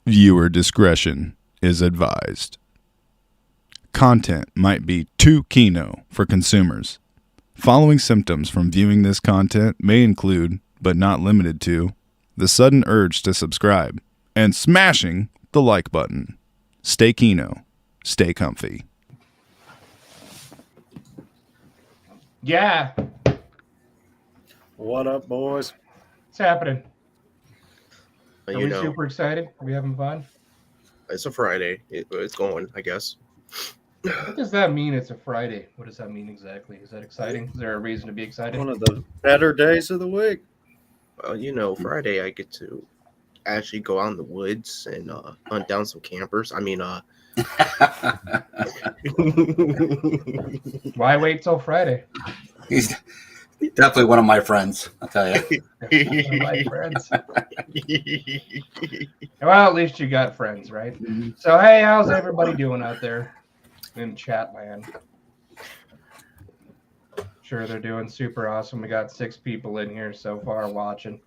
Viewer discretion is advised. Content might be too kino for consumers. Following symptoms from viewing this content may include, but not limited to, the sudden urge to subscribe and smashing the like button. Stay kino, stay comfy. Yeah. What up, boys? What's happening? But Are we super excited? Are we having fun? It's a Friday. It's going, I guess. What does that mean? It's a Friday. What does that mean exactly? Is that exciting? Is there a reason to be excited? One of the better days of the week. Well, Friday I get to actually go out in the woods and hunt down some campers. I mean, Why wait till Friday? He's definitely one of my friends, I'll tell you. My friends. Well, at least you got friends, right? Mm-hmm. So, hey, how's everybody doing out there in chat land? Sure, they're doing super awesome. We got 6 people in here so far watching.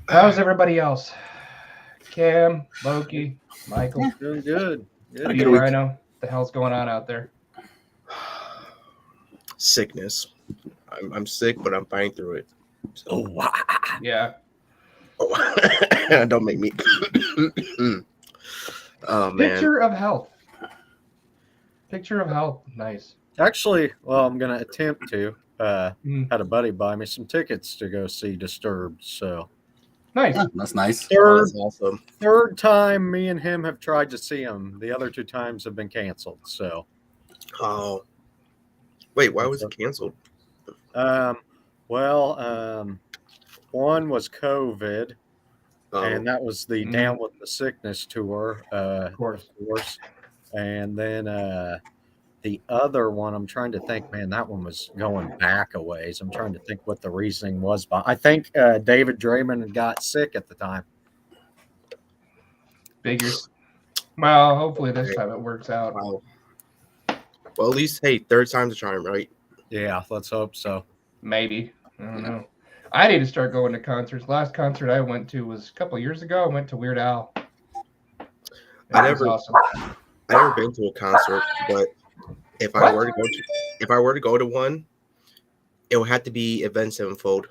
How's everybody else? Cam, Loki, Michael. Doing good. Rhino. What the hell's going on out there? Sickness. I'm sick, but I'm fighting through it. So. Oh, wow. Yeah. Oh, don't make me. Oh, man. Picture of health. Picture of health. Nice. Actually, well, I'm going to attempt to. Had a buddy buy me some tickets to go see Disturbed, so. Nice. Yeah, that's nice. Awesome. Third time me and him have tried to see him. The other 2 times have been canceled, so. Oh. Wait, why was it canceled? One was COVID, and that was the Down with the Sickness tour, of course. And then the other one, I'm trying to think, man, that one was going back a ways. I'm trying to think what the reasoning was. I think David Draymond got sick at the time. Figures. Well, hopefully this time it works out. Wow. Well, at least, hey, third time's a charm, right? Yeah, let's hope so. Maybe. I don't know. I need to start going to concerts. Last concert I went to was a couple years ago. I went to Weird Al. I've Awesome. never been to a concert, but if I were to go to one, it would have to be Avenged Sevenfold.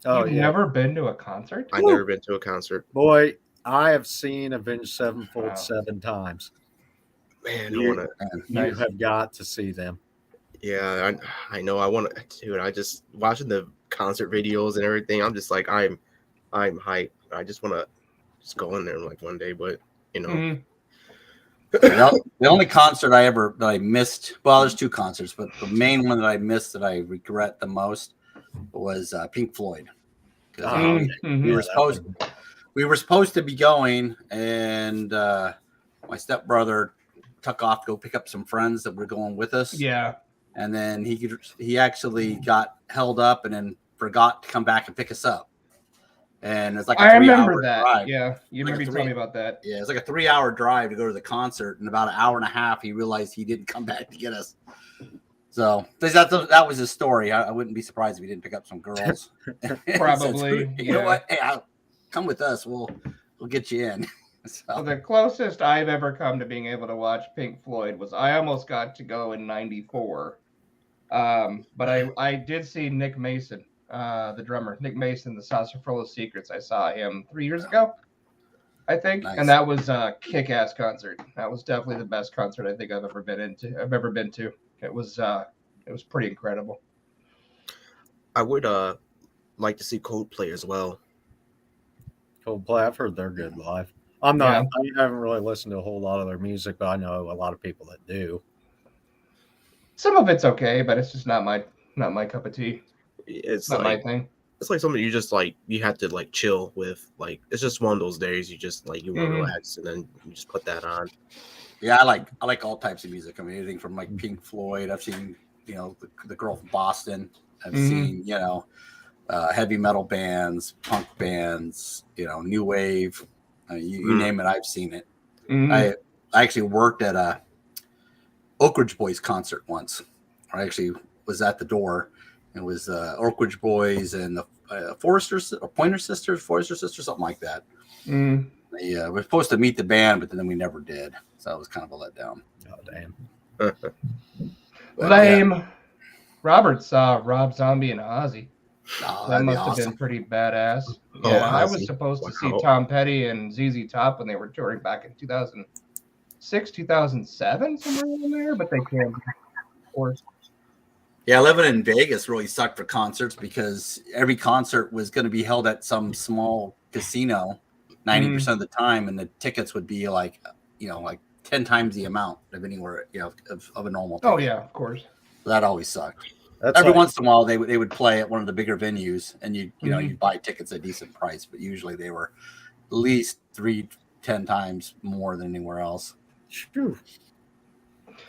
Oh, You've yeah. never been to a concert? I've never been to a concert. Boy, I have seen Avenged Sevenfold Wow. 7 times. Man, You- I want to. You Nice. have got to see them. Yeah, I know. I want to, dude. I just watching the concert videos and everything. I'm just like, I'm hyped. I just want to just go in there like one day, but you know, Mhm. The only concert that I missed, well, there's two concerts, but the main one that I missed that I regret the most was Pink Floyd. 'Cause, Oh, Mhm. we were supposed to be going, and my stepbrother took off to go pick up some friends that were going with us. Yeah. And then he actually got held up and then forgot to come back and pick us up. And it's like a I 3 remember hour that. drive. Yeah. You Like remember a you telling me about that. Yeah, it's like a 3 hour drive to go to the concert. And about an hour and a half, he realized he didn't come back to get us. So that was his story. I wouldn't be surprised if he didn't pick up some girls. Probably. You know what? Hey, come with us. We'll get you in. So the closest I've ever come to being able to watch Pink Floyd was I almost got to go in '94. But I did see Nick Mason, the drummer, Nick Mason, the Saucerful Secrets. I saw him 3 years ago, I think, Nice. and that was a kick-ass concert. That was definitely the best concert I think I've ever been to. It was pretty incredible. I would like to see Coldplay as well. Coldplay, I've heard they're good live. I haven't really listened to a whole lot of their music, but I know a lot of people that do. Some of it's okay, but it's just not my cup of tea. It's Not like my thing. it's like something you just like you have to like chill with. Like it's just one of those days you just like you want to relax and then you just put that on. Yeah, I like all types of music. I mean, anything from like Pink Floyd. I've seen the Girl from Boston. I've seen heavy metal bands, punk bands, new wave. You name it, I've seen it. I actually worked at a Oak Ridge Boys concert once. I actually was at the door. It was Oak Ridge Boys and the Pointer Sisters, something like that. We were supposed to meet the band, but then we never did. So it was kind of a letdown. Oh, damn. Lame. Yeah. Robert saw Rob Zombie and Ozzy. Oh, that must have been pretty badass. Yeah, I was supposed to see Tom Petty and ZZ Top when they were touring back in 2006, 2007, somewhere in there, but they canceled, of course. Yeah, living in Vegas really sucked for concerts because every concert was going to be held at some small casino 90% of the time, and the tickets would be like 10 times the amount of anywhere of a normal ticket. Oh yeah, of course. So that always sucked. Every once in a while they would play at one of the bigger venues, and you'd buy tickets at a decent price, but usually they were at least 10 times more than anywhere else. True.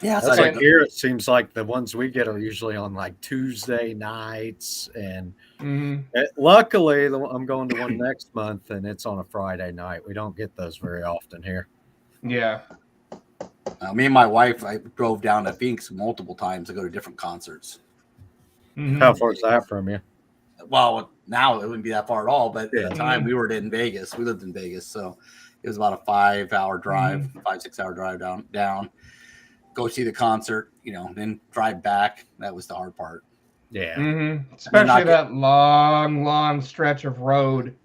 Yeah, that's like here. It seems like the ones we get are usually on like Tuesday nights, and luckily I'm going to one next month, and it's on a Friday night. We don't get those very often here. Yeah. Me and my wife, I drove down to Phoenix multiple times to go to different concerts. How far is that from you? Well, now it wouldn't be that far at all, but at the time we were in Vegas. We lived in Vegas, so it was about a 5-hour drive, 5-6 hour drive down. Go see the concert, then drive back. That was the hard part. Yeah. Especially that long stretch of road.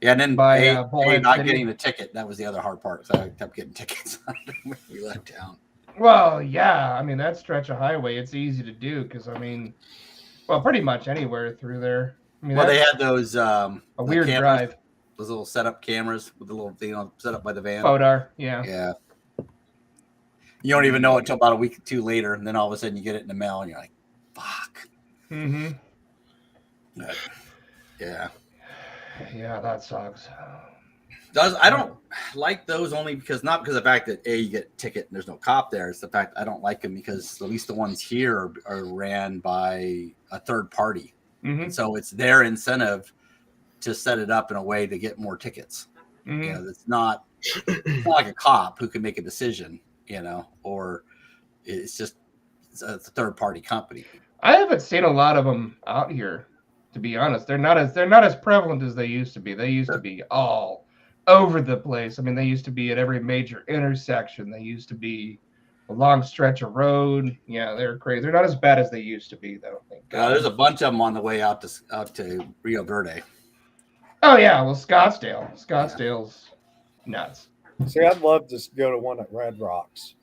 Yeah, and then not getting the ticket. That was the other hard part. So I kept getting tickets. We left town. Well, yeah. I mean, that stretch of highway, it's easy to do because, pretty much anywhere through there. They had those a weird cameras, drive. Those little setup cameras with the little thing set up by the van. Podar, yeah. Yeah. You don't even know it until about a week or two later, and then all of a sudden you get it in the mail, and you're like, "Fuck." Yeah. Yeah, that sucks. I don't like those only not because of the fact that you get a ticket and there's no cop there. It's the fact I don't like them because at least the ones here are ran by a third party, and so it's their incentive to set it up in a way to get more tickets. It's not like a cop who can make a decision. Or it's a third party company. I haven't seen a lot of them out here, to be honest. They're not as prevalent as they used to be. They used to be all over the place. They used to be at every major intersection. They used to be a long stretch of road. Yeah, they're crazy. They're not as bad as they used to be, though. Thank God. There's a bunch of them on the way out to Rio Verde. Oh yeah, well Scottsdale. Scottsdale's nuts. See, I'd love to go to one at Red Rocks.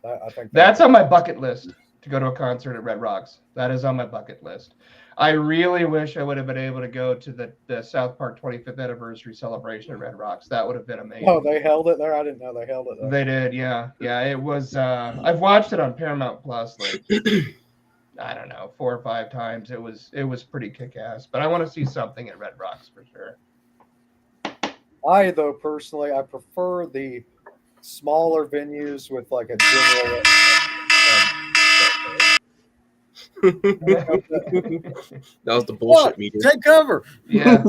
I think That's on my bucket list to go to a concert at Red Rocks. That is on my bucket list. I really wish I would have been able to go to the South Park 25th anniversary celebration at Red Rocks. That would have been amazing. Oh, they held it there? I didn't know they held it there. They did, yeah. Yeah, it was I've watched it on Paramount Plus like I don't know, 4 or 5 times. It was pretty kick-ass. But I want to see something at Red Rocks for sure. Though personally, I prefer the smaller venues with like a general. That was the bullshit meter. Take cover. Yeah.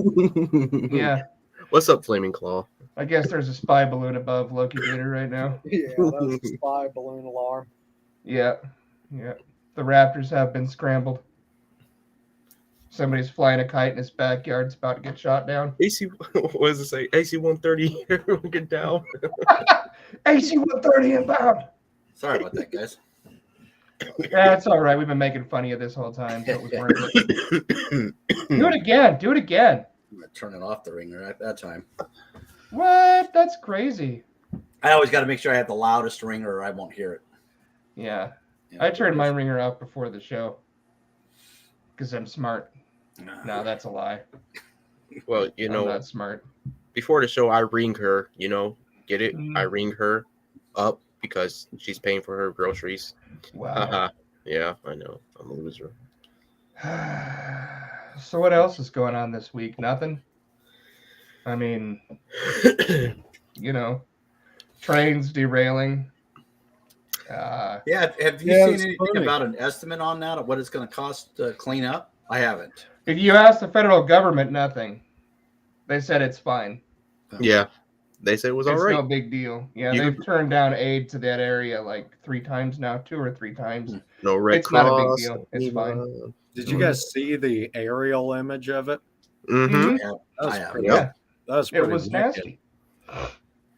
Yeah. What's up, Flaming Claw? I guess there's a spy balloon above LokiiGator right now. Yeah, that was a spy balloon alarm. Yeah. Yeah. The Raptors have been scrambled. Somebody's flying a kite in his backyard. It's about to get shot down. AC, what does it say? AC 130, everyone get down. AC 130 inbound. Sorry about that, guys. That's all right. We've been making funny of this whole time. So it was worth it. Do it again. Do it again. I'm going to turn it off the ringer at that time. What? That's crazy. I always got to make sure I have the loudest ringer or I won't hear it. Yeah. I turned my ringer off before the show because I'm smart. No, that's a lie. Well, I'm not smart. Before the show, I ring her, get it? I ring her up because she's paying for her groceries. Wow. Yeah, I know. I'm a loser. So what else is going on this week? Nothing? I mean, trains derailing. Have you seen anything about an estimate on that of what it's going to cost to clean up? I haven't. If you ask the federal government, nothing. They said it's fine. Yeah, they said it was all right. It's no big deal. Yeah, they've turned down aid to that area like 3 times now, 2 or 3 times. No Red It's Cross. not a big deal. It's fine. Did you guys see the aerial image of it? Mm-hmm. Yeah, That was I have. pretty, Yeah. that was It pretty was wicked. nasty.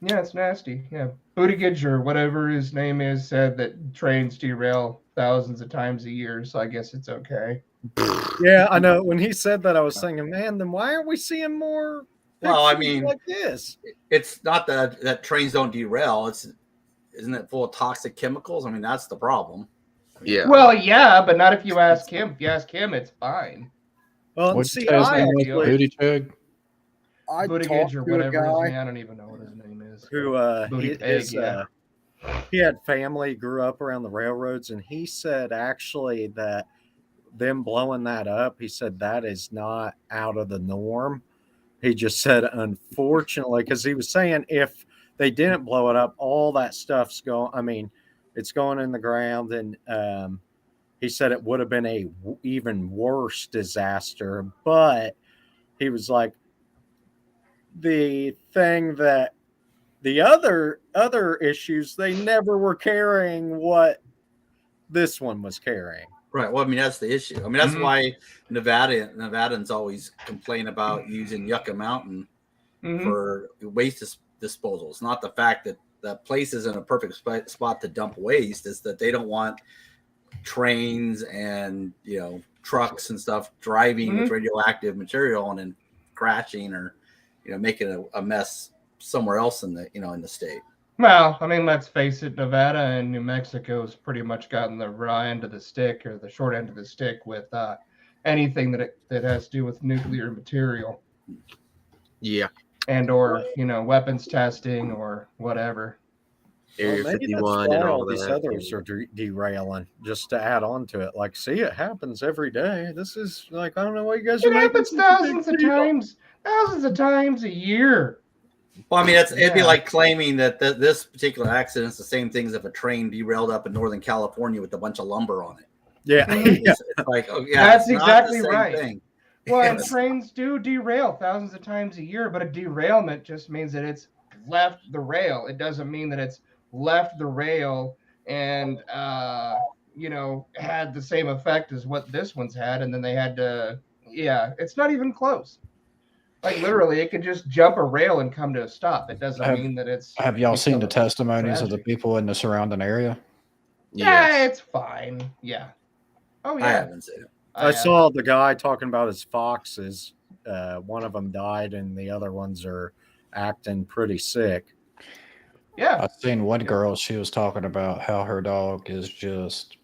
Yeah, it's nasty. Yeah. Buttigieg or whatever his name is said that trains derail thousands of times a year, so I guess it's okay. Yeah, I know. When he said that, I was thinking, man, then why aren't we seeing more? Well, I pictures mean, like this. It's not that trains don't derail. Isn't it full of toxic chemicals? I mean, that's the problem. Yeah. Well, yeah, but not if you ask him. If you ask him, it's fine. Well, What's see, his I name? actually, Buttigieg? I Buttigieg talked or to a whatever his guy name. I don't even know what his name is. who Buttigieg, he had family, grew up around the railroads, and he said actually that them blowing that up, he said that is not out of the norm. He just said, unfortunately, because he was saying if they didn't blow it up, all that stuff's going. I mean, it's going in the ground, and he said it would have been a even worse disaster. But he was like, the thing that the other issues, they never were carrying what this one was carrying. Right. Well, I mean, that's the issue. I mean, that's why Nevadans always complain about using Yucca Mountain for waste disposal. It's not the fact that that place is in a perfect spot to dump waste. It's that they don't want trains and trucks and stuff driving with radioactive material and then crashing or making a mess somewhere else in the in the state. Well, I mean, let's face it, Nevada and New Mexico's pretty much gotten the raw end of the stick or the short end of the stick with anything that has to do with nuclear material. Yeah. And or, weapons testing or whatever. Area Well, maybe 51 that's why and all all these that. others are derailing. Just to add on to it, like, see, it happens every day. This is like, I don't know why you guys are It making happens such a big thousands of times a year. Well, I mean, it'd be like claiming that this particular accident is the same thing as if a train derailed up in Northern California with a bunch of lumber on it. Yeah, It's like, That's it's not exactly the same right. thing. Well, and trains do derail thousands of times a year, but a derailment just means that it's left the rail. It doesn't mean that it's left the rail and had the same effect as what this one's had, and then they had to. Yeah, it's not even close. Like literally, it could just jump a rail and come to a stop. It doesn't mean that it's. Have y'all seen the it's testimonies of the tragic. people in the surrounding area? Yeah, it's fine. Yeah. Oh yeah. I haven't seen it. I saw the guy talking about his foxes. One of them died, and the other ones are acting pretty sick. Yeah. I seen one girl. She was talking about how her dog is just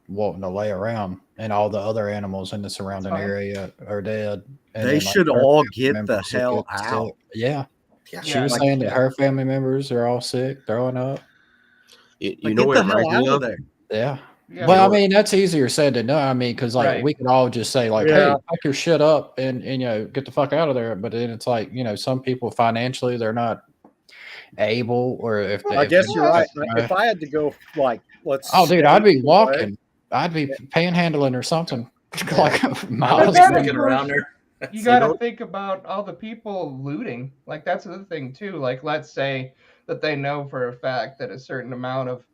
wanting to lay around, and all the other animals in the surrounding Fine. area are dead. And They then, like, should her all family get the members are hell getting sick. out. Yeah, Yeah, she Yeah, was like- saying that her family members are all sick, throwing up. You Like, know get what the it hell reminds me out of of? there. Yeah. Yeah. Well, I know what- mean, that's easier said than done. I mean, because like Right. we could all just say like, Yeah. "Hey, pack your shit up and get the fuck out of there." But then it's like some people financially they're not able, or if they, I if guess they- you're right. uh, If I had to go, like, let's. oh, dude, I'd be state away- walking. I'd be panhandling or something. Like But miles. then, of sticking around course, there. you So got to don't- think about all the people looting. Like that's the thing too. Like let's say that they know for a fact that a certain amount of,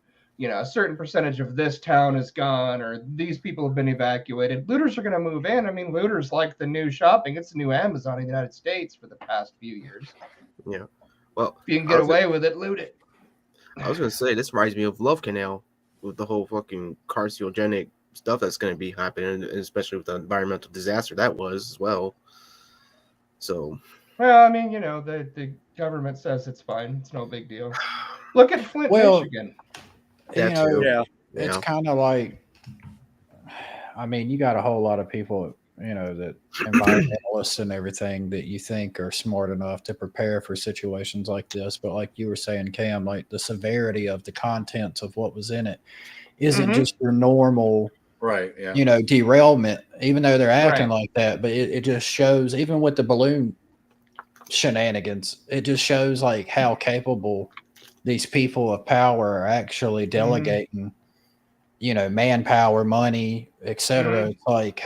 a certain percentage of this town is gone, or these people have been evacuated. Looters are going to move in. I mean, looters like the new shopping. It's the new Amazon in the United States for the past few years. Yeah. Well, If you can I get was- away with it, loot it. I was gonna say this reminds me of Love Canal with the whole fucking carcinogenic stuff that's gonna be happening, and especially with the environmental disaster that was as well. So Well, I mean, the government says it's fine. It's no big deal. Look at Flint, Well, Michigan. that too. Yeah. It's Yeah. kind of like, I mean, you got a whole lot of people, that environmentalists and everything that you think are smart enough to prepare for situations like this. But like you were saying, Cam, like the severity of the contents of what was in it isn't Mhm. just your normal, Right. Yeah. derailment, even though they're acting Right. like that. But it just shows, even with the balloon shenanigans, it just shows like how capable these people of power are actually delegating, manpower, money, etc. It's like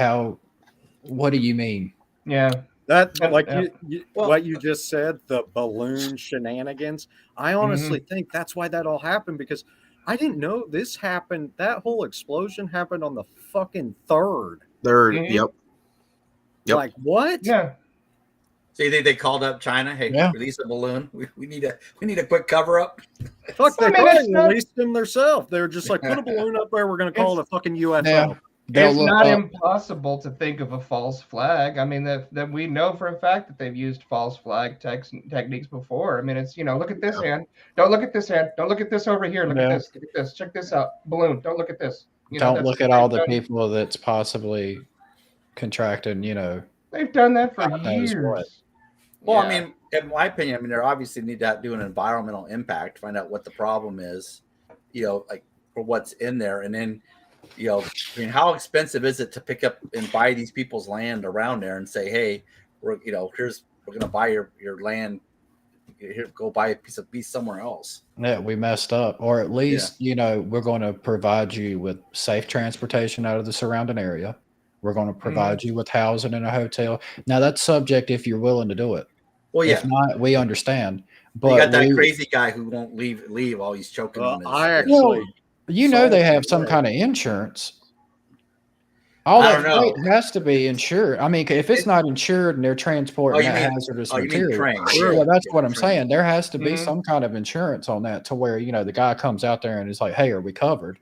what do you mean? Yeah. That, Yep, like yep. Well- what you just said, the balloon shenanigans. I honestly think that's why that all happened, because I didn't know this happened. That whole explosion happened on the fucking 3rd. Third, Mhm. yep. Yep. Like, what? Yeah. So you think they called up China? Hey, Yeah. release a balloon. We need a quick cover up. Fuck, they I mean, probably it's not- released them themselves. They were just like, put a balloon up there. We're going to call it a fucking UFO. Yeah. They'll It's look not up. impossible to think of a false flag. I mean, that we know for a fact that they've used false flag techniques before. I mean, it's look at this hand. Don't look at this hand. Don't look at this over here. Look at Yeah. this. Look at this. Check this out. Balloon. Don't look at this. Don't that's look what at all they've the done. people that's possibly contracting, They've done that for God knows years. what. Well, Yeah. I mean, in my opinion, they obviously need to do an environmental impact, find out what the problem is, like for what's in there, and then, how expensive is it to pick up and buy these people's land around there and say, hey, we're going to buy your land. Here, go buy a piece of beef somewhere else. Yeah, we messed up. Or at least, we're going to provide you with safe transportation out of the surrounding area. We're going to provide you with housing in a hotel. Now, that's subject if you're willing to do it. Well, yeah, If not, we understand. But you got that we- crazy guy who won't leave while he's choking on his. I Well, actually, they Solid have some way. kind of insurance. All I that don't know. freight has to be insured. I mean, if it's not insured and they're transporting you that mean- hazardous you mean material, train. yeah, that's what I'm train. saying. There has to be Mhm. some kind of insurance on that to where the guy comes out there and is like, "Hey, are we covered?"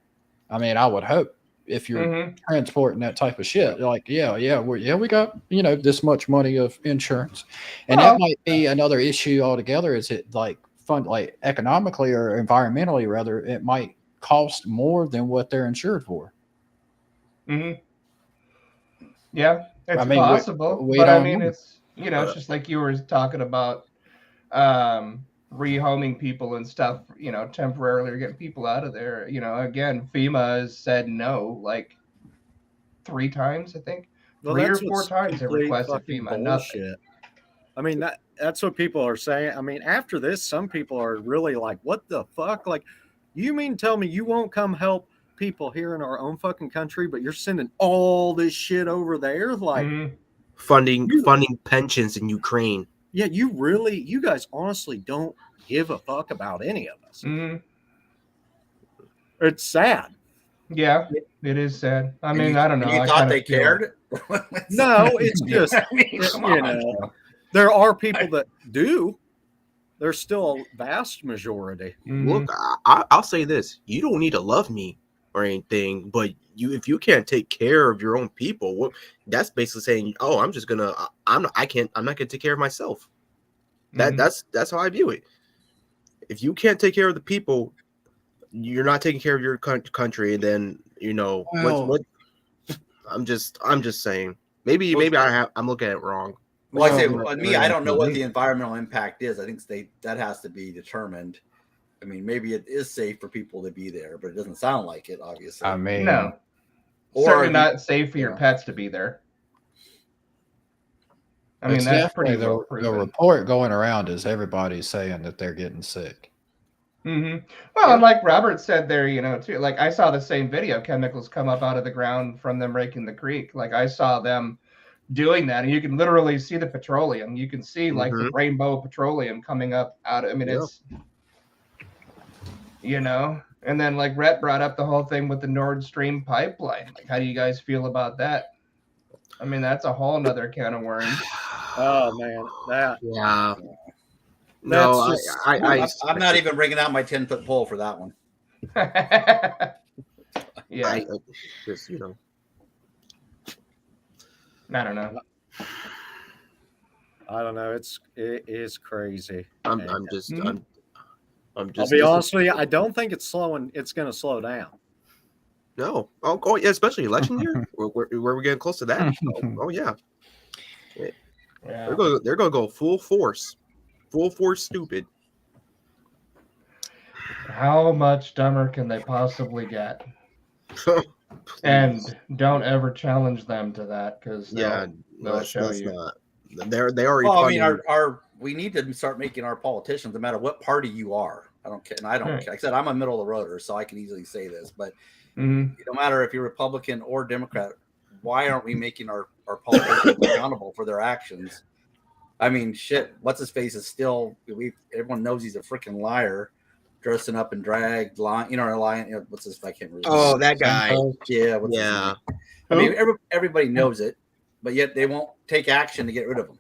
I mean, I would hope if you're Mhm. transporting that type of shit, you're like, we got this much money of insurance, and Well- that might be another issue altogether. Is it like like economically or environmentally rather, it might cost more than what they're insured for. Mhm. Yeah, it's I mean, possible, we but I don't mean, know. it's it's just like you were talking about, rehoming people and stuff. Temporarily or getting people out of there. Again, FEMA has said no like 3 times, I think. well, 3 or that's 4 what's times they complete requested fucking FEMA. Nothing. bullshit. I mean, that's what people are saying. I mean, after this, some people are really like, what the fuck? Like, you mean to tell me you won't come help people here in our own fucking country, but you're sending all this shit over there? Like, Mhm. funding pensions in Ukraine. yeah, you guys honestly don't give a fuck about any of us. Mhm. It's sad. Yeah, it is sad. I And mean, you- I don't and know. You I thought kinda they feel- cared? No, it's just, I mean, come you on. know, there are people that do. There's still a vast majority. Mhm. Look, I'll say this: you don't need to love me. or anything, but if you can't take care of your own people, that's basically saying, oh, I'm not gonna take care of myself. That's how I view it. If you can't take care of the people, you're not taking care of your country, and then what I'm just saying. Maybe I'm looking at it wrong. Well, I say me, I don't know what the environmental impact is. I think that has to be determined. I mean, maybe it is safe for people to be there, but it doesn't sound like it, obviously. I mean, No, certainly not safe for your pets to be there. I mean, that's pretty well proven. The report going around is everybody's saying that they're getting sick. Mm-hmm. Well, and like Robert said there, too, like I saw the same video, chemicals come up out of the ground from them raking the creek. Like I saw them doing that, and you can literally see the petroleum. You can see like the rainbow petroleum coming up out of, I mean, it's, and then like Rhett brought up the whole thing with the Nord Stream pipeline. Like, how do you guys feel about that? I mean, that's a whole nother can of worms. Oh man, yeah. No, I'm not even bringing out my 10-foot pole for that one. Yeah, I just I don't know. I don't know. It is crazy. I'm just. I'll be honest with you. I don't think it's slowing. It's going to slow down. No. Oh yeah, especially election year. We're getting close to that. Oh yeah. They're gonna go full force stupid. How much dumber can they possibly get? And don't ever challenge them to that, because they'll show you. Not. They already. Well, I mean, we need to start making our politicians, no matter what party you are. I don't care. And I don't care. Like I said, I'm a middle of the roader, so I can easily say this. But no matter if you're Republican or Democrat, why aren't we making our politicians accountable for their actions? I mean, shit. What's his face is still. Everyone knows he's a freaking liar, dressing up in drag, lying. What's his? I can't remember. Oh, that guy. Yeah. Yeah. I mean, everybody knows it, but yet they won't take action to get rid of him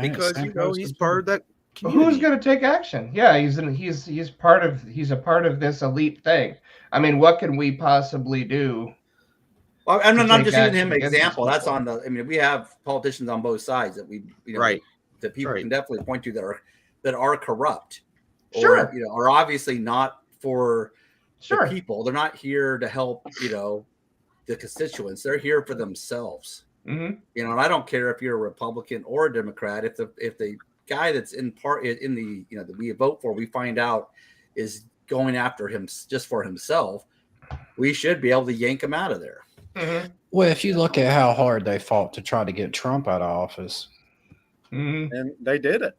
because he's part of that community. Who's going to take action? Yeah, he's a part of this elite thing. I mean, what can we possibly do? Well, I'm not just using him as an example. That's on the. I mean, we have politicians on both sides that that people can definitely point to that are corrupt. Sure. Or, are obviously not for the people. They're not here to help. The constituents. They're here for themselves. Mm-hmm. And I don't care if you're a Republican or a Democrat. If the guy that's in the that we vote for, we find out is going after him just for himself, we should be able to yank him out of there. Mm-hmm. Well, if you look at how hard they fought to try to get Trump out of office, and they did it.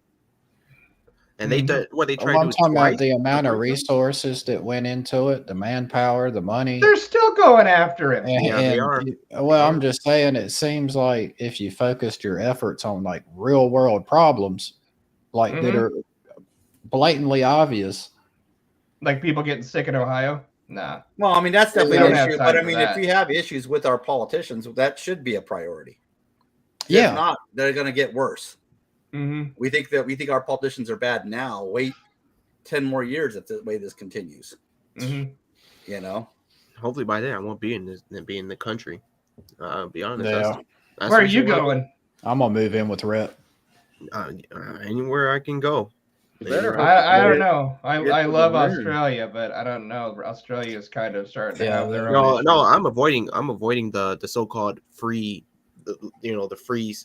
And they did what they tried I'm to do. talking about the amount of resources that went into it, the manpower, the money. They're still going after him. They are. I'm just saying, it seems like if you focused your efforts on like real world problems, like that are blatantly obvious, like people getting sick in Ohio. Nah. Well, I mean, that's definitely an issue. But I mean, if we have issues with our politicians, that should be a priority. Yeah. If not, they're going to get worse. Mm-hmm. We think our politicians are bad now. Wait 10 more years if the way this continues. Mm-hmm. Hopefully by then I won't be in the country. I'll be honest. Yeah. That's where are you going? I'm gonna move in with Rhett. Anywhere I can go. I don't know. I love Australia, but I don't know. Australia is kind of starting to have their own issues. No, I'm avoiding the so-called free, the free.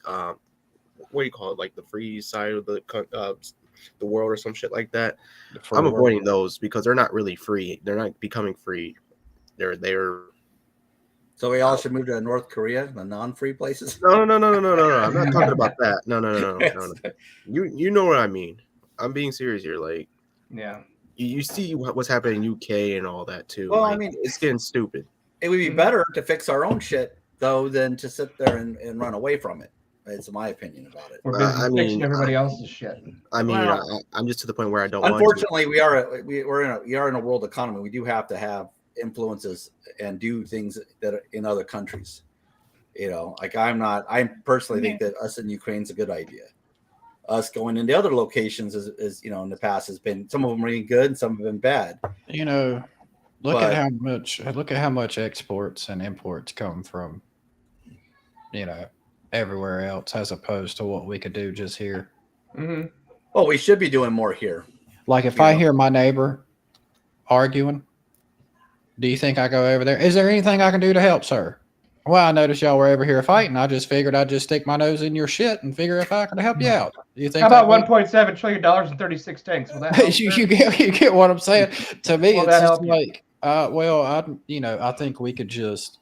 What do you call it? Like the free side of the world or some shit like that. I'm avoiding those because they're not really free. They're not becoming free. They're. So we all should move to North Korea, the non-free places. No. I'm not talking about that. No. You know what I mean. I'm being serious here. Like, yeah. You see what's happening in UK and all that too. Well, like, I mean, it's getting stupid. It would be better to fix our own shit though than to sit there and run away from it. It's my opinion about it. We're busy fixing everybody else's shit. I mean, I'm just to the point where I don't. Unfortunately, we are in a world economy. We do have to have influences and do things that are in other countries. Like I personally think that us in Ukraine's a good idea. Us going into other locations is in the past has been, some of them are really good and some have been bad. Look But- at how much exports and imports come from, everywhere else as opposed to what we could do just here. Mm-hmm. Oh, we should be doing more here. Like if You I know. hear my neighbor arguing, do you think I go over there? Is there anything I can do to help, sir? Well, I noticed y'all were over here fighting. I just figured I'd just stick my nose in your shit and figure if I could help you out. Do you think? How about that'd be- $1.7 trillion and 36 tanks? Will that help? you get what I'm saying? To me, Will it's that just help you? like, I think we could just.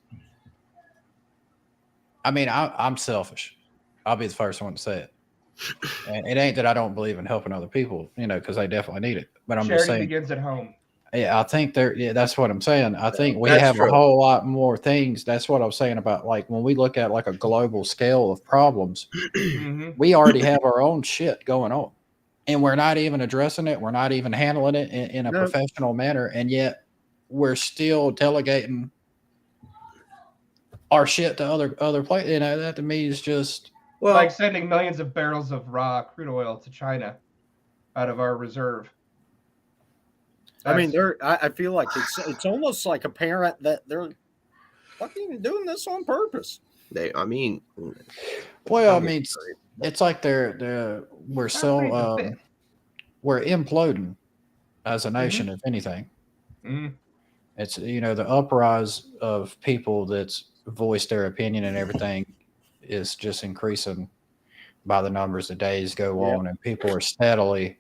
I mean, I'm selfish. I'll be the first one to say it. And it ain't that I don't believe in helping other people, because they definitely need it. But I'm just Charity saying, begins at home. yeah, I think that's what I'm saying. I think we That's have true. a whole lot more things. That's what I'm saying about like when we look at like a global scale of problems, Mm-hmm. we already have our own shit going on. And we're not even addressing it. We're not even handling it in a No. professional manner. And yet we're still delegating our shit to other places. That to me is just Well, Like sending millions of barrels of raw crude oil to China out of our reserve. I mean, That's- I feel like it's almost like apparent that they're fucking doing this on purpose. I mean, well, I I'm mean, sorry. it's like we're so we're imploding as a nation, if anything. Mhm. It's the uprise of people that's voiced their opinion and everything is just increasing by the numbers the days go on, and people are steadily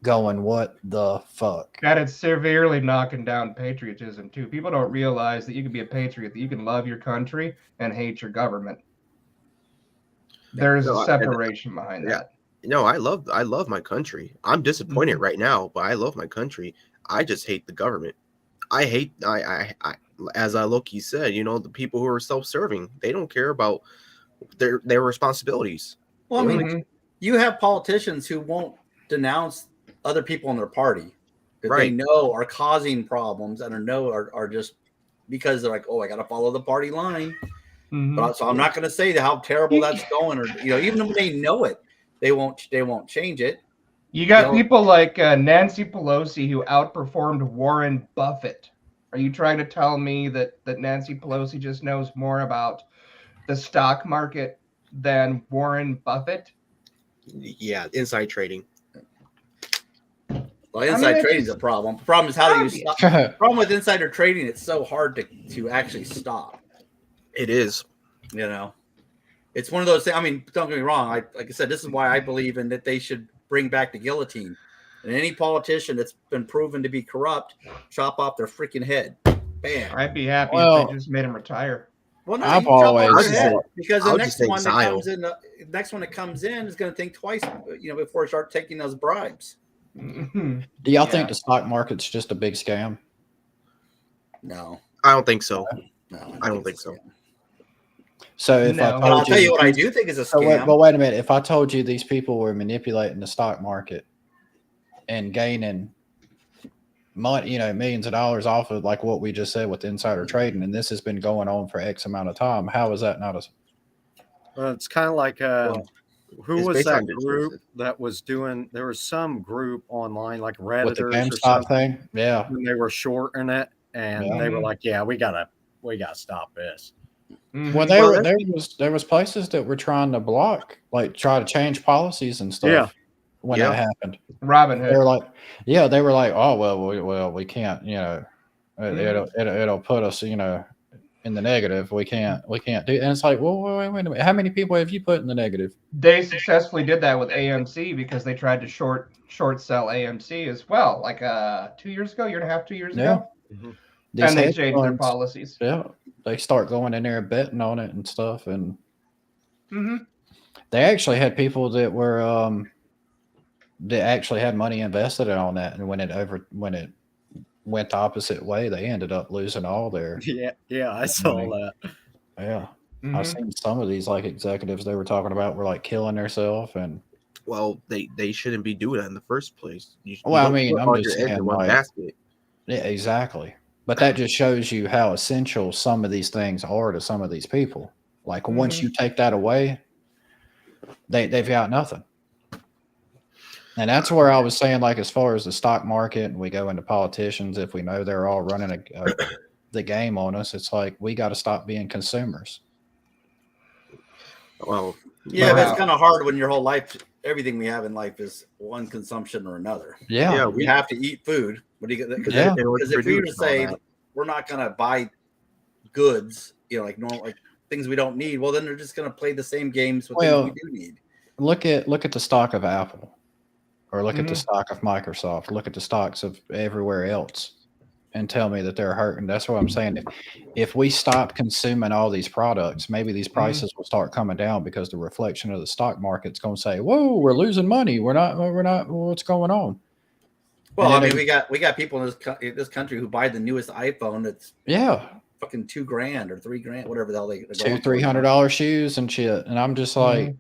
going, what the fuck? That it's severely knocking down patriotism too. People don't realize that you can be a patriot, that you can love your country and hate your government. There's No, a separation behind yeah. that. No, I love my country. I'm disappointed Mhm. right now, but I love my country. I just hate the government. I hate as Loki said, the people who are self-serving, they don't care about their responsibilities. well, I They mean, only- Mhm. you have politicians who won't denounce other people in their party that they Right. know are causing problems and are just because they're like, oh, I got to follow the party line. Mhm. But so I'm not going to say how terrible that's going, or even when they know it, they won't change it. You got know- people like Nancy Pelosi who outperformed Warren Buffett. Are you trying to tell me that Nancy Pelosi just knows more about the stock market than Warren Buffett? yeah, inside trading. Well, inside it's trading is a just problem. The problem is how do you obvious. stop? The problem with insider trading, it's so hard to actually stop. It is. It's one of those things. I mean, don't get me wrong. Like I said, this is why I believe in that they should bring back the guillotine. And any politician that's been proven to be corrupt, chop off their freaking head. Bam. I'd be happy Well, if they just made him retire. Well, no, I've you chop always off their head thought- because I the would next just think one that exile. comes in, next one that comes in is going to think twice, before they start taking those bribes. Mhm. Do y'all Yeah. think the stock market's just a big scam? No, I don't think so. I don't think so. So if No. I But I'll told tell you what I do think is a So scam. wait a minute. If I told you these people were manipulating the stock market and gaining money, millions of dollars off of like what we just said with insider trading, and this has been going on for X amount of time, how is that not a? Well, it's kind of like who it's was based that on business. group that was doing? There was some group online like Redditors With the or GameStop something, thing? Yeah. and they were shorting it, and Yeah. they were like, "Yeah, we gotta stop this." Mhm. Well, there was places that were trying to try to change policies and stuff Yeah. when Yeah. that happened. Robin They Hood. were like, oh well, we can't, it'll put us, in the negative. We can't do. And it's like, well, wait a minute. How many people have you put in the negative? They successfully did that with AMC because they tried to short sell AMC as well, like 2 years ago, year and a half, 2 years ago, These and they hedge changed their funds, policies. yeah, they start going in there betting on it and stuff, and Mhm. they actually had people that were that actually had money invested on that, and when it went the opposite way, they ended up losing all their Yeah, I saw money. that. Yeah. Mhm. I've seen some of these like executives they were talking about were like killing themselves, and Well, they shouldn't be doing that in the first place. You Well, I don't mean, put I'm all just your eggs saying, in one like- basket. yeah, exactly. But that just shows you how essential some of these things are to some of these people. Like once Mhm. you take that away, they've got nothing. And that's where I was saying, like, as far as the stock market, and we go into politicians, if we know they're all running the game on us, it's like we got to stop being consumers. Well, Yeah, but Wow. it's kind of hard when your whole life, everything we have in life is one consumption or another. Yeah. We have to eat food. What do you get? Yeah. Because if we were to say we're not going to buy goods, like normal, like things we don't need, well, then they're just going to play the same games with things we do need. Look at the stock of Apple, or look at the stock of Microsoft. Look at the stocks of everywhere else, and tell me that they're hurting. That's what I'm saying. If we stop consuming all these products, maybe these prices will start coming down, because the reflection of the stock market's going to say, "Whoa, we're losing money. We're not. What's going on?" Well, I mean, we got people in this country who buy the newest iPhone. That's fucking $2,000 or $3,000, whatever the hell they $200-$300 shoes and shit. And I'm just like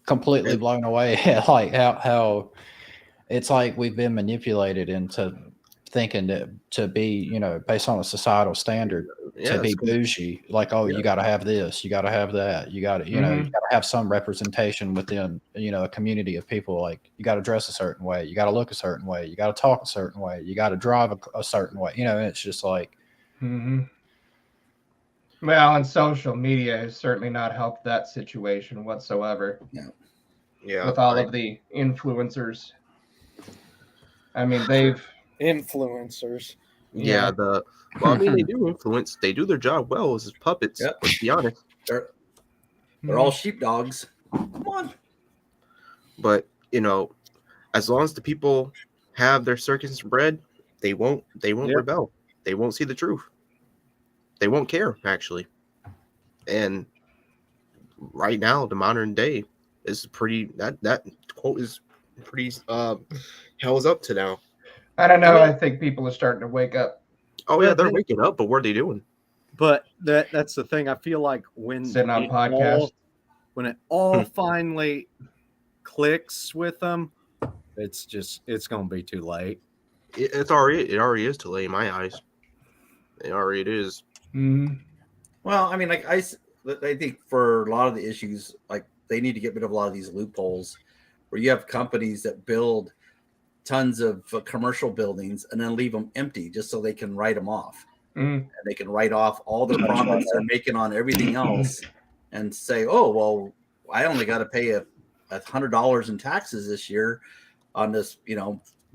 completely blown away at like how it's like we've been manipulated into thinking that to be, based on a societal standard, to be bougie, like, you got to have this, you got to have that, you got to, you got to have some representation within, a community of people. Like, you got to dress a certain way, you got to look a certain way, you got to talk a certain way, you got to drive a certain way, and it's just like, Well, and social media has certainly not helped that situation whatsoever. Yeah. With all of the influencers. I mean, they've influencers. Yeah. Well, I mean, they do influence. They do their job well as puppets. Yep. Let's be honest. They're all sheepdogs. Come on. But as long as the people have their circus bred, they won't rebel. They won't see the truth. They won't care, actually. And right now, the modern day is pretty. That quote is pretty hell's up to now. I don't know. I think people are starting to wake up. Oh yeah, they're waking up, but what are they doing? But that's the thing. I feel like when sitting on podcasts, when it all finally clicks with them, it's going to be too late. It already is too late in my eyes. It already is. Well, I mean, like I think for a lot of the issues, like they need to get rid of a lot of these loopholes where you have companies that build tons of commercial buildings and then leave them empty just so they can write them off. And they can write off all the profits they're making on everything else and say, oh, well, I only got to pay $100 in taxes this year on this,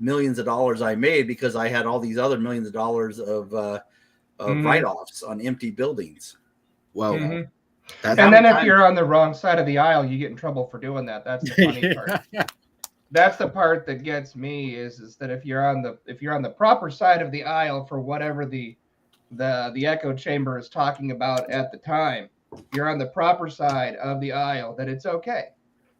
millions of dollars I made because I had all these other millions of dollars of write-offs on empty buildings. Well, and then if you're on the wrong side of the aisle, you get in trouble for doing that. That's the funny part. That's the part that gets me is that if you're on the proper side of the aisle for whatever the echo chamber is talking about at the time, you're on the proper side of the aisle, that it's okay.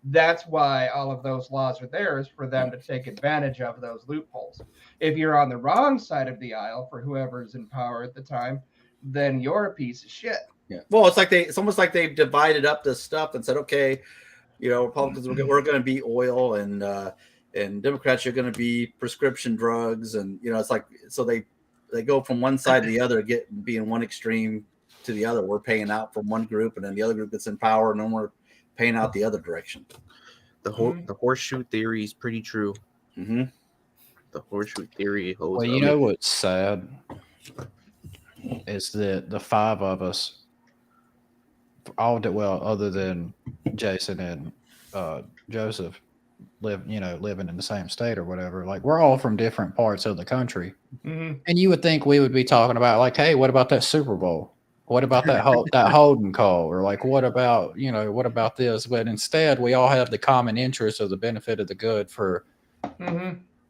That's why all of those laws are there, is for them to take advantage of those loopholes. If you're on the wrong side of the aisle for whoever's in power at the time, then you're a piece of shit. Yeah. Well, it's almost like they've divided up this stuff and said, okay, Republicans we're going to be oil, and Democrats are going to be prescription drugs, and it's like, so they go from one side to the other, being one extreme to the other. We're paying out from one group, and then the other group gets in power, and then we're paying out the other direction. The horseshoe theory is pretty true. The horseshoe theory holds. Well, you know what's sad is that the five of us, other than Jason and Joseph, living in the same state or whatever. Like, we're all from different parts of the country, and you would think we would be talking about, like, hey, what about that Super Bowl? What about that Holden call? Or like, what about this? But instead, we all have the common interest of the benefit of the good for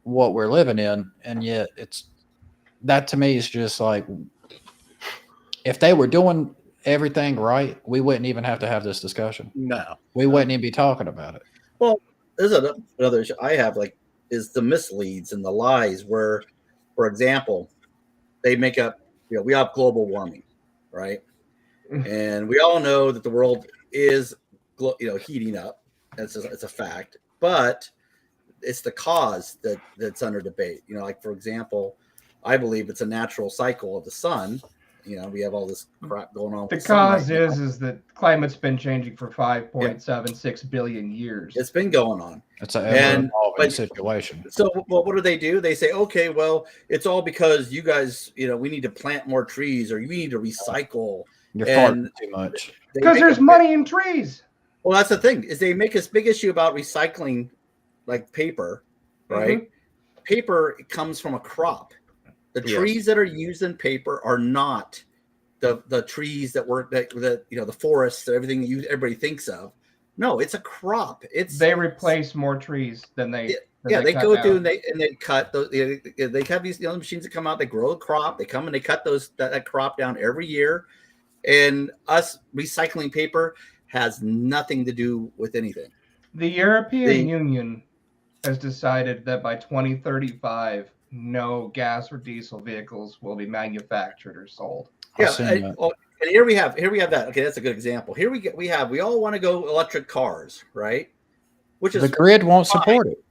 what we're living in. And yet that to me is just like, if they were doing everything right, we wouldn't even have to have this discussion. No. We wouldn't even be talking about it. Well, there's another issue I have, like, is the misleads and the lies where, for example, they make up, we have global warming, right? And we all know that the world is, heating up. It's a fact, but it's the cause that's under debate. Like, for example, I believe it's a natural cycle of the sun, You know, we have all this crap going on. The with sunlight cause now. is that climate's been changing for 5.76 billion years. It's been going on. It's an And- ever-evolving but- situation. So, well, what do? They say, okay, well, it's all because you guys, you know, we need to plant more trees or we need to recycle. You're And- farting too much. They Because make there's a- money in trees. Well, that's the thing is they make this big issue about recycling, like paper, right? Paper comes from a crop. The Yes. trees that are used in paper are not the trees that work that you know the forests, everything that everybody thinks of. No, it's a crop. It's They replace more trees than they. yeah. They cut go down. through and they cut those. They have these machines that come out. They grow a crop. They come and they cut that crop down every year. And us recycling paper has nothing to do with anything. The European Union has decided that by 2035, no gas or diesel vehicles will be manufactured or sold. I've seen that. And here we have that. Okay, that's a good example. Here we all want to go electric cars, right? Which is The grid won't fine. support it.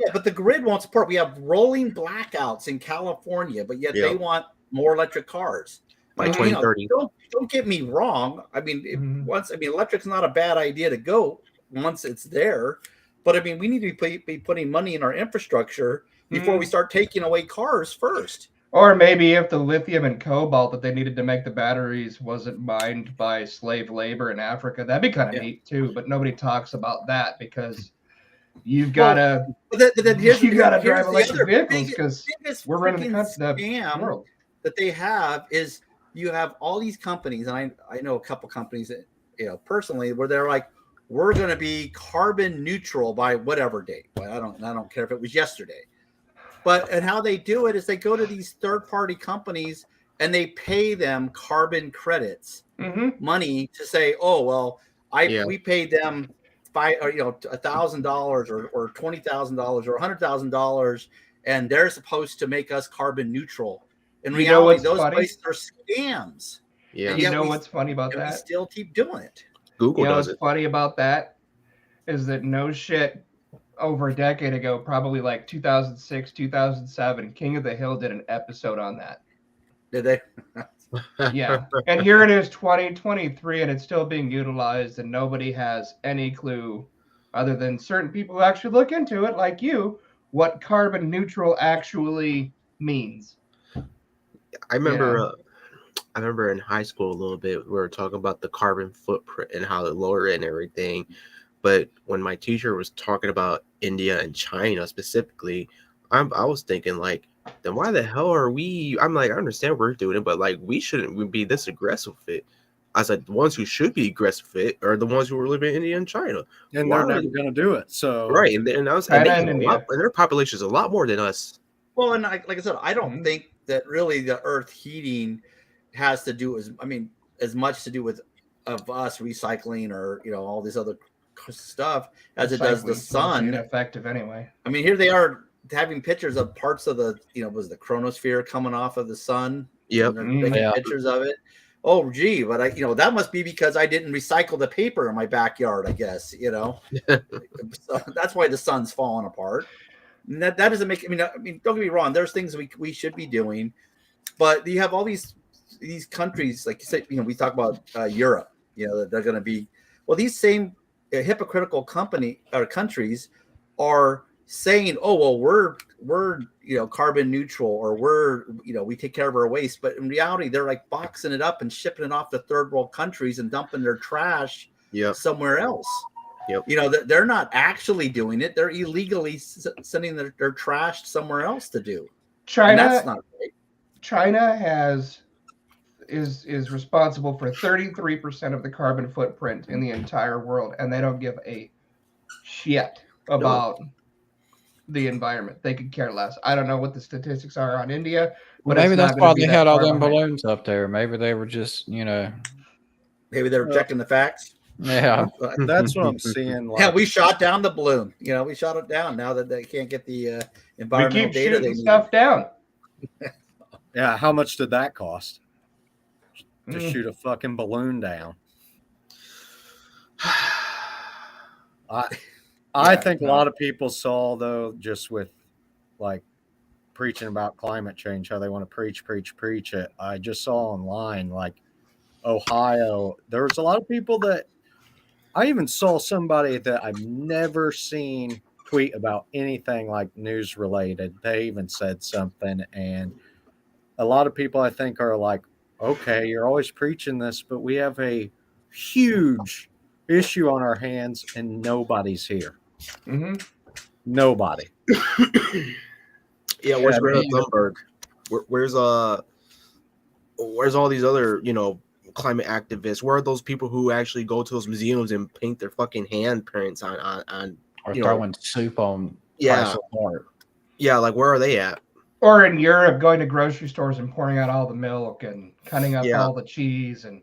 Yeah, but the grid won't support. We have rolling blackouts in California, but yet they Yep. want more electric cars. By Mhm. 2030. Don't get me wrong. I mean, Mhm. electric's not a bad idea to go once it's there, but I mean, we need to be putting money in our infrastructure before we start taking away cars first. Or maybe if the lithium and cobalt that they needed to make the batteries wasn't mined by slave labor in Africa, that'd be kind of Yeah. neat too. But nobody talks about that because you've got to But then here's you got to here's drive the electric other vehicles because biggest we're running the scam world. that they have is you have all these companies, and I know a couple companies that personally where they're like, we're going to be carbon neutral by whatever date. Well, I don't care if it was yesterday, and how they do it is they go to these third party companies and they pay them carbon credits Mm-hmm. money to say, oh well, we paid them $1,000 or $20,000 or $100,000, and they're supposed to make us carbon neutral. In You know reality, what's those funny? places are scams. Yeah. And You yet know we- what's funny about And we that? still keep doing it. Google You know does what's it. funny about that is that no shit over a decade ago, probably like 2006, 2007, King of the Hill did an episode on that. Did they? Yeah. And here it is 2023 and it's still being utilized and nobody has any clue other than certain people who actually look into it like you what carbon neutral actually means. I remember I remember in high school a little bit we were talking about the carbon footprint and how to lower it and everything. But when my teacher was talking about India and China specifically, I was thinking like, then why the hell are we? I'm like, I understand we're doing it, but like we shouldn't be this aggressive with it. I said the ones who should be aggressive with it are the ones who are living in India and China. And Why they're are never they- going to do it. So Right. And I was China and and India. their population is a lot more than us. Well, and like I said, I don't Mhm. think that really the Earth heating has to do as much to do with of us recycling or all this other stuff as it does the Recycling's sun. ineffective anyway. I mean, here they are having pictures of parts of the was the chronosphere coming off of the sun. Yep. And they're taking Yeah. pictures of it. Oh, gee, but that must be because I didn't recycle the paper in my backyard, I guess, So that's why the sun's falling apart. And that doesn't make. I mean, don't get me wrong. There's things we should be doing, but you have all these countries, like you said. We talk about Europe. That they're going to be. Well, these same hypocritical countries are saying, "Oh, well, we're carbon neutral, or we take care of our waste." But in reality, they're like boxing it up and shipping it off to third world countries and dumping their trash Yep. somewhere else. Yep. They're not actually doing it. They're illegally sending their trash somewhere else to do. And that's China not right. China is responsible for 33% of the carbon footprint in the entire world, and they don't give a shit about the environment. They could care less. I don't know what the statistics are on India, Well, but maybe it's not that's gonna why be they that had all far them behind. balloons up there. Maybe they were just, Maybe they're checking the facts. yeah. that's what I'm seeing. Like, Yeah, we shot down the balloon. We shot it down now that they can't get the We environmental keep data they shooting need. stuff down. yeah, how much did that cost to Mm. shoot a fucking balloon down? I think a lot of people saw though, just with like preaching about climate change, how they want to preach it. I just saw online, like Ohio, there was a lot of people that I even saw somebody that I've never seen tweet about anything like news related. They even said something, and a lot of people I think are like, okay, you're always preaching this, but we have a huge issue on our hands and nobody's here. Mm-hmm. Nobody. Yeah, where's Yeah, Greta you know, Thunberg? Where's all these other, climate activists? Where are those people who actually go to those museums and paint their fucking handprints on or you know, throwing soup on Yeah. Chrysler Park. yeah, like where are they at? Or in Europe, going to grocery stores and pouring out all the milk and cutting up Yeah. all the cheese. And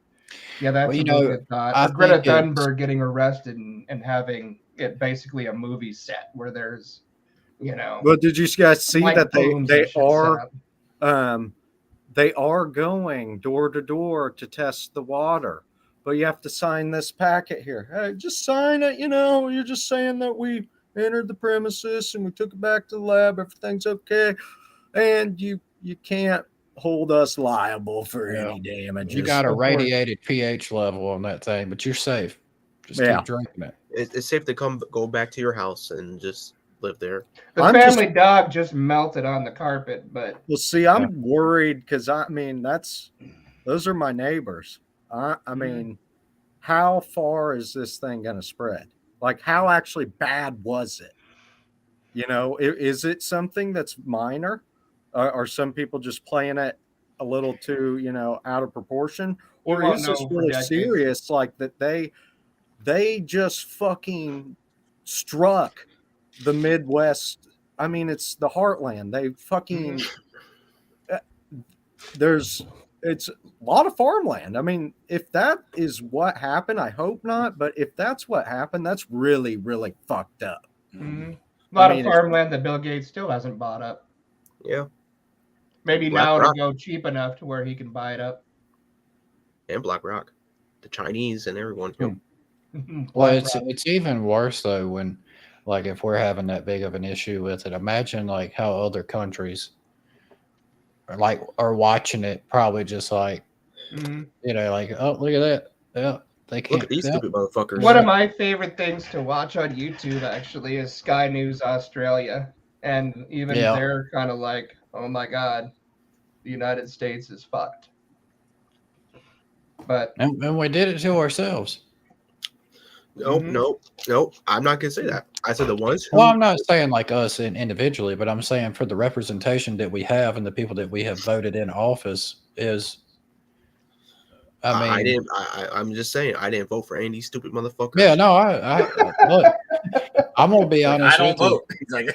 yeah, that's Well, a you really know, good thought. I Or Greta think it's- Thunberg getting arrested and having it basically a movie set where there's, Well, did you guys see light that booms they and shit set are up. they are going door to door to test the water, but you have to sign this packet here. Hey, just sign it. You're just saying that we entered the premises and we took it back to the lab. Everything's okay, and you can't hold us liable for Yeah. any damages. You got a Of course. radiated pH level on that thing, but you're safe. Just Yeah. keep drinking it. It's safe to go back to your house and just live there. The I'm family dog just melted on the carpet, but Well, see, I'm worried because those are my neighbors. I mean, how far is this thing going to spread? Like, how actually bad was it? Is it something that's minor? Are some people just playing it a little too, out of proportion? You Or won't is this know for really decades. serious? Like that they just fucking struck the Midwest. I mean, it's the heartland. They fucking it's a lot of farmland. I mean, if that is what happened, I hope not. But if that's what happened, that's really, really fucked up. a lot I mean, of farmland that Bill Gates still hasn't bought up. Yeah. Maybe Black now Rock. to go cheap enough to where he can buy it up. And Black Rock. The Chinese and everyone. Well, it's even worse though when, like, if we're having that big of an issue with it. Imagine like how other countries are watching it, probably just like, like, oh, look at that. Yeah, they can't. Look at these stupid motherfuckers. One of my favorite things to watch on YouTube actually is Sky News Australia. And even they're kind of like, oh my God, the United States is fucked. But and we did it to ourselves. Nope. I'm not gonna say that. I said the ones who. Well, I'm not saying like us individually, but I'm saying for the representation that we have and the people that we have voted in office is. I mean, I'm just saying I didn't vote for any of these stupid motherfuckers. Yeah, no, I look. I'm gonna be honest. I don't with vote.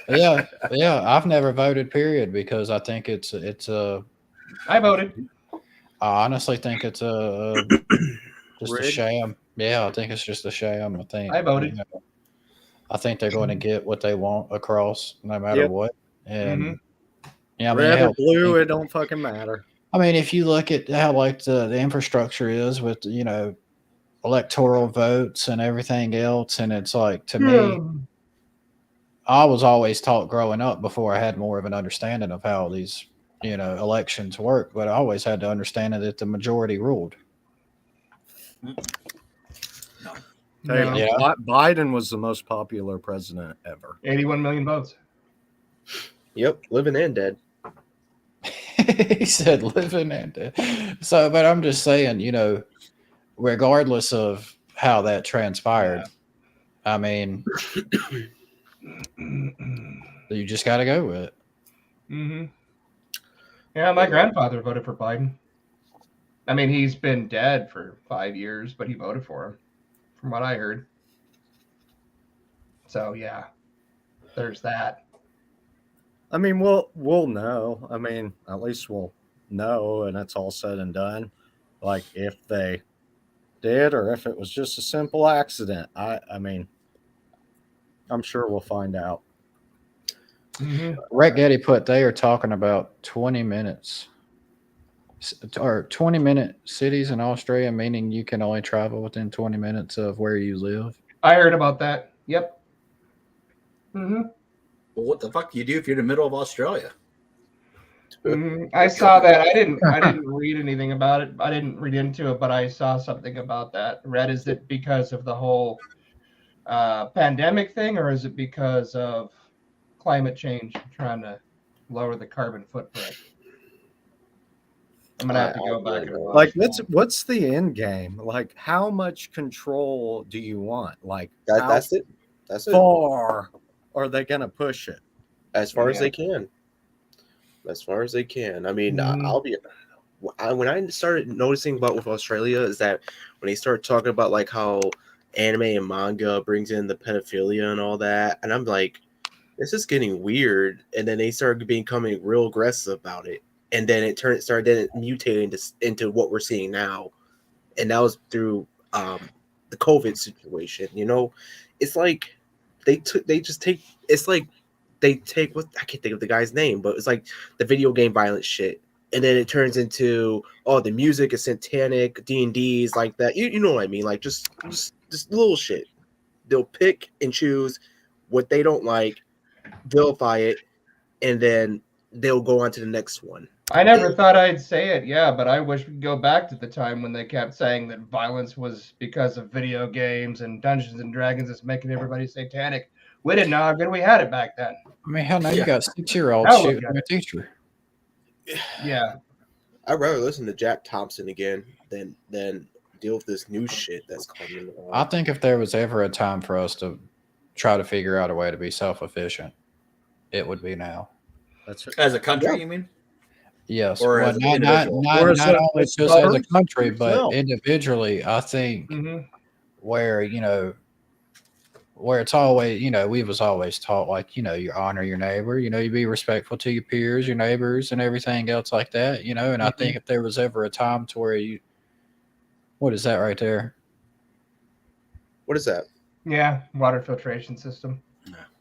You. Yeah. I've never voted. Period, because I think it's a. I voted. I honestly think it's just Rigged? a sham. Yeah, I think it's just a sham. I voted. I think they're going to get what they want across, no matter what. And yeah, I mean, red or hell, blue, it don't fucking matter. I mean, if you look at how like the infrastructure is with electoral votes and everything else, and it's like, to me, I was always taught growing up before I had more of an understanding of how these elections work, but I always had to understand that the majority ruled. Biden was the most popular president ever. 81 million votes. Yep, living and dead. He said living and dead. So, but I'm just saying, regardless of how that transpired, I mean, you just got to go with it. Yeah, my grandfather voted for Biden. I mean, he's been dead for 5 years, but he voted for him, from what I heard. So, yeah, there's that. I mean, we'll know. I mean, at least we'll know, and it's all said and done. Like, if they did or if it was just a simple accident. I mean, I'm sure we'll find out. Rick Getty put they are talking about 20 minutes or 20-minute cities in Australia, meaning you can only travel within 20 minutes of where you live. I heard about that. Yep. Well, what the fuck do you do if you're in the middle of Australia? I saw that. I didn't read anything about it. I didn't read into it, but I saw something about that. Red, is it because of the whole pandemic thing, or is it because of climate change trying to lower the carbon footprint? I'm gonna have to go back and watch. Like, that. what's the end game? Like, how much control do you want? Like, That's it. That's it. far are they gonna push it? As far as they can. As far as they can. I mean, I'll be. When I started noticing about with Australia is that when they start talking about like how anime and manga brings in the pedophilia and all that, and I'm like, this is getting weird. And then they started becoming real aggressive about it, and then it started mutating into what we're seeing now, and that was through the COVID situation. You know, it's like they take what I can't think of the guy's name, but it's like the video game violence shit. And then it turns into the music is satanic, D&D's like that. You know what I mean? Like just little shit. They'll pick and choose what they don't like, vilify it, and then they'll go on to the next one. I never thought I'd say it, yeah, but I wish we'd go back to the time when they kept saying that violence was because of video games and Dungeons and Dragons is making everybody satanic. We didn't know how good we had it back then. I mean, hell, now you got 6-year-olds Hell, shooting their teacher. Yeah. I'd rather listen to Jack Thompson again than deal with this new shit that's coming on. I think if there was ever a time for us to try to figure out a way to be self-efficient, it would be now. That's As a country, you mean? Yes, Or well, as an not individual? Or as only as just as a person country, but yourself. individually. I think Mm-hmm. where where it's always we was always taught like you honor your neighbor, you be respectful to your peers, your neighbors, and everything else like that. And I think if there was ever a time to where what is that right there? What is that? Yeah, water filtration system.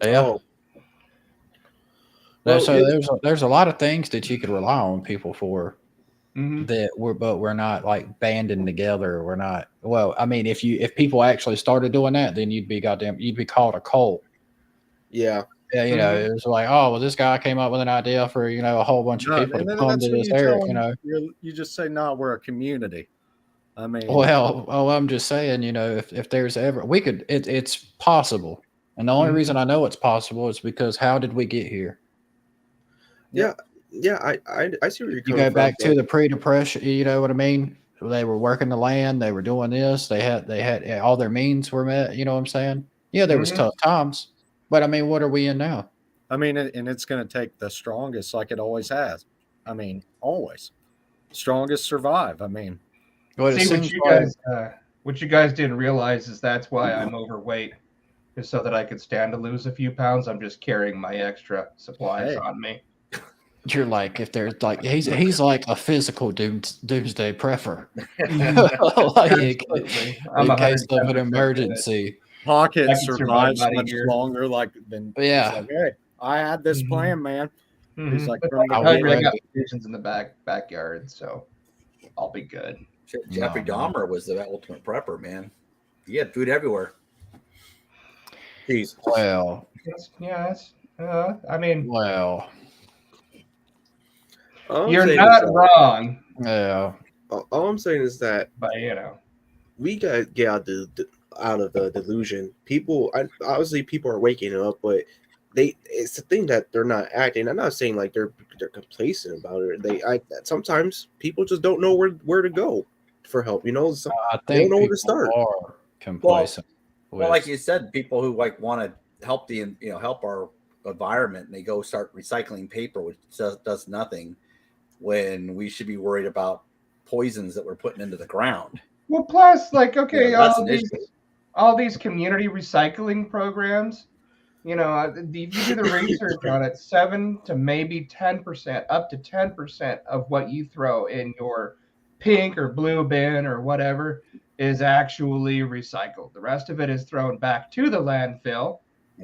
Yeah. Oh. So yeah. there's a lot of things that you could rely on people for. Mm-hmm. That we're not like banding together. We're not. Well, I mean, if people actually started doing that, then you'd be called a cult. Yeah. Yeah, it was like, oh, well, this guy came up with an idea for a whole bunch of people and to then come that's to when this you area. tell them, you just say, no, we're a community. I mean, Well, I'm just saying, if there's ever we could, it's possible, and the only reason I know it's possible is because how did we get here? Yeah. Yeah, I see where you're You coming go from. back to the pre-depression, you know what I mean? They were working the land, they were doing this, they had all their means were met, you know what I'm saying? Yeah, there was tough times, but I mean, what are we in now? I mean, and it's going to take the strongest like it always has. I mean, always. Strongest survive. I mean, Well, it See, seems what you guys didn't realize is that's why I'm overweight, is so that I could stand to lose a few pounds. I'm just carrying my extra supplies on me. you're like, if there's like he's like a physical doomsday prepper. Like I'm in case of an 110% emergency. Pocket I can survive survives about a much year. longer. Like than Yeah. Like, hey, I had this plan, man. He's like, But from the I would- got provisions in the backyard, so I'll be good. Shit, Jeffrey No, man. Dahmer was the ultimate prepper, man. He had food everywhere. Jesus. Well, I mean, well, All you're I'm saying not is, wrong, yeah. all I'm saying is that but we got to get out of the delusion. People, obviously, people are waking up, but it's the thing that they're not acting. I'm not saying like they're complacent about it. Sometimes people just don't know where to go for help. I they don't think know where to people start. are complacent. Well, like you said, people who like want to help help our environment, and they go start recycling paper, which does nothing, when we should be worried about poisons that we're putting into the ground. Well, plus, like, okay, that's an issue. all these community recycling programs, if you do the research on it, 7 to maybe 10%, up to 10% of what you throw in your pink or blue bin or whatever is actually recycled. The rest of it is thrown back to the landfill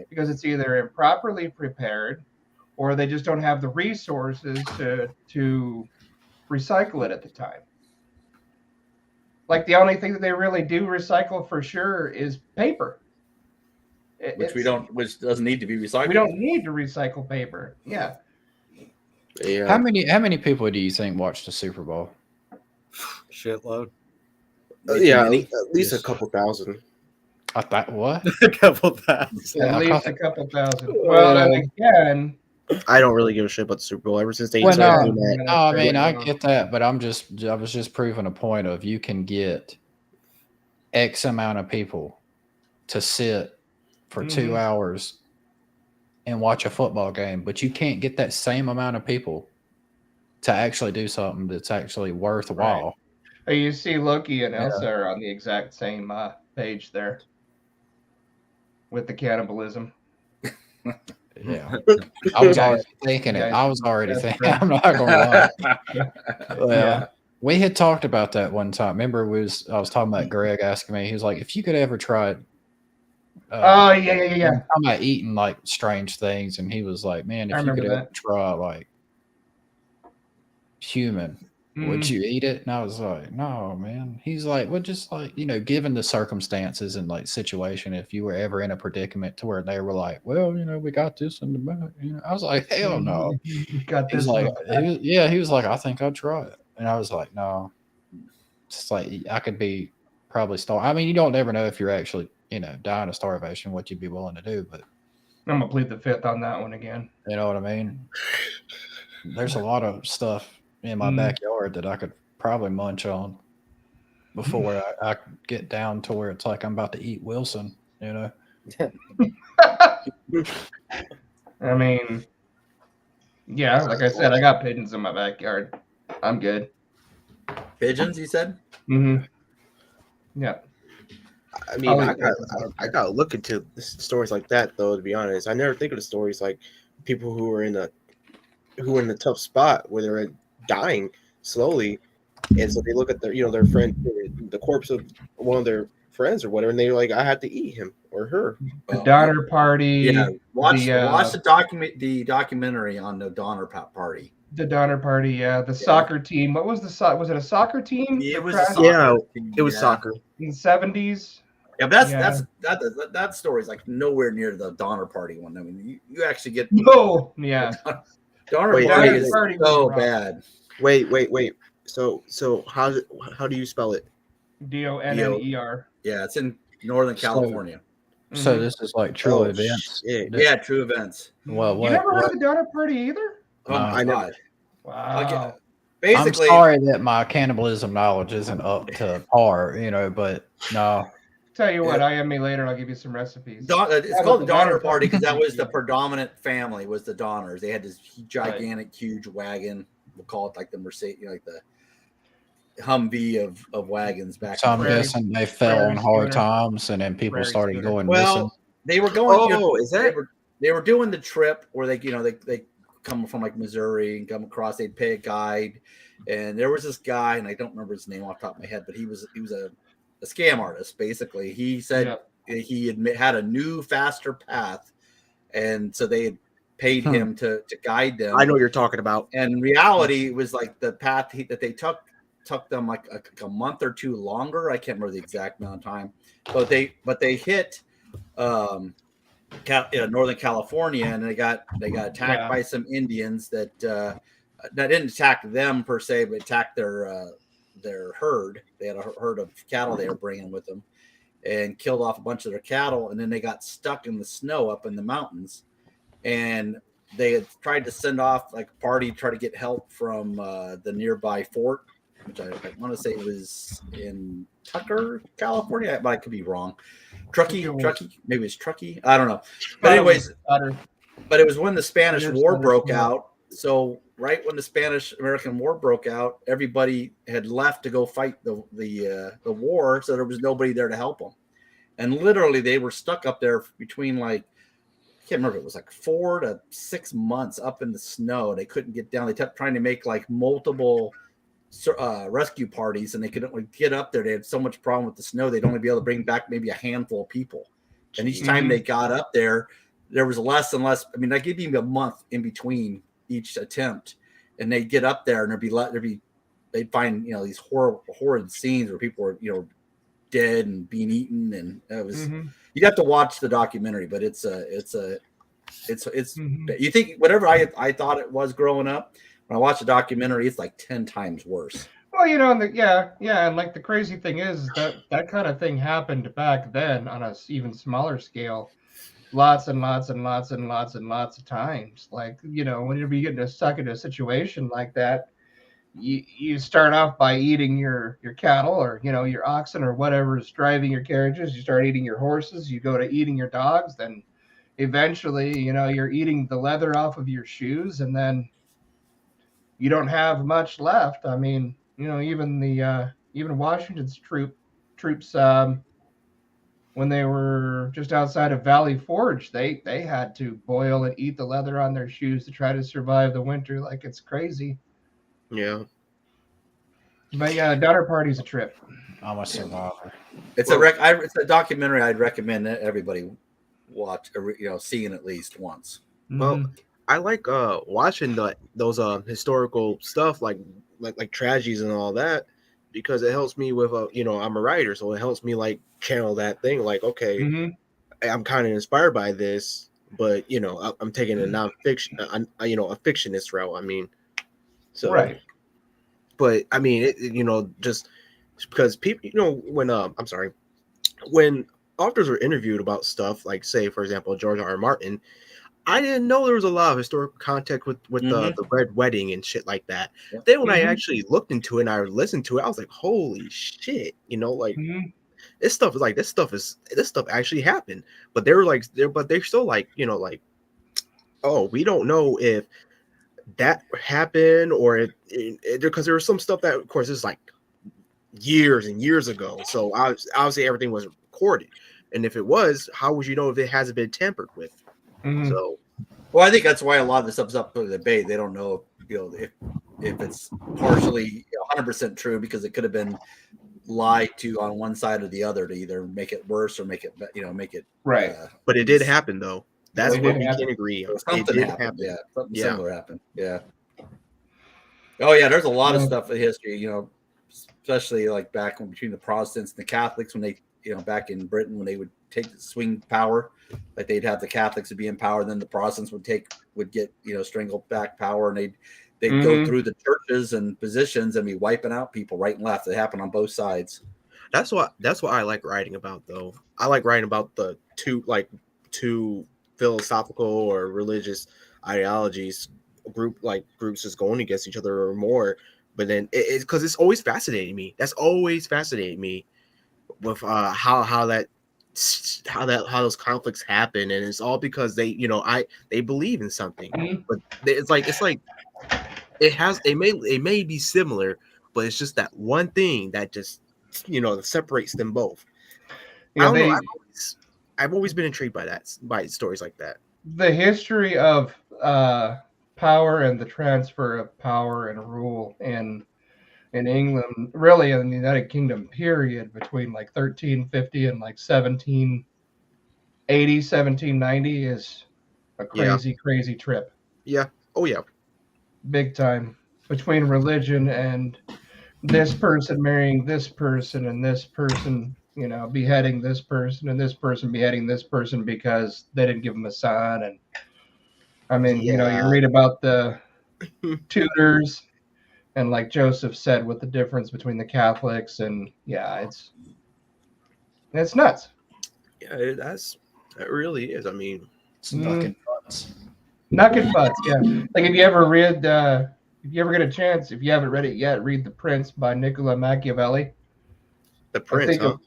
because it's either improperly prepared or they just don't have the resources to recycle it at the time. Like the only thing that they really do recycle for sure is paper. Which doesn't need to be recycled. We don't need to recycle paper. Yeah. Yeah. How many people do you think watched the Super Bowl? Shitload. Yeah, Many? at least a Yes. couple thousand. I thought what? A couple thousand. At I least caught- a couple thousand. Well, Well, and again, I don't really give a shit about the Super Bowl ever since they Well, started no, doing that. no, I mean, I Yeah. get that, but I was just proving a point of you can get X amount of people to sit for 2 hours and watch a football game, but you can't get that same amount of people to actually do something that's actually worthwhile. You see Loki and Yeah. Elsa are on the exact same page there with the cannibalism. Yeah. I was Yeah. already thinking it. Yeah. I was already That's thinking. right. I'm not gonna lie. Well, Yeah. we had talked about that one time. Remember, I was talking about Greg asking me. He was like, "If you could ever try it." Oh yeah. I'm talking about eating like strange things, and he was like, "Man, I if you could remember ever try like human, would you eat it?" And I was like, "No, man." He's like, "Well, just like given the circumstances and like situation, if you were ever in a predicament to where they were like, well, we got this in the back," I was like, "Hell no." Got He's this. like, he was like, "I think I'd try it," and I was like, "No." It's like I could be probably starving. I mean, you don't ever know if you're actually dying of starvation, what you'd be willing to do, but. I'm gonna plead the fifth on that one again. You know what I mean? There's a lot of stuff in my backyard that I could probably munch on before I get down to where it's like I'm about to eat Wilson, I mean, yeah, like I said, I got pigeons in my backyard. I'm good. Pigeons, you said? Mm-hmm. Yeah. I mean, I gotta look into stories like that though. To be honest, I never think of the stories like people who are in a tough spot where they're dying slowly, and so they look at their friend, the corpse of one of their friends or whatever, and they're like, I have to eat him or her. The Donner Party. Yeah, watch the documentary on the Donner Party. The Donner Party, yeah. The soccer team. What was was it a soccer team? It was crashed it was soccer in the 70s. Yeah, but that story is like nowhere near the Donner Party one. I mean, you actually get no, yeah. Donner Party is so bad. Wait. So how do you spell it? DONNER. Yeah, it's in Northern California. So this is like true events. Yeah, true events. Well, you never heard the Donner Party either? Oh my God! Wow. Basically, I'm sorry that my cannibalism knowledge isn't up to par, but no. Tell you what, I am me later. I'll give you some recipes. It's called the Donner Party because that was the predominant family was the Donners. They had this gigantic, huge wagon. We'll call it like the Mercedes, like the Humvee of wagons back. So I'm guessing they fell on hard times, and then people started going missing. They were going. Is that? They were doing the trip where they come from like Missouri and come across. They'd pay a guide, and there was this guy, and I don't remember his name off the top of my head, but he was a scam artist. Basically, he said he had a new, faster path, and so they had paid him to guide them. I know what you're talking about. And in reality, it was like the path that they took them like a month or two longer. I can't remember the exact amount of time, but they hit Northern California, and they got attacked by some Indians that didn't attack them per se, but attacked their herd. They had a herd of cattle they were bringing with them, and killed off a bunch of their cattle. And then they got stuck in the snow up in the mountains, and they had tried to send off like a party, try to get help from the nearby fort, which I want to say it was in Tucker, California, but I could be wrong. Truckee, maybe it's Truckee. I don't know. But anyways, but it was when the Spanish War broke out. So right when the Spanish-American War broke out, everybody had left to go fight the war, so there was nobody there to help them. And literally, they were stuck up there between like, I can't remember, it was like 4 to 6 months up in the snow. They couldn't get down. They kept trying to make like multiple rescue parties, and they couldn't get up there. They had so much problem with the snow, they'd only be able to bring back maybe a handful of people. And each time they got up there was less and less. I mean, I give you a month in between each attempt, and they'd get up there and they'd find these horrid scenes where people were dead and being eaten, and it was you'd have to watch the documentary, but it's a It's Mhm. you think whatever I thought it was growing up, when I watched the documentary, it's like 10 times worse. Well, and and like the crazy thing is that kind of thing happened back then on a even smaller scale, lots and lots and lots and lots and lots of times. Like, whenever you get stuck into a situation like that, you start off by eating your cattle or your oxen or whatever is driving your carriages. You start eating your horses. You go to eating your dogs. Then eventually, you're eating the leather off of your shoes, and then you don't have much left. I mean, even Washington's troops when they were just outside of Valley Forge, they had to boil and eat the leather on their shoes to try to survive the winter. Like, it's crazy. Yeah. But yeah, Donner Party's a trip. I'm a survivor. It's it's a documentary I'd recommend that everybody watch, seeing at least once. Well, Mhm. I like watching those historical stuff like tragedies and all that, because it helps me with I'm a writer, so it helps me like channel that thing. Like, okay, Mhm. I'm kind of inspired by this, but I'm taking a nonfiction, a fictionist route. I mean, so Right. but I mean, just because people, when I'm sorry, when authors are interviewed about stuff like, say, for example, George R. R. Martin, I didn't know there was a lot of historical context with the Red Wedding and shit like that. Yeah. Then when I Mhm. actually looked into it and I listened to it, I was like, holy shit, like Mhm. this stuff actually happened. But they're still like, like, oh, we don't know if that happened or because there was some stuff that, of course, is like years and years ago. So obviously everything was recorded, and if it was, how would you know if it hasn't been tampered with? Mhm. So Well, I think that's why a lot of the stuff's up for debate. They don't know, if it's partially 100% true, because it could have been lied to on one side or the other to either make it worse or make it, make it. Right. but it did happen though. That's It what did we happen. can agree on. It Something did happened. happen. Yeah, something Yeah. similar happened. Yeah. Oh yeah, there's a lot of Yeah. stuff in history. Especially like back between the Protestants and the Catholics, when they, back in Britain, when they would take the swing power, like they'd have the Catholics would be in power, then the Protestants would get strangled back power, and they'd go Mhm. through the churches and positions and be wiping out people right and left. It happened on both sides. That's what I like writing about though. I like writing about the two philosophical or religious ideologies groups just going against each other or more. But then it's because it's always fascinating me. That's always fascinating me with how those conflicts happen, and it's all because they believe in something. Mhm. But it's like it may be similar, but it's just that one thing that just separates them both. I Yeah, don't know. I've always been intrigued by stories like that. the history of power and the transfer of power and rule in England, really in the United Kingdom period, between like 1350 and like 1780, 1790 is a Yeah. crazy trip. Yeah. Oh yeah. Big time. Between religion and this person marrying this person and this person, beheading this person and this person beheading this person because they didn't give him a son. And I mean, you Yeah. read about the Tudors, and like Joseph said, with the difference between the Catholics, and yeah, it's nuts. Yeah. That really is. I mean, Stuck in butts. Knocking butts, yeah. Like, if you ever get a chance, if you haven't read it yet, read The Prince by Niccolo Machiavelli. the I Prince, think, huh?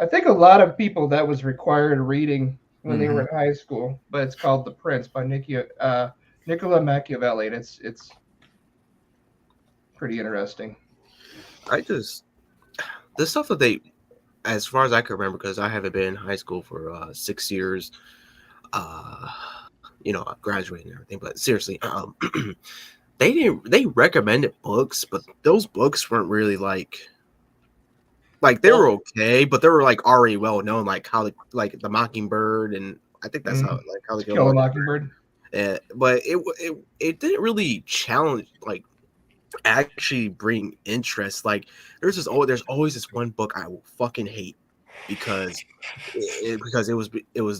I think a lot of people that was required reading when they were Mhm. in high school, but it's called The Prince by Niccolo Machiavelli, and it's pretty interesting. The stuff that they, as far as I can remember, because I haven't been in high school for 6 years. I graduated and everything, but seriously, they recommended books, but those books weren't really like they were okay, but they were like already well known, like like the Mockingbird, and I think that's Mhm. how the To Kill a Gilmore. Mockingbird. But it didn't really challenge, like actually bring interest. Like there's always this one book I will fucking hate, because it was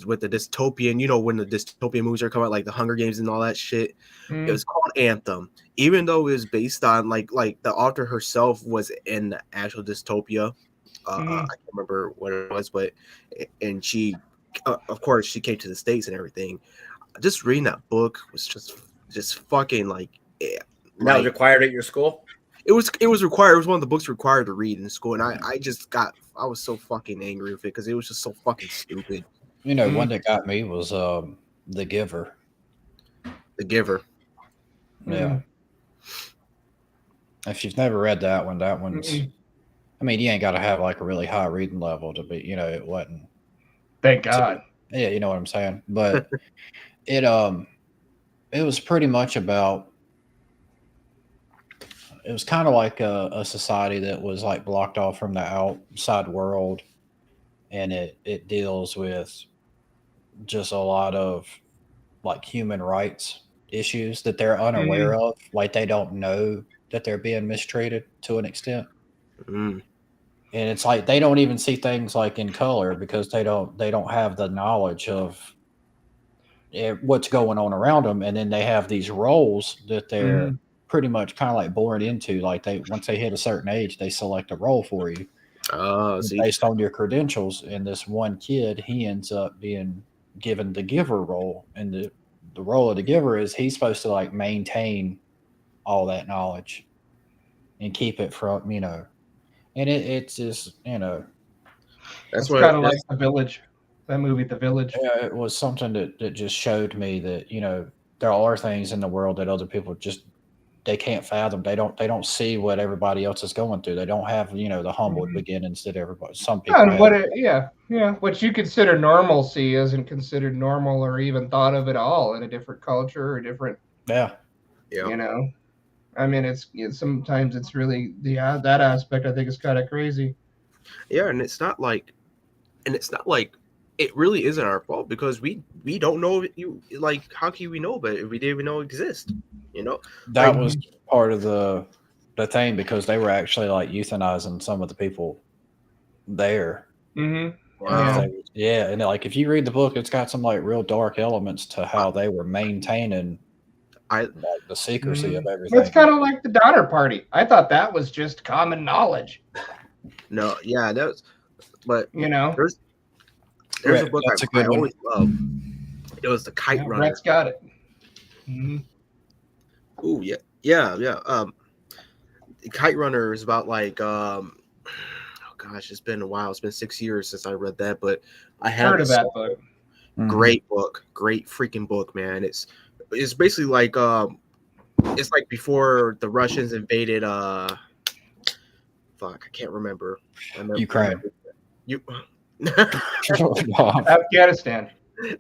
with the dystopian, when the dystopian movies are coming out, like the Hunger Games and all that shit. It was called Anthem, even though it was based on like the author herself was in the actual dystopia. I can't remember what it was, but and she, of course, she came to the States and everything. Just reading that book was just fucking like. That was required at your school? It was required. It was one of the books required to read in school, and I was so fucking angry with it because it was just so fucking stupid. One that got me was The Giver. The Giver. Yeah. If you've never read that one's. I mean, you ain't got to have like a really high reading level to be. It wasn't. Thank God. Yeah, you know what I'm saying. But it was pretty much about. It was kind of like a society that was like blocked off from the outside world, and it deals with just a lot of like human rights issues that they're unaware of. Like they don't know that they're being mistreated to an extent. And it's like they don't even see things like in color because they don't have the knowledge of what's going on around them. And then they have these roles that they're pretty much kind of like born into. Like once they hit a certain age, they select a role for you based on your credentials. And this one kid, he ends up being given the giver role, and the role of the giver is he's supposed to like maintain all that knowledge and keep it from and it's just That's kind of like The Village, that movie The Village. Yeah, it was something that just showed me that there are things in the world that other people just they can't fathom. They don't see what everybody else is going through. They don't have the humble beginnings that everybody. Some people. And what you consider normalcy isn't considered normal or even thought of at all in a different culture or different. Yeah. I mean, it's sometimes it's really that aspect I think is kind of crazy. Yeah, and it's not like it really isn't our fault because we don't know how can we know but if we didn't even know it exists, That was part of the thing because they were actually like euthanizing some of the people there. Wow. Yeah, and like if you read the book, it's got some like real dark elements to how they were maintaining the secrecy of everything. It's kind of like the Donner Party. I thought that was just common knowledge. No, yeah, that was, but there's a book I always love. It was The Kite Runner. Brett's got it. Oh yeah. The Kite Runner is about like oh gosh, it's been a while. It's been 6 years since I read that, but I have heard of that book. Great book, great freaking book, man. It's basically like it's like before the Russians invaded I can't remember. Ukraine.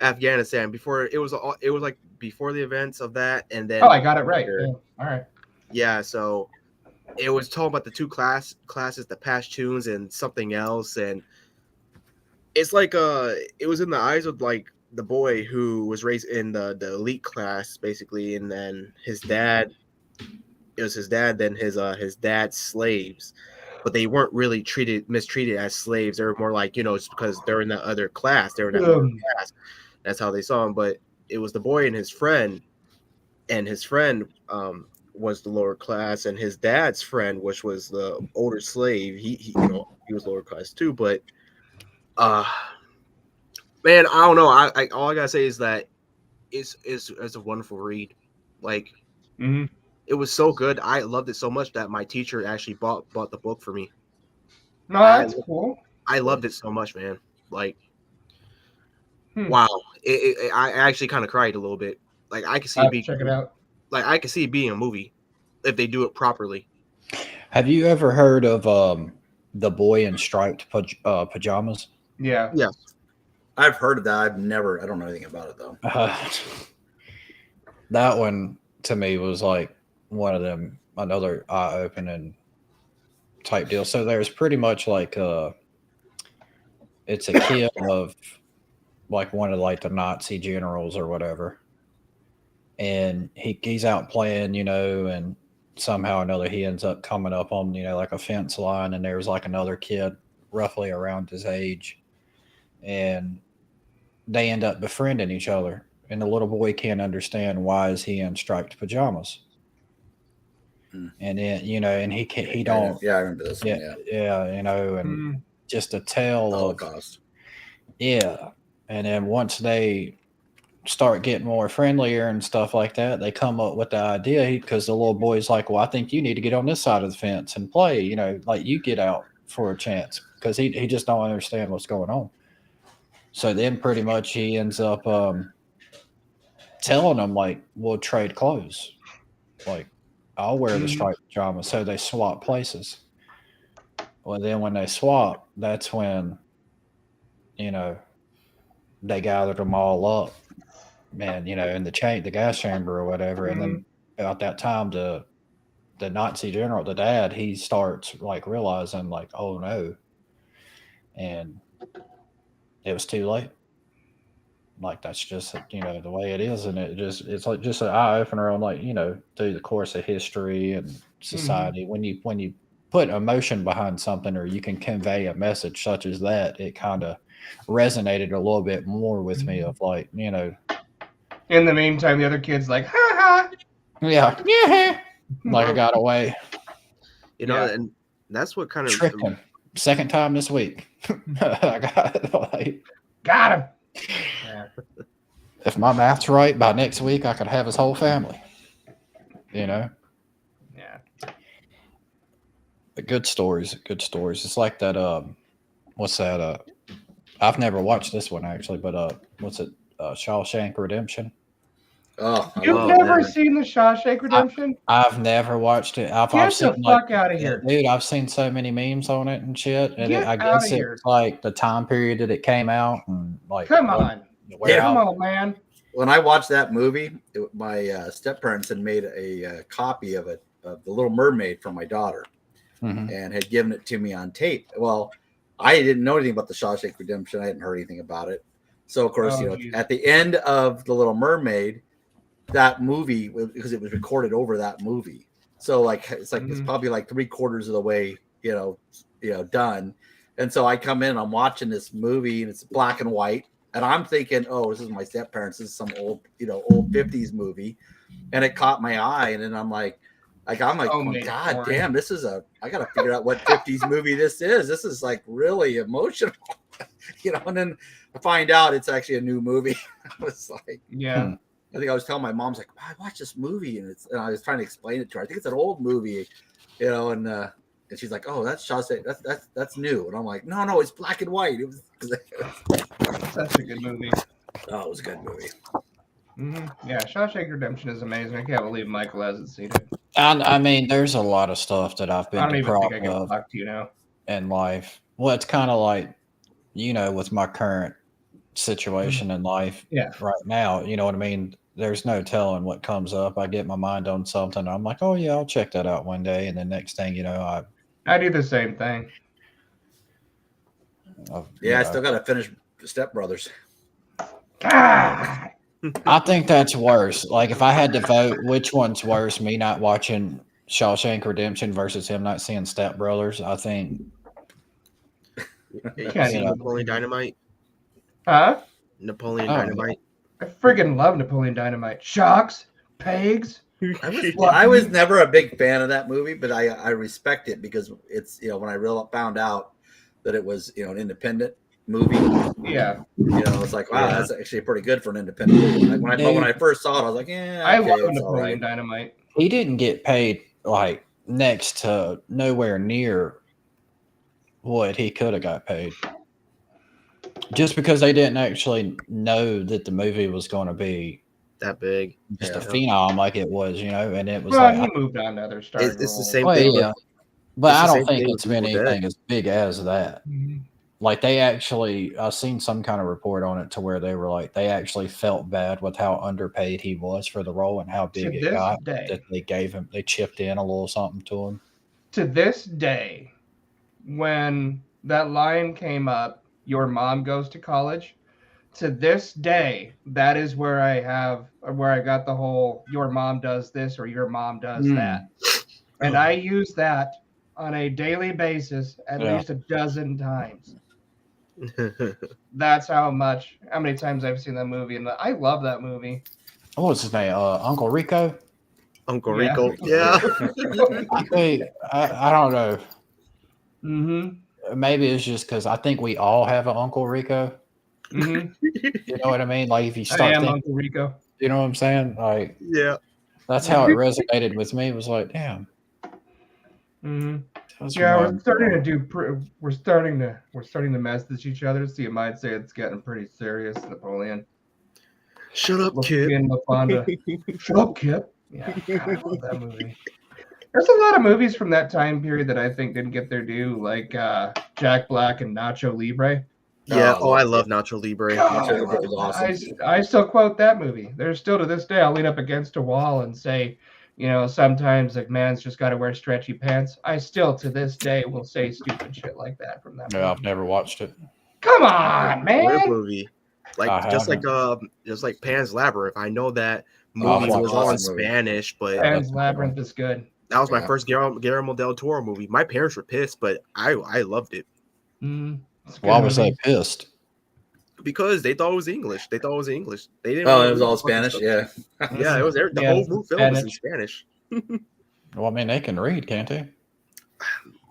Afghanistan. Before it was like before the events of that, and then I got it right. Yeah. All right. Yeah, so it was talking about the two classes, the Pashtuns and something else, and it's like it was in the eyes of like the boy who was raised in the elite class basically, and then his dad. It was his dad, then his dad's slaves, but they weren't really mistreated as slaves. They were more like it's because they're in that other class. They were in that other class. That's how they saw him. But it was the boy and his friend, was the lower class, and his dad's friend, which was the older slave, he was lower class too. But man, I don't know. I all I gotta say is that it's a wonderful read. Like it was so good. I loved it so much that my teacher actually bought the book for me. No, that's cool. I loved it so much, man. Like wow. I actually kind of cried a little bit. Like I could see it being check it out. Like I could see it being a movie if they do it properly. Have you ever heard of The Boy in Striped Pajamas? Yeah. Yes. I've heard of that. I don't know anything about it though. That one to me was like one of them, another eye-opening type deal. So there's pretty much like it's a kid of like one of like the Nazi generals or whatever, and he's out playing, and somehow or another he ends up coming up on like a fence line, and there's like another kid roughly around his age, and they end up befriending each other. And the little boy can't understand why is he in striped pajamas. And then and he can't, he don't. Yeah, I remember this Yeah, one. Yeah, yeah, and just a tale of Holocaust. yeah. And then once they start getting more friendlier and stuff like that, they come up with the idea because the little boy's like, well, I think you need to get on this side of the fence and play, like you get out for a chance because he just don't understand what's going on. So then pretty much he ends up telling them like, we'll trade clothes. Like I'll wear the striped pajama. So they swap places. Well, then when they swap, that's when, they gathered them all up and, in the gas chamber or whatever. And then about that time, the Nazi general, the dad, he starts like realizing like, oh no. And it was too late. Like that's just the way it is, and it's like just an eye opener on like through the course of history and society. When you put emotion behind something, or you can convey a message such as that, it kind of resonated a little bit more with me. Of like In the meantime, the other kid's like, ha ha. Yeah, like I got away. And that's what kind of tricked him. Second time this week. I got him. Yeah. If my math's right, by next week I could have his whole family. Yeah. But good stories. It's like that. What's that? I've never watched this one actually, but what's it? Shawshank Redemption. Oh, You've never seen the Shawshank Redemption? I've never watched it. I've seen the fuck out of here, dude. I've seen so many memes on it and shit. And Get I guess it's like the time period that it came out and like. Come on, man. When I watched that movie, my step parents had made a copy of it, of The Little Mermaid, for my daughter, and had given it to me on tape. Well, I didn't know anything about the Shawshank Redemption. I hadn't heard anything about it. So of course, at the end of The Little Mermaid, that movie, because it was recorded over that movie, so like it's probably like 3/4 of the way done. And so I come in, I'm watching this movie, and it's black and white, and I'm thinking, oh, this is my step parents, this is some old 50s movie, and it caught my eye, and then I'm like oh, God damn, this is I gotta figure out what 50s movie this is. This is like really emotional. And then I find out it's actually a new movie. I was like, I think I was telling my mom's like, I watched this movie, and I was trying to explain it to her. I think it's an old movie, and she's like, oh, that's Shawshank. That's new. And I'm like, no, it's black and white. It was such a good movie. Oh, it was a good movie. Yeah, Shawshank Redemption is amazing. I can't believe Michael hasn't seen it. I mean, there's a lot of stuff that I've been deprived of talk to you now in life. Well, it's kind of like, with my current situation in life right now, you know what I mean? There's no telling what comes up. I get my mind on something. I'm like, oh yeah, I'll check that out one day. And the next thing I do the same thing. I still got to finish Step Brothers. God. I think that's worse. Like if I had to vote, which one's worse? Me not watching Shawshank Redemption versus him not seeing Step Brothers. I think. Napoleon Dynamite. Huh? Napoleon Dynamite. I friggin' love Napoleon Dynamite. Shocks, pegs. I was never a big fan of that movie, but I respect it because it's when I found out that it was an independent movie. Yeah. It's like, wow, that's actually pretty good for an independent movie. When I first saw it, I was like, yeah, I love Napoleon Dynamite. He didn't get paid like next to nowhere near what he could have got paid. Just because they didn't actually know that the movie was going to be that big, just a phenom like it was, and it was he moved on to other stars. It's the same thing. Yeah. But I don't think it's been anything as big as that. Like they actually, I've seen some kind of report on it to where they were like, they actually felt bad with how underpaid he was for the role and how big it got that they chipped in a little something to him. To this day, when that line came up, your mom goes to college, to this day, that is where I got the whole, your mom does this or your mom does that. And I use that on a daily basis at Yeah. least a dozen times. That's how many times I've seen that movie, and I love that movie. What was his name? Uncle Rico. Uncle Yeah. Rico. Yeah. I don't know. Mm-hmm. Maybe it's just because I think we all have an Uncle Rico. Mm-hmm. You know what I mean? Like if you I start am thinking, Uncle Rico. you know what I'm saying? Like Yeah. that's how it resonated with me. It was like, damn. Mm-hmm. That's Yeah, from we're starting to do. We're starting to message each other. So you might say it's getting pretty serious, Napoleon. Shut up, kid. In LaFonda. Shut up, kid. Yeah, God, I love that movie. There's a lot of movies from that time period that I think didn't get their due, like Jack Black and Nacho Libre. Yeah. Oh, I love Nacho Libre. God, Nacho Libre was awesome. I still quote that movie. There's still to this day, I'll lean up against a wall and say, sometimes a man's just got to wear stretchy pants. I still to this day will say stupid shit like that from that movie. Yeah, I've never watched it. Come on, Great man. movie. Just like Pan's Labyrinth. I know that I've movie watched was all in awesome movie. Spanish, but Pan's Labyrinth is good. that was my Yeah. first Guillermo del Toro movie. My parents were pissed, but I loved it It's a good Why was they movie. pissed? because they thought it was English. They didn't. Oh, want it to was read all the fucking Spanish. stuff. Yeah. Yeah, it was there. The Yeah, whole it's movie film was in Spanish. Spanish. Well, I mean, they can read, can't they?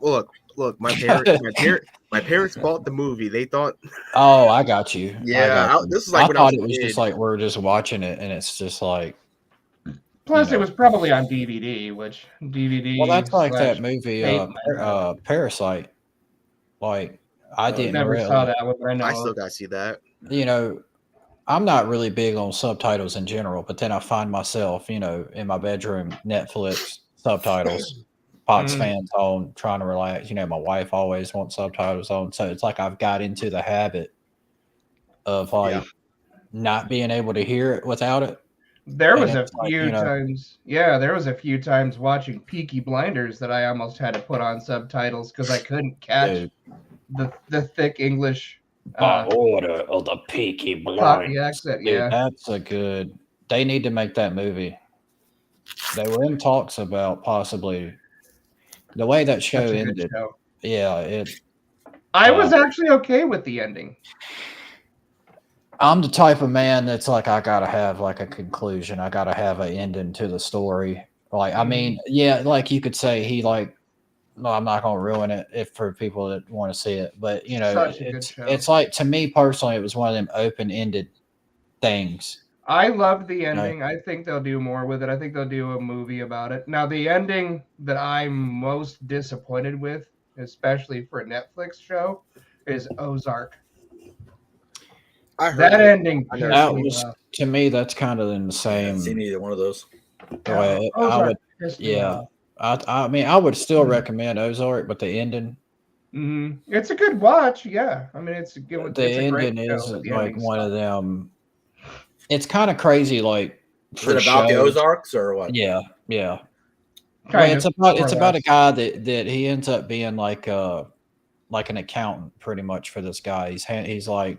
Look, my parents bought the movie. They thought, Oh, I got you. this is like I when I thought was it a was kid. just like we're just watching it, and it's just like. Plus, it was probably on DVD, which DVD. Well, that's like that slash movie, tape. Parasite. Like I didn't Never really, saw that one, but I know. I still gotta see that. I'm not really big on subtitles in general, but then I find myself, in my bedroom, Netflix subtitles, Fox fans on, trying to relax. My wife always wants subtitles on, so it's like I've got into the habit of not being able to hear it without it. There And was a it's like, few times. Yeah, there was a few times watching Peaky Blinders that I almost had to put on subtitles because I couldn't catch the thick English. By order of the Peaky Cockney Blinders. accent. Dude, Yeah, that's a good. They need to make that movie. They were in talks about possibly the way that show such a good ended. show. Yeah, I was actually okay with the ending. I'm the type of man that's like I gotta have like a conclusion. I gotta have an ending to the story. Like I mean, yeah, like you could say he like. No, I'm not gonna ruin it for people that want to see it, but Such a good show. it's like to me personally, it was one of them open-ended things. I loved the ending. I think they'll do more with it. I think they'll do a movie about it. Now, the ending that I'm most disappointed with, especially for a Netflix show, is Ozark. I heard That ending. That was to me. That's kind of in the same. I haven't seen either one of those. Way. I would, yeah. I mean, I would still recommend Ozark, but the ending. It's a good watch. Yeah, I mean, it's a good. The ending is like one of them. It's kind of crazy. Like, is it about the Ozarks or what? Yeah. Well, it's about a guy that he ends up being like an accountant pretty much for this guy. He's like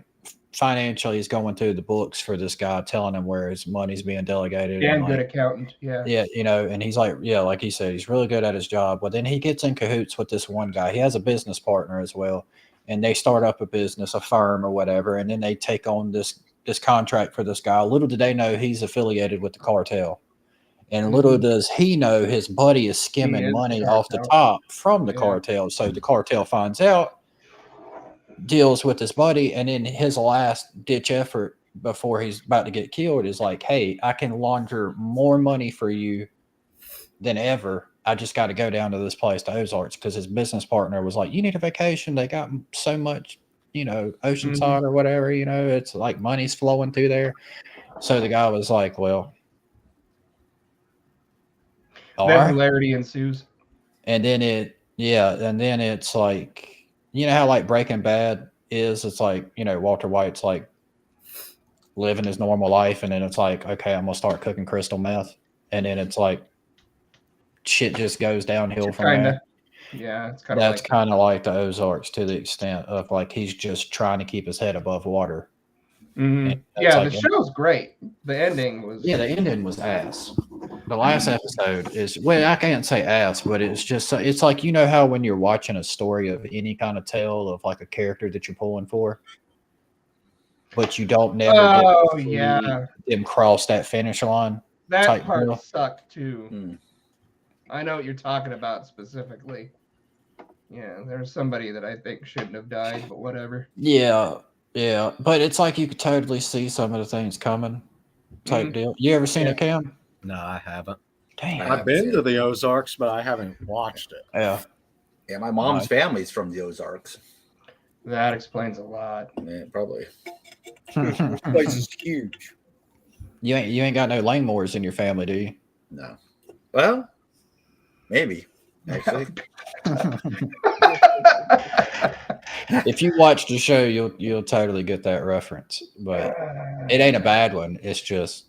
financially he's going through the books for this guy, telling him where his money's being delegated. Damn good accountant. Yeah. Yeah, and he's like, like he said, he's really good at his job. But then he gets in cahoots with this one guy. He has a business partner as well, and they start up a business, a firm or whatever, and then they take on this contract for this guy. Little do they know he's affiliated with the cartel. And little does he know his buddy is skimming money off the top from the cartel. So the cartel finds out, deals with his buddy, and then his last ditch effort before he's about to get killed is like, hey, I can launder more money for you than ever. I just got to go down to this place, to Ozarks, because his business partner was like, you need a vacation. They got so much, Oceanside or whatever, it's like money's flowing through there. So the guy was like, well, then hilarity ensues. And then it's like, how like Breaking Bad is, it's like, Walter White's like living his normal life, and then it's like, okay, I'm gonna start cooking crystal meth, and then it's like shit just goes downhill from there. Yeah, it's kind of like the Ozarks, to the extent of like he's just trying to keep his head above water. Yeah, the show's great. The ending was the ending was ass. The last episode is, well, I can't say ass, but it's just, it's like, you know how when you're watching a story of any kind of tale of like a character that you're pulling for, but you don't never get Oh to see yeah, them cross that finish line. that type part deal. sucked too. Hmm. I know what you're talking about specifically. Yeah, there's somebody that I think shouldn't have died, but whatever. Yeah, yeah, but it's like you could totally see some of the things coming type deal. You ever seen Yeah. it, Cam? No, I haven't. Damn. I I've haven't been seen to it. the Ozarks, but I haven't watched it. Yeah. Yeah, my mom's family's from the Ozarks. That explains a lot. Yeah, probably. This place is huge. You ain't got no Langmores in your family, do you? No. Well, maybe actually. If you watch the show, you'll totally get that reference. But it ain't a bad one. It's just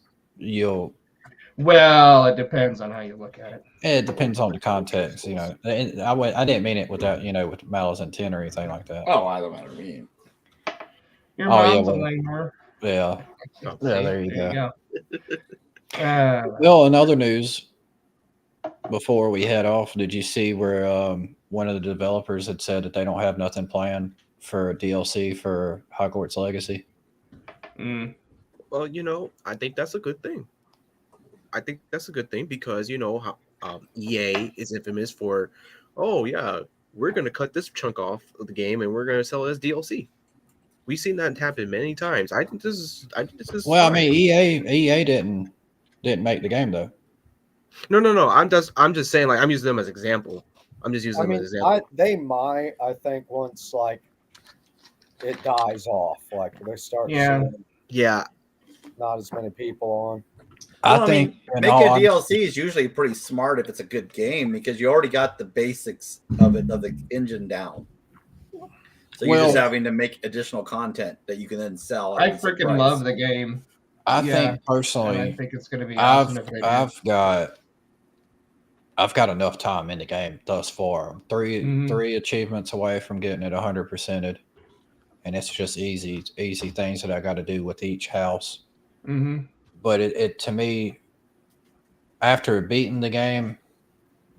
Well, it depends on how you look at it. it depends on the context, you know. And I didn't mean it without, with malice intent or anything like that. Oh, I don't know what I mean. Your Oh, yeah, mom's a well, Langmore. Yeah. See, There you go. go. Well, in other news, before we head off, did you see where one of the developers had said that they don't have nothing planned for DLC for Hogwarts Legacy? Well, I think that's a good thing. I think that's a good thing because how EA is infamous for, oh yeah, we're gonna cut this chunk off of the game and we're gonna sell it as DLC. We've seen that happen many times. I think this is. Well, fine. I mean, EA didn't make the game though. No. I'm just saying, like, I'm using them as example. I'm just using them as example. They might. I think once like it dies off, like they start seeing Yeah. not as many people on. I think making DLC is usually pretty smart if it's a good game because you already got the basics of the engine down. So you're just having to make additional content that you can then sell. I freaking love the game. I think personally, I think it's going to be awesome if they do. I've got enough time in the game thus far. Three achievements away from getting it 100%ed, and it's just easy things that I got to do with each house. But it to me, after beating the game,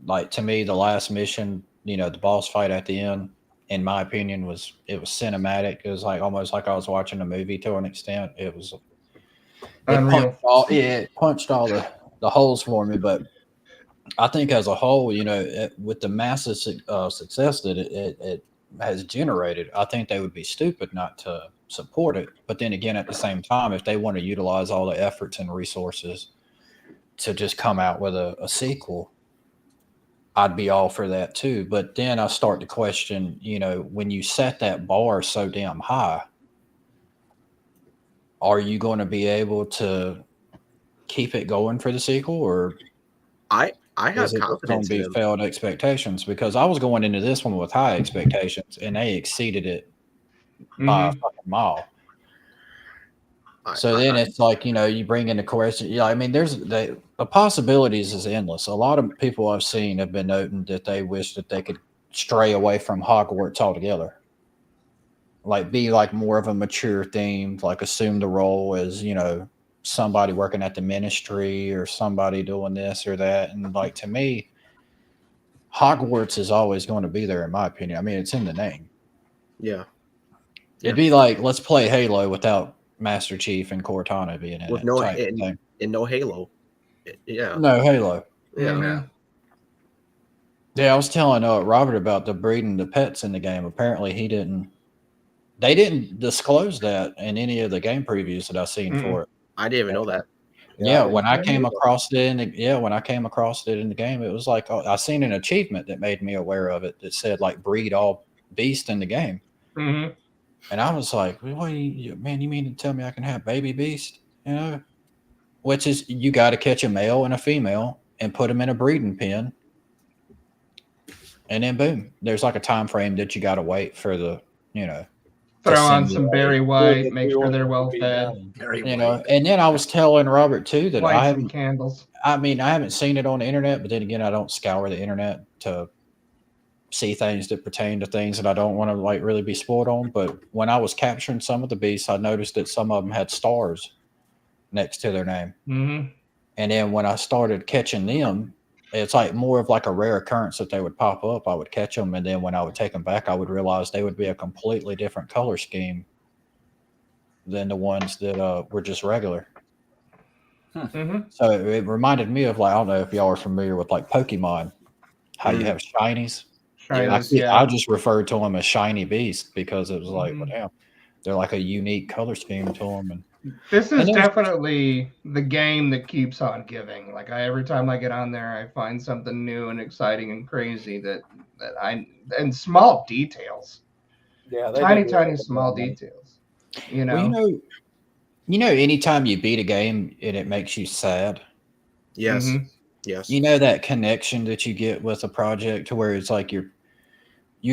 like to me, the last mission, the boss fight at the end, in my opinion, was cinematic. It was like almost like I was watching a movie to an extent. It was unreal. It punched all the holes for me. But I think as a whole, with the massive success that it has generated, I think they would be stupid not to support it. But then again, at the same time, if they want to utilize all the efforts and resources to just come out with a sequel, I'd be all for that too. But then I start to question, when you set that bar so damn high, are you going to be able to keep it going for the sequel, or I have is it going confidence to be in them. failed expectations? Because I was going into this one with high expectations, and they exceeded it by a fucking mile. So then it's like, you bring in the question. Yeah, I mean, the possibilities is endless. A lot of people I've seen have been noting that they wish that they could stray away from Hogwarts altogether. Like be like more of a mature theme, like assume the role as, somebody working at the ministry or somebody doing this or that. And like, to me, Hogwarts is always going to be there, in my opinion. I mean, it's in the name. Yeah. It'd be like, let's play Halo without Master Chief and Cortana being in With it. no Thing. and no Halo. Yeah. No Halo. Yeah. Yeah, I was telling Robert about the breeding the pets in the game. Apparently they didn't disclose that in any of the game previews that I've seen for it. I didn't even know that. Yeah, when I came across it in the game, it was like I seen an achievement that made me aware of it that said like breed all beasts in the game. And I was like, what you mean to tell me I can have baby beast? Which is, you got to catch a male and a female and put them in a breeding pen. And then boom, there's like a time frame that you got to wait for the, throw on some Berry White, make sure they're well fed. And then I was telling Robert too that I haven't candles. I mean, I haven't seen it on the internet, but then again, I don't scour the internet to see things that pertain to things that I don't want to like really be spoiled on. But when I was capturing some of the beasts, I noticed that some of them had stars next to their name. And then when I started catching them, it's like more of like a rare occurrence that they would pop up. I would catch them, and then when I would take them back, I would realize they would be a completely different color scheme than the ones that were just regular. Mm-hmm. So it reminded me of, like, I don't know if y'all are familiar with like Pokemon, how you Mm. have shinies. Shinies, I just referred to them as shiny beasts because it was like, well, Mhm. damn, they're like a unique color scheme to them. This And is there's definitely the game that keeps on giving. Like every time I get on there, I find something new and exciting and crazy and small details, Yeah, they tiny, did really tiny, good small on that. details. You well, know. anytime you beat a game and it makes you sad, Yes. Mm-hmm. Yes. you know that connection that you get with a project to where it's like you're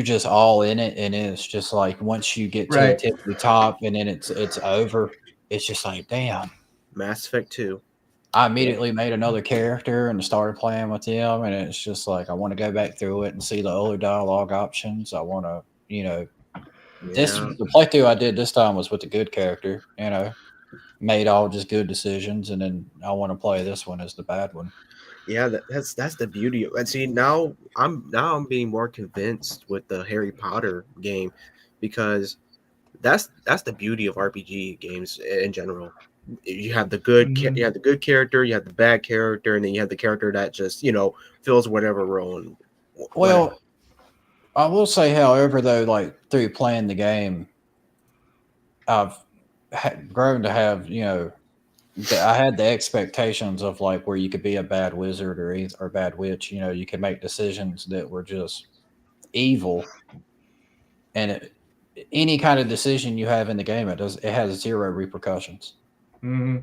just all in it, and it's just like once you get to the Right. tip of the top and then it's over, it's just like, damn. Mass Effect 2. I immediately made another character and started playing with them, and it's just like I want to go back through it and see the other dialogue options. I want to, Yeah. the playthrough I did this time was with a good character, made all just good decisions, and then I want to play this one as the bad one. Yeah, that's the beauty of. And see, now I'm being more convinced with the Harry Potter game, because that's the beauty of RPG games in general. You have the you have the good character, you have the bad character, and then you have the character that just fills whatever role and whatever. Well, I will say, however, though, like through playing the game, I've grown to have, I had the expectations of like where you could be a bad wizard or bad witch. You could make decisions that were just evil, and any kind of decision you have in the game, it has zero repercussions. Mm-hmm.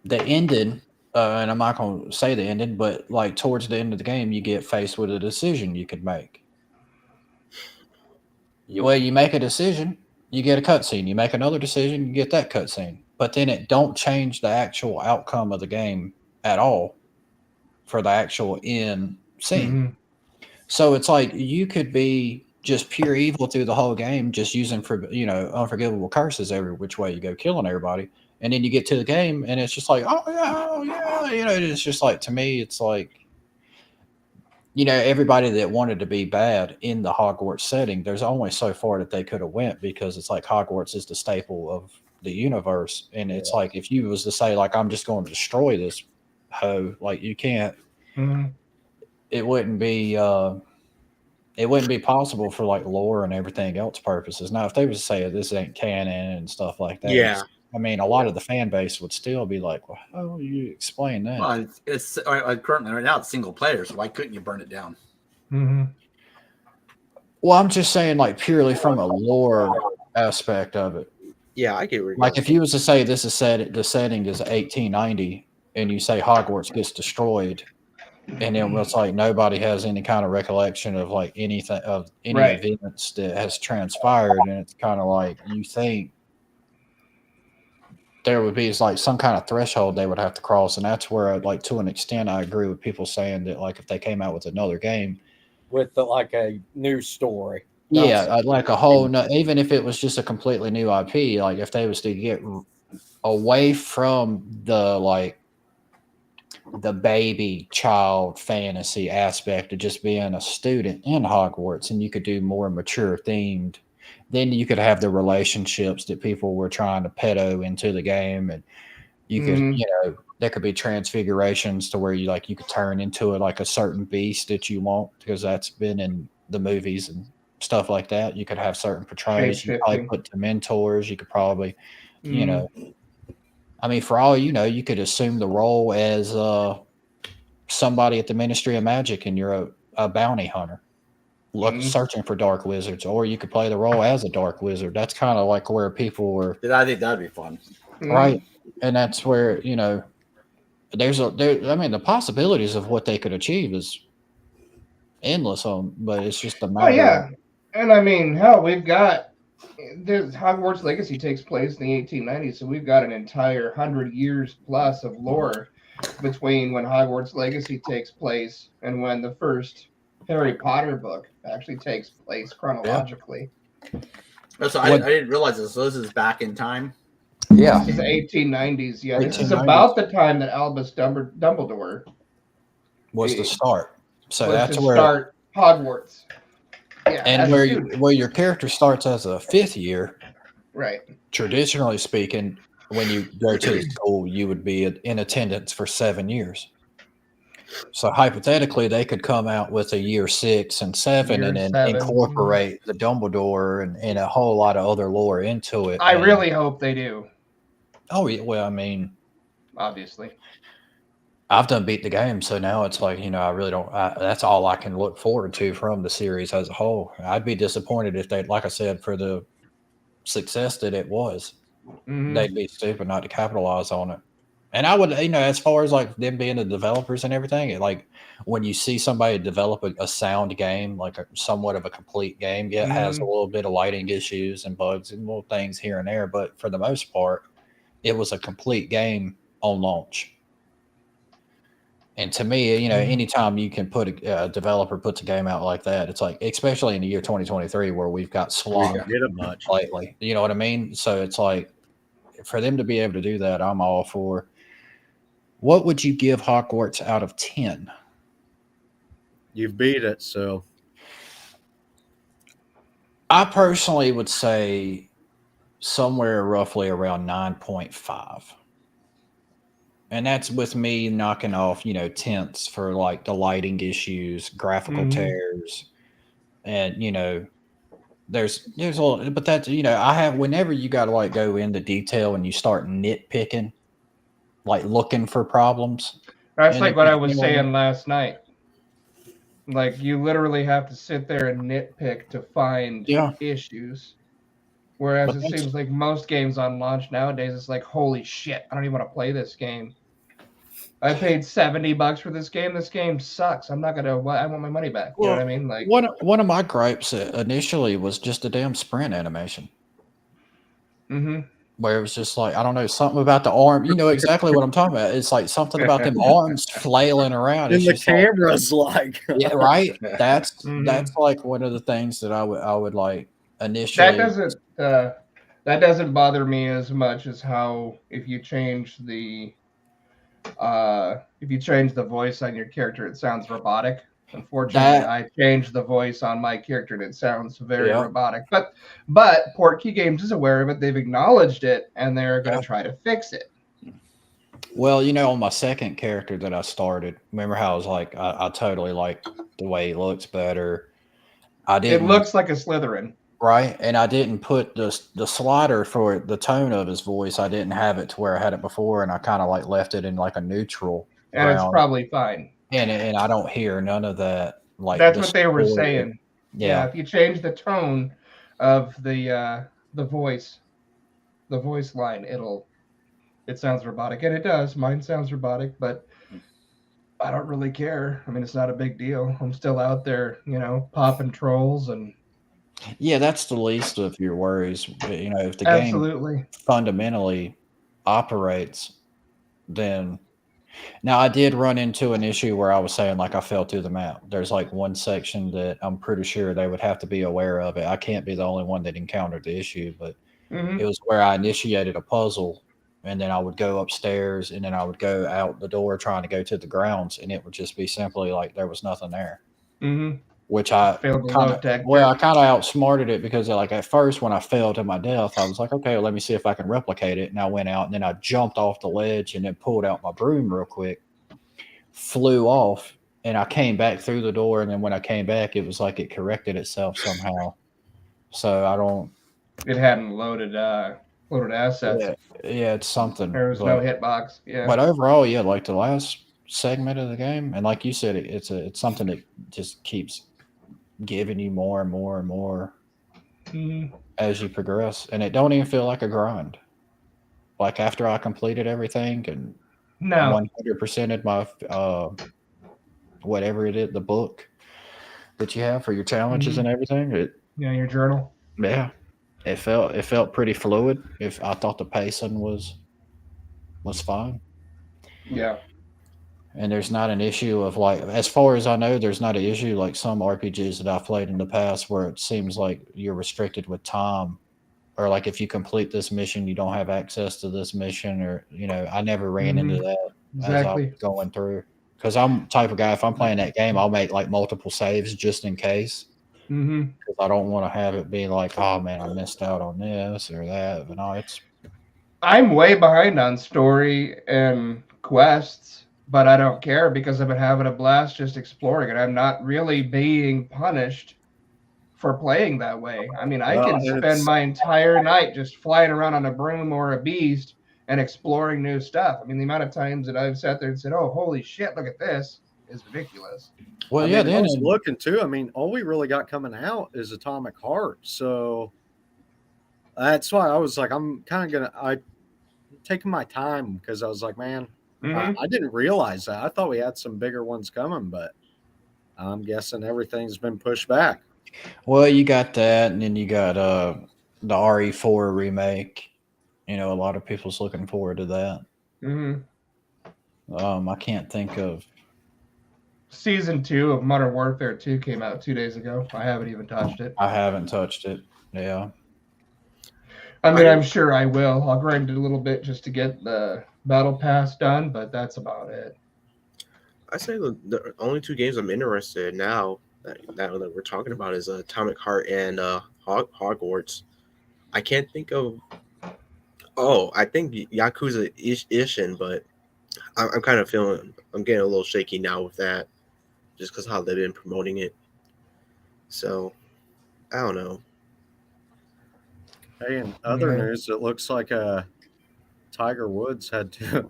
The ending, and I'm not going to say the ending, but like towards the end of the game, you get faced with a decision you could make. Well, you make a decision, you get a cutscene. You make another decision, you get that cutscene. But then it don't change the actual outcome of the game at all for the actual end scene. Mm-hmm. So it's like you could be just pure evil through the whole game, just using unforgivable curses every which way you go, killing everybody. And then you get to the game, and it's just like, oh yeah, it's just like, to me, it's like, everybody that wanted to be bad in the Hogwarts setting, there's only so far that they could have went, because it's like Hogwarts is the staple of the universe, and it's like if you was to say like, I'm just going to destroy this hoe, like you can't. Mm-hmm. It wouldn't be. It wouldn't be possible for like lore and everything else purposes. Now, if they was to say this ain't canon and stuff like that, Yeah. I mean, a lot of the fan base would still be like, "Well, how do you explain that?" Well, it's currently right now it's single player, so why couldn't you burn it down? Mm-hmm. Well, I'm just saying, like, purely from a lore aspect of it. Yeah, I get where you're Like, going if you was to say this is the setting is 1890, and you say Hogwarts gets destroyed, and then it's like nobody has any kind of recollection of like anything of any Right. events that has transpired, and it's kind of like you think there would be like some kind of threshold they would have to cross, and that's where, like, to an extent, I agree with people saying that, like, if they came out with another game with like a new story. yeah, like a whole even if it was just a completely new IP, like if they was to get away from the baby child fantasy aspect of just being a student in Hogwarts, and you could do more mature themed, then you could have the relationships that people were trying to pedo into the game, and you could, Mm-hmm. there could be transfigurations to where you could turn into like a certain beast that you want, because that's been in the movies and stuff like that. You could have certain portrays. You probably Shape-shifting. put to mentors. You could probably, you Mm-hmm. know, I mean, for all you know, you could assume the role as somebody at the Ministry of Magic, and you're a bounty hunter searching for dark wizards, or you could play the role as a dark wizard. That's kind of like where people were, I think that'd be fun. right? And that's where, I mean, the possibilities of what they could achieve is endless but it's just a Oh matter of, yeah, and I mean, hell, we've got there's Hogwarts Legacy takes place in the 1890s, so we've got an entire 100 years plus of lore between when Hogwarts Legacy takes place and when the first Harry Potter book actually takes place chronologically. So I didn't realize this. So this is back in time. Yeah, This is the 1890s. Yeah, this is 1890s about the time that Albus Dumbledore was the start. So was to that's where, start Hogwarts. Yeah, and as a student. where your character starts as a fifth year, Right. traditionally speaking, when you go to the school, you would be in attendance for 7 years. So hypothetically, they could come out with a year 6 and 7 Year and then 7. incorporate the Dumbledore and a whole lot of other lore into it. I And, really hope they do. oh, yeah, well, I mean, Obviously. I've done beat the game, so now it's like, I really don't. That's all I can look forward to from the series as a whole. I'd be disappointed if they, like I said, for the success that it was, they'd be stupid not to capitalize on it. And I would, as far as like them being the developers and everything, like when you see somebody develop a sound game, like somewhat of a complete game, it has a little bit of lighting issues and bugs and little things here and there, but for the most part, it was a complete game on launch. And to me, anytime you can put a developer puts a game out like that, it's like, especially in the year 2023 where we've got swamped Get it much. lately. You know what I mean? So it's like, for them to be able to do that, I'm all for. What would you give Hogwarts out of 10? You've beat it, so I personally would say somewhere roughly around 9.5. And that's with me knocking off, tenths for like the lighting issues, graphical tears, and there's a little, but that's I have whenever you got to like go into detail and you start nitpicking, like looking for problems. That's like what I was saying last night. Like you literally have to sit there and nitpick to find issues. Whereas it seems like most games on launch nowadays, it's like, holy shit, I don't even want to play this game. I paid $70 for this game. This game sucks. I'm not gonna. I want my money back. You know what I mean? Like one of my gripes initially was just a damn sprint animation. Where it was just like, I don't know, something about the arm. You know exactly what I'm talking about. It's like something about them arms flailing around. And the camera's like yeah, right. That's like one of the things that I would like initially. That doesn't bother me as much as how if you change the voice on your character, it sounds robotic. Unfortunately, I changed the voice on my character and it sounds very robotic. But Portkey Games is aware of it. They've acknowledged it and they're going to try to fix it. Well, on my second character that I started, remember how I was like, I totally like the way he looks better. It looks like a Slytherin. Right. And I didn't put the slider for the tone of his voice. I didn't have it to where I had it before. And I kind of like left it in like a neutral. And it's probably fine. And I don't hear none of that. Like that's what they were saying. Yeah. If you change the tone of the voice line, it sounds robotic, and it does. Mine sounds robotic, but I don't really care. I mean, it's not a big deal. I'm still out there, popping trolls and. Yeah, that's the least of your worries. If the game fundamentally operates, then. Now, I did run into an issue where I was saying, like, I fell through the map. There's, like, one section that I'm pretty sure they would have to be aware of it. I can't be the only one that encountered the issue, but it was where I initiated a puzzle, and then I would go upstairs, and then I would go out the door trying to go to the grounds, and it would just be simply like there was nothing there. Which I kind of outsmarted it because like at first when I fell to my death, I was like, okay, well, let me see if I can replicate it. And I went out and then I jumped off the ledge and then pulled out my broom real quick, flew off, and I came back through the door. And then when I came back, it was like it corrected itself somehow. So I don't. It hadn't loaded assets. Yeah, it's something. There was no hitbox. Yeah. But overall, yeah, like the last segment of the game, and like you said, it's something that just keeps giving you more and more and more as you progress, and it don't even feel like a grind. Like after I completed everything and 100%ed my whatever it is, the book that you have for your challenges and everything. Your journal. Yeah, it felt pretty fluid. If I thought the pacing was fine. Yeah. And there's not an issue of like, as far as I know, there's not an issue like some RPGs that I've played in the past where it seems like you're restricted with time or like if you complete this mission, you don't have access to this mission, or I never ran into that as I Exactly. was going through. Because I'm the type of guy, if I'm playing that game, I'll make like multiple saves just in case. Mm-hmm. Because I don't want to have it be like, oh man, I missed out on this or that. But no, I'm way behind on story and quests, but I don't care because I've been having a blast just exploring it. I'm not really being punished for playing that way. I mean, I Well, can spend my entire night just flying around on a broom or a beast and exploring new stuff. I mean, the amount of times that I've sat there and said, "Oh, holy shit, look at this," is ridiculous. well, I yeah. mean, I Then was looking too. I mean, all we really got coming out is Atomic Heart. So that's why I was like, I taking my time because I was like, man, Mm-hmm. I didn't realize that. I thought we had some bigger ones coming, but I'm guessing everything's been pushed back. well, you got that, and then you got the RE4 remake. A lot of people's looking forward to that. Mm-hmm. I can't think of. Season 2 of Modern Warfare 2 came out 2 days ago. I haven't even touched it. I haven't touched it. Yeah. I mean, I'm sure I will. I'll grind it a little bit just to get the battle pass done, but that's about it. I say the only 2 games I'm interested in now that we're talking about is Atomic Heart and Hogwarts. I can't think of. Oh, I think Yakuza Ishin, but I'm kind of feeling I'm getting a little shaky now with that, just because how they've been promoting it. So I don't know. Hey, in other news, it looks like Tiger Woods had to.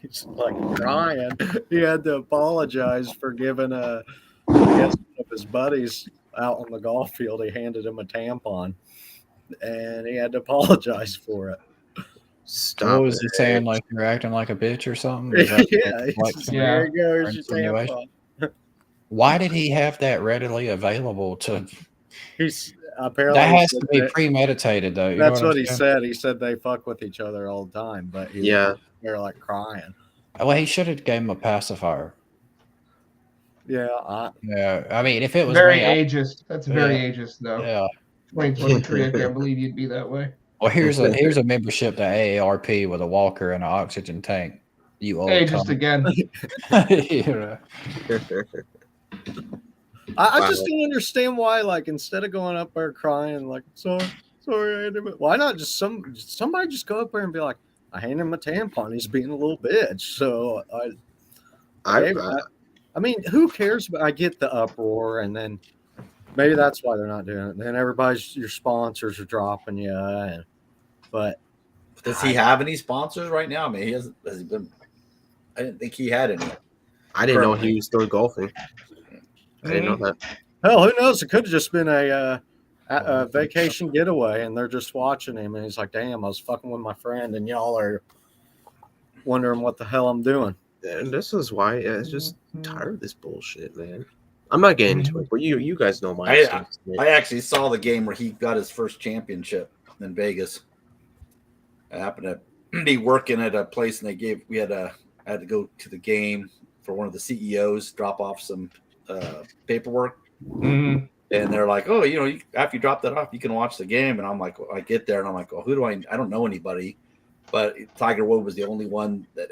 He's like crying. He had to apologize for giving I guess one of his buddies out on the golf field. He handed him a tampon, and he had to apologize for it. Stop. What was he saying? Like you're acting like a bitch or something? Is that There you go. Here's your insinuation? tampon. Why did he have that readily available to? He's apparently That has to be premeditated, though. That's what he said. He said they fuck with each other all the time, but they're like crying. Well, he should have gave him a pacifier. Yeah, Yeah. I mean, if it was very me, ageist. That's very ageist, though. Yeah. 2023. I can't believe you'd be that way. Well, here's a membership to AARP with a walker and an oxygen tank. You old ageist cunt. again. I just don't understand why. Like, instead of going up there crying, like, sorry, I had him. Why not just somebody just go up there and be like, I handed him a tampon. He's being a little bitch. So I mean, who cares? But I get the uproar, and then maybe that's why they're not doing it. Then your sponsors are dropping you. But does he have any sponsors right now? I mean, he hasn't. Has he been? I didn't think he had any. I didn't know he was still golfing. I didn't know that. Hell, who knows? It could have just been a vacation getaway, and they're just watching him, and he's like, "Damn, I was fucking with my friend, and y'all are wondering what the hell I'm doing." And this is why it's just tired of this bullshit, man. I'm not getting into it, but you guys know my. I actually saw the game where he got his first championship in Vegas. I happened to be working at a place, and I had to go to the game for one of the CEOs, drop off some paperwork, Mm-hmm. and they're like, "Oh, after you drop that off, you can watch the game." And I'm like, I get there, and I'm like, "Well, who do I don't know anybody," but Tiger Woods was the only one that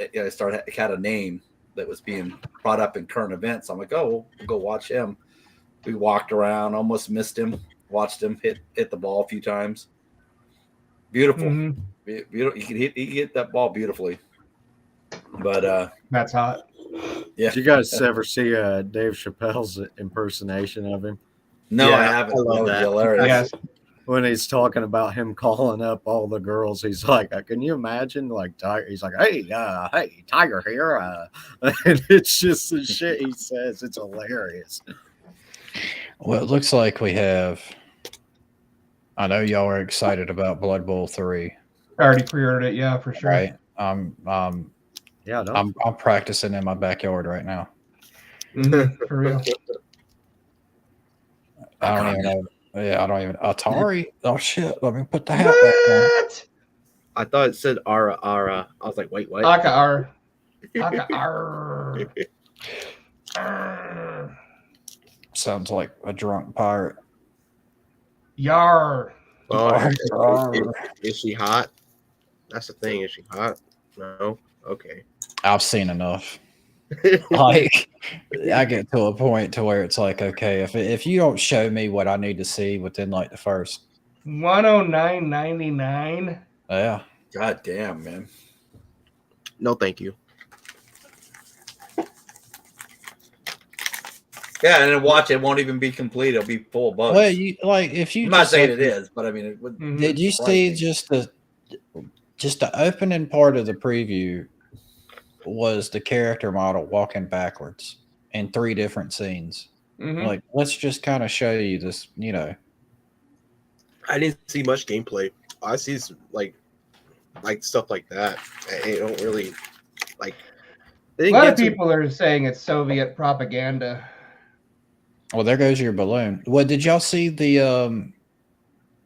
had a name that was being brought up in current events. I'm like, "Oh, we'll go watch him." We walked around, almost missed him, watched him hit the ball a few times. Beautiful. Mm-hmm. He can hit that ball beautifully. But that's hot. Yeah. Did you guys ever see Dave Chappelle's impersonation of him? No, I haven't. That was hilarious. Yes. When he's talking about him calling up all the girls, he's like, "Can you imagine?" Like Tiger, he's like, "Hey, Tiger here," and it's just the shit he says. It's hilarious. Well, it looks like we have. I know y'all are excited about Blood Bowl 3. I already pre-ordered it, yeah, for sure. Right. Yeah, I'm practicing in my backyard right now. Mm-hmm, for real. I don't even know. Yeah, I don't even Atari. Oh shit! Let me put the hat back on. I thought it said Ara. I was like, wait, what? Aka-ar. Sounds like a drunk pirate. Yar. Well, Arr. is she hot? That's the thing. Is she hot? No. Okay. I've seen enough. Like, I get to a point to where it's like, okay, if you don't show me what I need to see within like the first, 109.99. yeah, God damn, man. No, thank you. Yeah, and then watch it won't even be complete. It'll be full of bugs. well, you like if you I'm not just saying look it at- is, but I mean, it would. Mhm. Did you surprise see me. just the opening part of the preview was the character model walking backwards in 3 different scenes. Mhm. Like, let's just kind of show you this, I didn't see much gameplay. I see like stuff like that. I don't really like. They A didn't lot get of people are saying it's Soviet propaganda. Well, there goes your balloon. Well, did y'all see the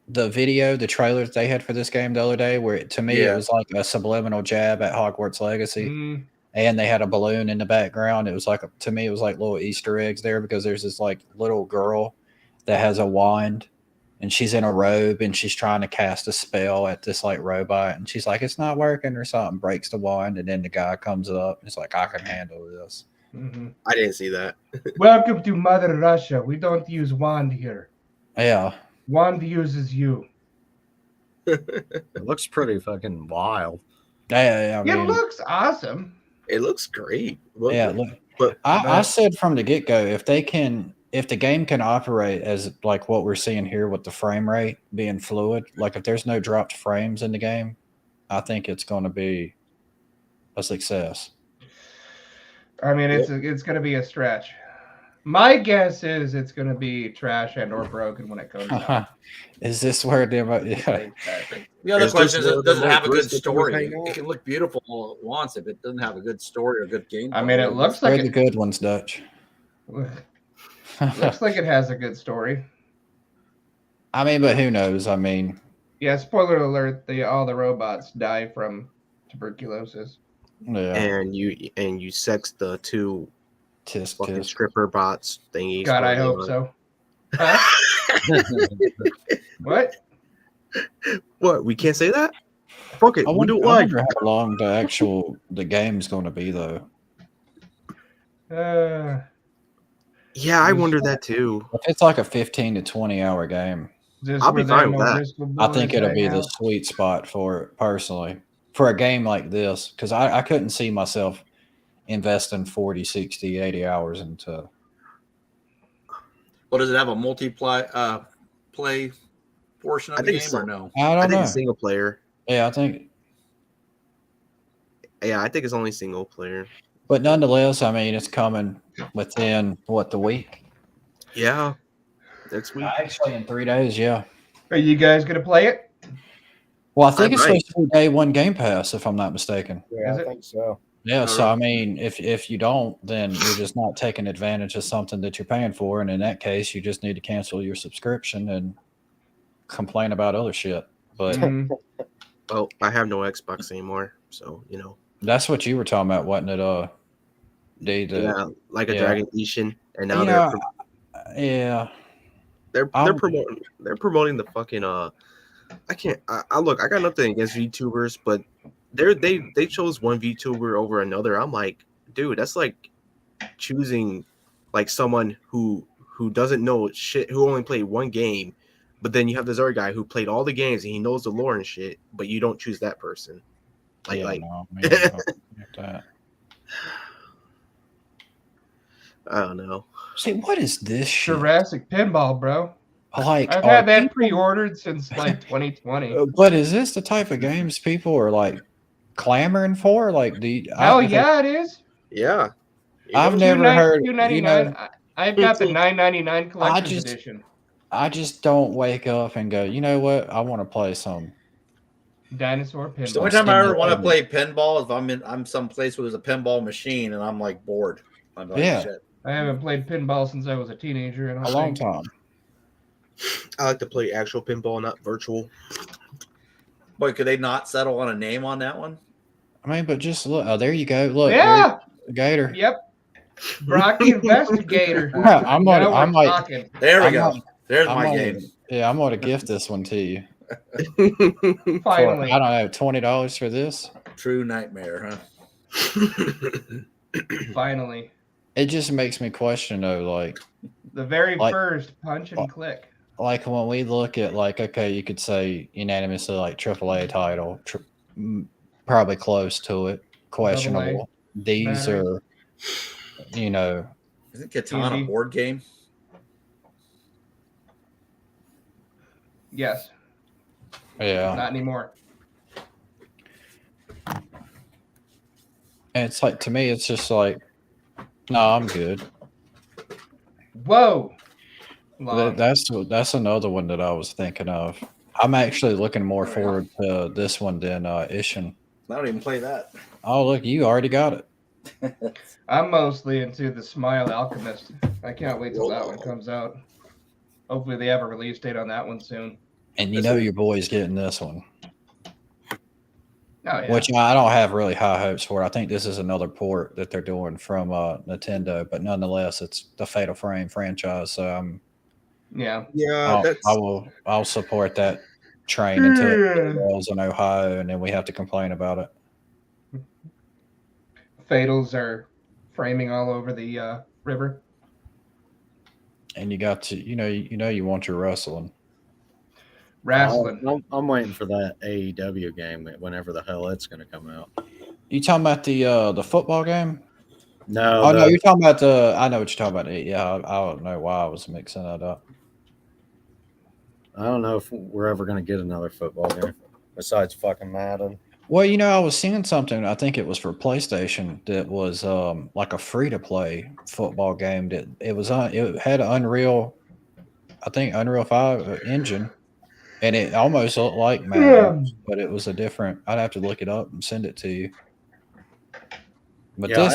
video, the trailer that they had for this game the other day? Where to me it Yeah. was like a subliminal jab at Hogwarts Legacy, Mm. and they had a balloon in the background. It was like to me it was like little Easter eggs there because there's this like little girl that has a wand, and she's in a robe and she's trying to cast a spell at this like robot, and she's like, it's not working or something, breaks the wand, and then the guy comes up and it's like, I can handle this. Mhm. I didn't see that. Welcome to Mother Russia. We don't use wand here. Yeah. Wand uses you. It looks pretty fucking wild. Yeah, I It mean, looks awesome. It looks great. yeah, look, but I said from the get go, if the game can operate as like what we're seeing here with the frame rate being fluid, like if there's no dropped frames in the game, I think it's going to be a success. I mean, it's going to be a stretch. My guess is it's going to be trash and or broken when it comes out. Is this where the The other Is question this is, where does the it have a good Bristol story? hang out? It can look beautiful all it wants if it doesn't have a good story or good game. I mean, it looks like the good ones, Dutch? looks like it has a good story. I mean, but who knows? I mean, Yeah, spoiler alert, all the robots die from tuberculosis. yeah, and you sex the 2 tisk fucking tisk. stripper bots thingies. God, I hope so. Huh? What? What? We can't say that? Fuck it. I We do wonder, it I live. wonder how long the game's going to be though. Yeah, I wonder that too. If it's like a 15 to 20 hour game, Just I'll be where there fine are with no that. Bristol I think boys it'll be hang the out. sweet spot for it personally. For a game like this, because I couldn't see myself investing 40, 60, 80 hours into. Well, does it have a multiplayer play portion of I the think game so. or no? I I don't think know. it's single player. Yeah, I think. Yeah, I think it's only single player. But nonetheless, I mean, it's coming within, the week? Yeah. Next week. Actually, in 3 days, yeah. Are you guys going to play it? Well, I think I it's might. supposed to be day 1 Game Pass, if I'm not mistaken. Yeah, Is I it? think so. Yeah, so I mean, if you don't, then you're just not taking advantage of something that you're paying for, and in that case, you just need to cancel your subscription and complain about other shit. But Mhm. Well, I have no Xbox anymore, so that's what you were talking about, wasn't it? yeah, like a yeah. Dragon Ishin, and now You they're know, yeah, they're I'm- promoting the fucking I look, I got nothing against VTubers, but they chose one VTuber over another. I'm like, dude, that's like choosing like someone who doesn't know shit, who only played one game, but then you have this other guy who played all the games and he knows the lore and shit, but you don't choose that person. Like yeah, like no, I mean, I don't get that. I don't know. See, what is this shit? Jurassic Pinball, bro. Like, I've are had that people- pre-ordered since like 2020. But is this the type of games people are like clamoring for? Like, Hell yeah, it is. Yeah. I've never heard. $2.99. I've got the $9.99 collector's just- edition. I just don't wake up and go, you know what? I want to play some. Dinosaur The Pinball. only time I ever want to Stimulated. play pinball is if I'm someplace where there's a pinball machine and I'm like bored. I'm like, Yeah. shit. I haven't played pinball since I was a teenager. And A long time. I like to play actual pinball, not virtual. Boy, could they not settle on a name on that one? I mean, but just look. Oh, there you go. Look, Yeah. there's Gator. Yep. Brocky Investigator. I'm Now gonna. we're I'm like. talking. There we I'm go. like- There's I'm my gonna- game. Yeah, I'm gonna gift this one to you. Finally. I don't know, $20 for this. True nightmare, huh? Finally. It just makes me question though, The very Like- first punch and click. like when we look at okay, you could say unanimously AAA title, probably close to it, questionable. These battery. are, Isn't Catan a Easy. board game? Yes. yeah. Not anymore. And it's to me, it's just no, I'm good. Whoa. Long. That's another one that I was thinking of. I'm actually looking more forward to this one than Ishin. I don't even play that. Oh, look, you already got it. I'm mostly into the Smile Alchemist. I can't wait till that one comes out. Hopefully they have a release date on that one soon. And your boy's getting this one. Oh, yeah. Which I don't have really high hopes for. I think this is another port that they're doing from Nintendo, but nonetheless, it's the Fatal Frame franchise. So yeah, I'll support that train until it rolls in Ohio, and then we have to complain about it. Fatals are framing all over the river, and you got to you want your wrestling. I'm waiting for that AEW game whenever the hell it's going to come out. You talking about the football game? No. Oh no, you're talking about I know what you're talking about. Yeah, I don't know why I was mixing that up. I don't know if we're ever going to get another football game besides fucking Madden. Well, I was seeing something. I think it was for PlayStation that was like a free to play football game. That it had an Unreal 5 engine. And it almost looked like Madden, but it was a different. I'd have to look it up and send it to you. But I'll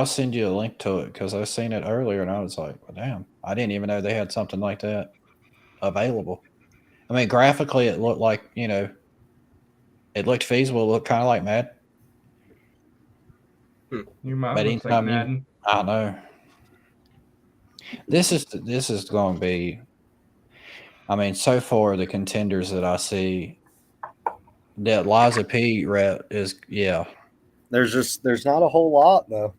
send you a link to it because I seen it earlier and I was like, well, damn, I didn't even know they had something like that available. I mean, graphically, it looked like it looked feasible. It looked kind of like Madden. Your mom looks like Madden. I don't know. This is going to be. I mean, so far the contenders that I see, that Liza P rep is There's not a whole lot though.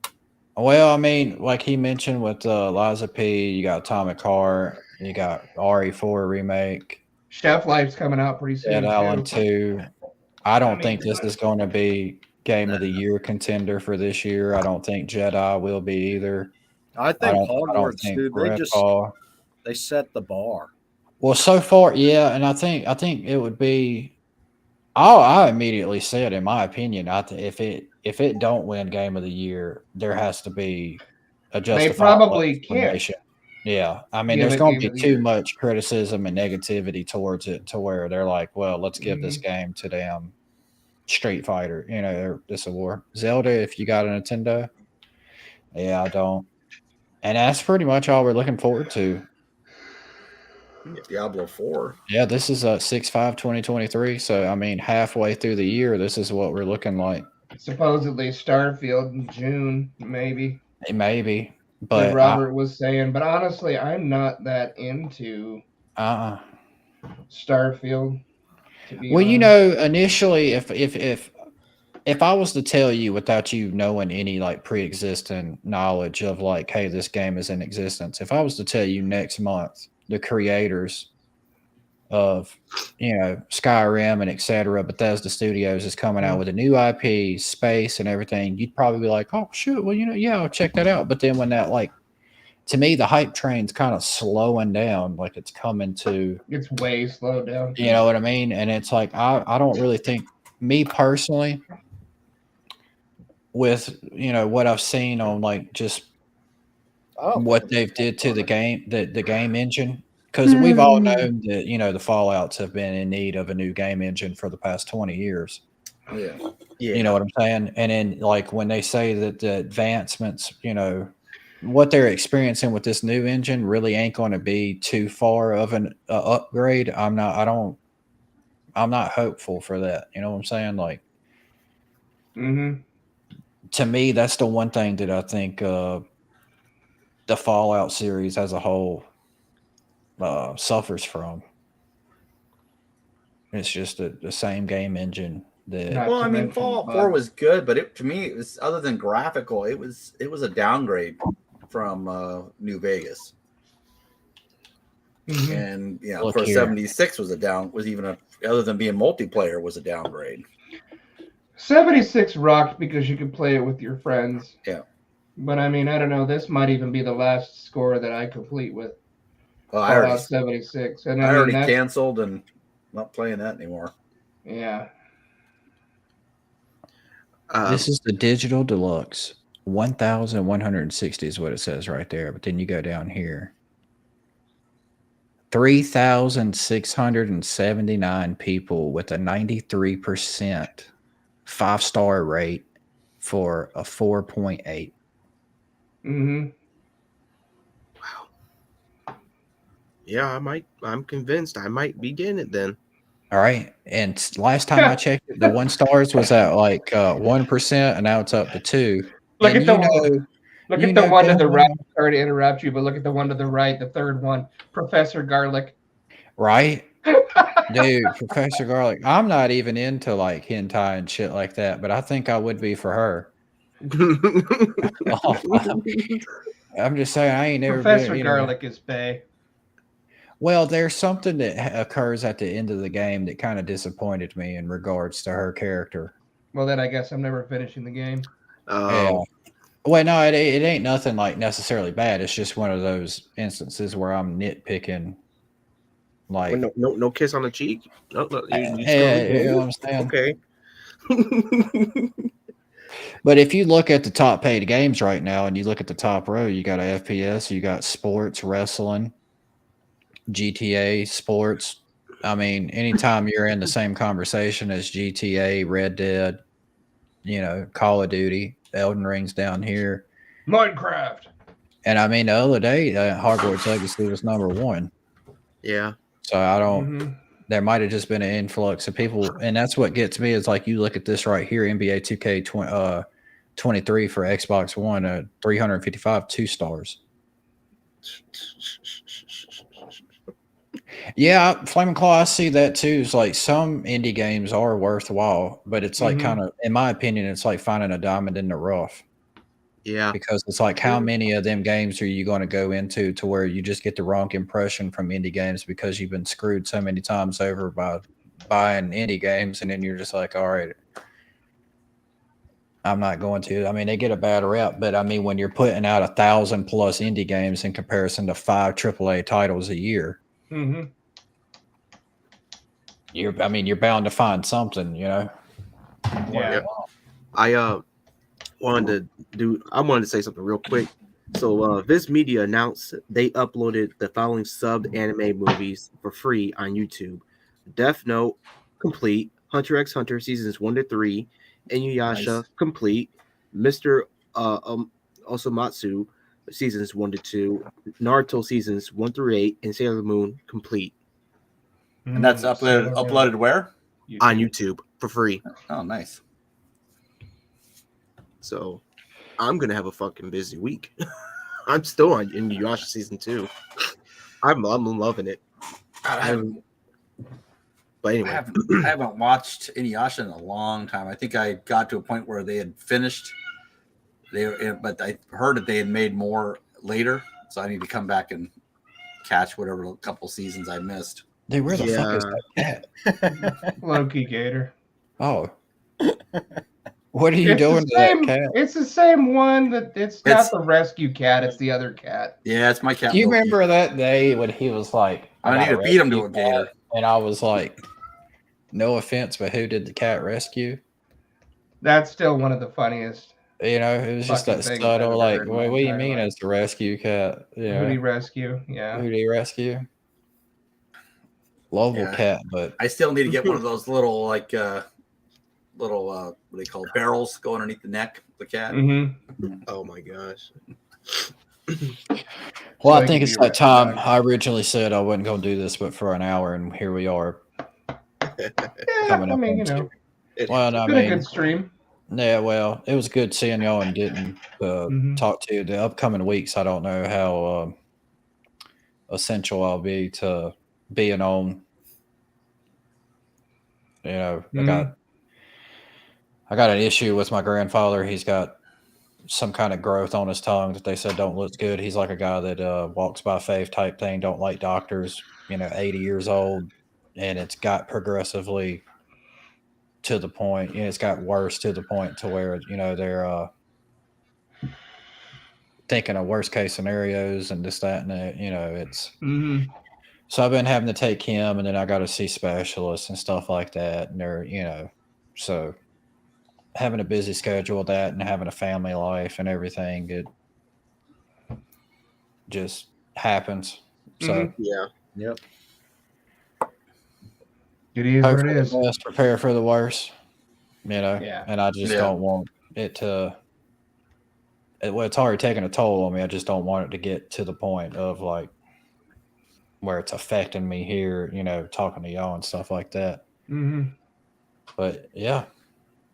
Well, I mean, like he mentioned with Liza P, you got Atomic Heart, you got RE4 remake, Chef Life's coming out pretty soon. Dead Island 2. I don't think this is going to be Game of the Year contender for this year. I don't think Jedi will be either. I think Hogwarts, dude. They set the bar. Well, so far, yeah, and I think it would be. I immediately said, in my opinion, if it don't win Game of the Year, there has to be a justifiable. They probably can't. Yeah, I mean, there's going to be too much criticism and negativity towards it to where they're like, well, let's give this game to damn Street Fighter. This award. Zelda, if you got a Nintendo, yeah, I don't, and that's pretty much all we're looking forward to. Diablo 4. Yeah, this is 6/5/2023. So I mean, halfway through the year, this is what we're looking like. Supposedly Starfield in June, maybe. Maybe, but like Robert was saying. But honestly, I'm not that into Starfield. Well, initially, if I was to tell you without you knowing any like pre-existing knowledge of like, hey, this game is in existence, if I was to tell you next month the creators of Skyrim and etc. Bethesda Studios is coming out with a new IP, space and everything, you'd probably be like, oh shoot, well I'll check that out. But then when that to me the hype train's kind of slowing down, like it's way slowed down. You know what I mean? And it's like I don't really think, me personally, with what I've seen on like just what they've did to the game, the game engine, because we've all known that the Fallouts have been in need of a new game engine for the past 20 years. Yeah. You know what I'm saying? And then like when they say that the advancements, what they're experiencing with this new engine really ain't going to be too far of an upgrade. I'm not hopeful for that. You know what I'm saying? Like, to me, that's the one thing that I think the Fallout series as a whole suffers from. It's just the same game engine that. Not Well, to I mean, mention Fallout the 4 bugs. was good, but it to me, it was other than graphical, it was a downgrade from New Vegas. Mhm. And of Look course, here. 76 was other than being multiplayer was a downgrade. 76 rocked because you could play it with your friends. Yeah. But I mean, I don't know. This might even be the last score that I complete with Well, Fallout 76. And I I mean, already that's canceled and not playing that anymore. yeah. This is the digital deluxe. 1,160 is what it says right there. But then you go down here. 3,679 people with a 93% 5-star rate for a 4.8. Mm-hmm. Yeah, I'm convinced I might be getting it then. All right. And last time I checked it, the 1 stars was at like 1%, and now it's up to 2. Look And at the one. Look at the one to the right. damn Sorry to interrupt you, but look at the one to the right, the third one, Professor Garlic. right? Dude, Professor Garlic. I'm not even into like hentai and shit like that, but I think I would be for her. I'm just saying, I ain't never Professor been. Garlic is bae. Well, there's something that occurs at the end of the game that kind of disappointed me in regards to her character. Well, then I guess I'm never finishing the game. Yeah. Well, no, it ain't nothing like necessarily bad. It's just one of those instances where I'm nitpicking. Like, no kiss on the cheek. No, you know what I'm saying? Okay. But if you look at the top paid games right now and you look at the top row, you got a FPS, you got sports, wrestling, GTA, sports. I mean, anytime you're in the same conversation as GTA, Red Dead, Call of Duty, Elden Ring's down here. Minecraft. And I mean, the other day, Hogwarts Legacy was number 1. Yeah. So I don't. There might have just been an influx of people, and that's what gets me. Is like you look at this right here, NBA 2K23 for Xbox One, 355 2 stars. Yeah, Flaming Claw, I see that too. It's like some indie games are worthwhile, but it's like kind of, in my opinion, it's like finding a diamond in the rough. Yeah. Because it's like, how many of them games are you going to go into to where you just get the wrong impression from indie games because you've been screwed so many times over by buying indie games, and then you're just like, all right, I'm not going to. I mean, they get a bad rep, but I mean, when you're putting out 1,000+ indie games in comparison to 5 AAA titles a year, you're bound to find something, Yeah. I wanted to say something real quick. So Viz Media announced they uploaded the following subbed anime movies for free on YouTube: Death Note complete, Hunter x Hunter seasons 1-3, Inuyasha complete, Mr. Osomatsu seasons 1-2, Naruto seasons 1-8, and Sailor Moon complete. And that's uploaded where? On YouTube for free. Oh, nice. So I'm gonna have a fucking busy week. I'm still on Inuyasha season 2. I'm loving it. But anyway, I haven't watched Inuyasha in a long time. I think I got to a point where they had finished. But I heard that they had made more later, so I need to come back and catch whatever couple seasons I missed. Dude, where the fuck is that cat? LokiiGator. Oh. What are you doing to that cat? It's the same one. It's not the rescue cat. It's the other cat. Yeah, it's my cat. Do you remember that day when he was like, I need to feed him to a gator. And I was like, no offense, but who did the cat rescue? That's still one of the funniest. It was just that subtle, like, what do you mean as the rescue cat? Who did he rescue? Yeah. Who did he rescue? Lovable cat, but I still need to get one of those little what do they call it? Barrels go underneath the neck of the cat. Oh my gosh. Well, I think it's that time. I originally said I wasn't going to do this, but for an hour, and here we are. Coming up. I mean, well, it's been a good stream. Yeah, well, it was good seeing y'all and getting talk to you. The upcoming weeks, I don't know how essential I'll be to being on You know, I got an issue with my grandfather. He's got some kind of growth on his tongue that they said don't look good. He's like a guy that walks by faith type thing, don't like doctors, 80 years old. And it's got progressively to the point, it's got worse to the point to where, they're thinking of worst case scenarios and this, that, and that, it's. So I've been having to take him, and then I got to see specialists and stuff like that. And they're, so having a busy schedule with that and having a family life and everything, it just happens. So Yeah. Yep. It is hope what for it the is. best, prepare for the worst, Yeah. and I just don't want it to. Well, it's already taking a toll on me. I just don't want it to get to the point of like where it's affecting me here, talking to y'all and stuff like that. But yeah,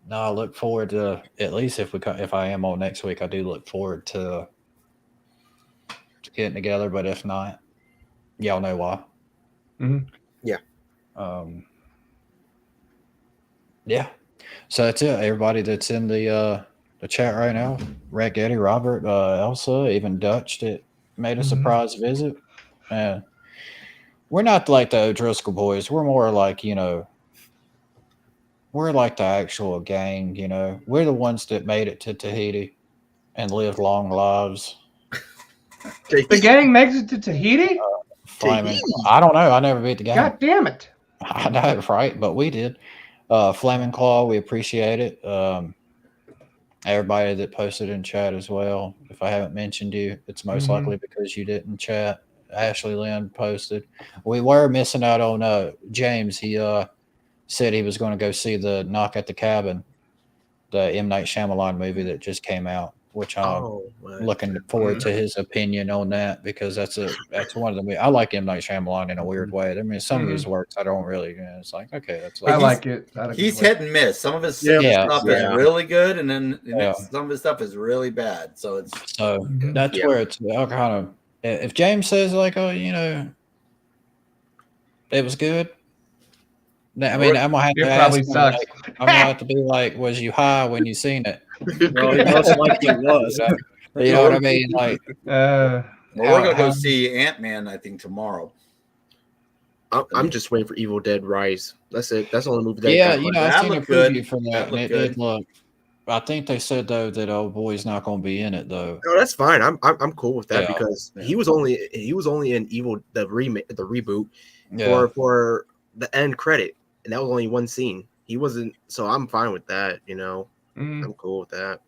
no, I look forward to, at least if I am on next week, I do look forward to getting together. But if not, y'all know why. Yeah. Yeah. So that's it. Everybody that's in the chat right now, Red Getty, Robert, Elsa, even Dutch that made a surprise visit. We're not like the O'Driscoll boys. We're more like, we're like the actual gang, We're the ones that made it to Tahiti and lived long lives. The gang makes it to Tahiti? Flaming. I don't know. I never beat the gang. God damn it. I know, right? But we did. Flaming Claw, we appreciate it. Everybody that posted in chat as well. If I haven't mentioned you, it's most likely because you didn't chat. Ashley Lynn posted. We were missing out on James. He said he was going to go see the Knock at the Cabin, the M. Night Shyamalan movie that just came out, which I'm looking forward to his opinion on that, because that's one of the. I like M. Night Shyamalan in a weird way. I mean, some of his works I don't really. It's like, okay, that's. I like it. He's hit and miss. Some of his stuff is really good, and then some of his stuff is really bad. So that's where it's kind of. If James says like, oh, it was good. I mean, I'm gonna have to probably ask him, sucks. I'm gonna have to be like, was you high when you seen it? Well, it most likely was. You know what I mean? Like, we're gonna go see Ant-Man, I think, tomorrow. I'm just waiting for Evil Dead Rise. That's it. That's the only movie that. I seen a preview for that. And it looked. I think they said though that old boy's not going to be in it though. No, that's fine. I'm cool with that because he was only in Evil the reboot for the end credit, and that was only one scene. He wasn't, so I'm fine with that. I'm cool with that.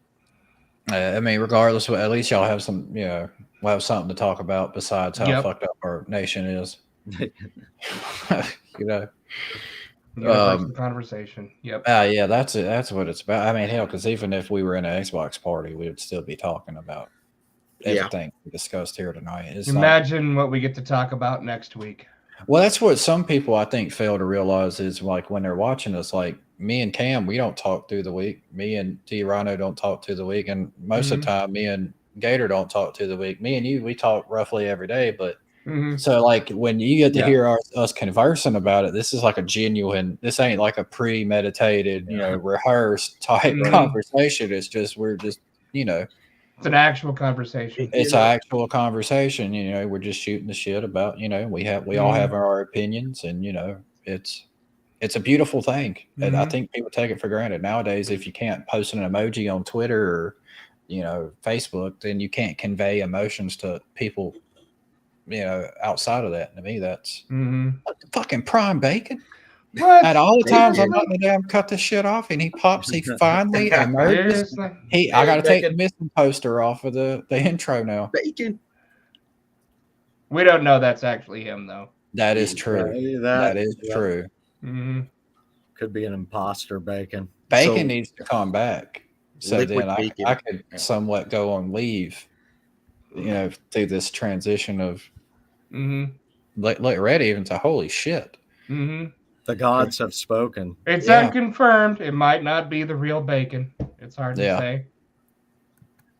I mean, regardless, at least y'all have some. We'll have something to talk about besides how fucked up our nation is. Conversation. Yep. Yeah, that's it. That's what it's about. I mean, hell, because even if we were in an Xbox party, we would still be talking about everything we discussed here tonight. Imagine what we get to talk about next week. Well, that's what some people I think fail to realize is like when they're watching us, like me and Cam, we don't talk through the week. Me and T Rhino don't talk through the week, and most of the time, me and Gator don't talk through the week. Me and you, we talk roughly every day, but. So like when you get to hear us conversing about it, this is like a genuine, this ain't like a premeditated, rehearsed type conversation. It's just, it's an actual conversation. It's an actual conversation. We're just shooting the shit about, we all have our opinions, and it's a beautiful thing. And I think people take it for granted nowadays. If you can't post an emoji on Twitter or, Facebook, then you can't convey emotions to people. Outside of that, to me, that's fucking prime bacon. What? At all the times I'm letting the damn cut this shit off, and he finally emerges. I got to take the missing poster off of the intro now. Bacon. We don't know that's actually him, though. That is true. That is true. Could be an imposter, Bacon. Bacon needs to come back. So then I could somewhat go on leave, through this transition of ready even to holy shit. The gods have spoken. It's unconfirmed. It might not be the real Bacon. It's hard to say.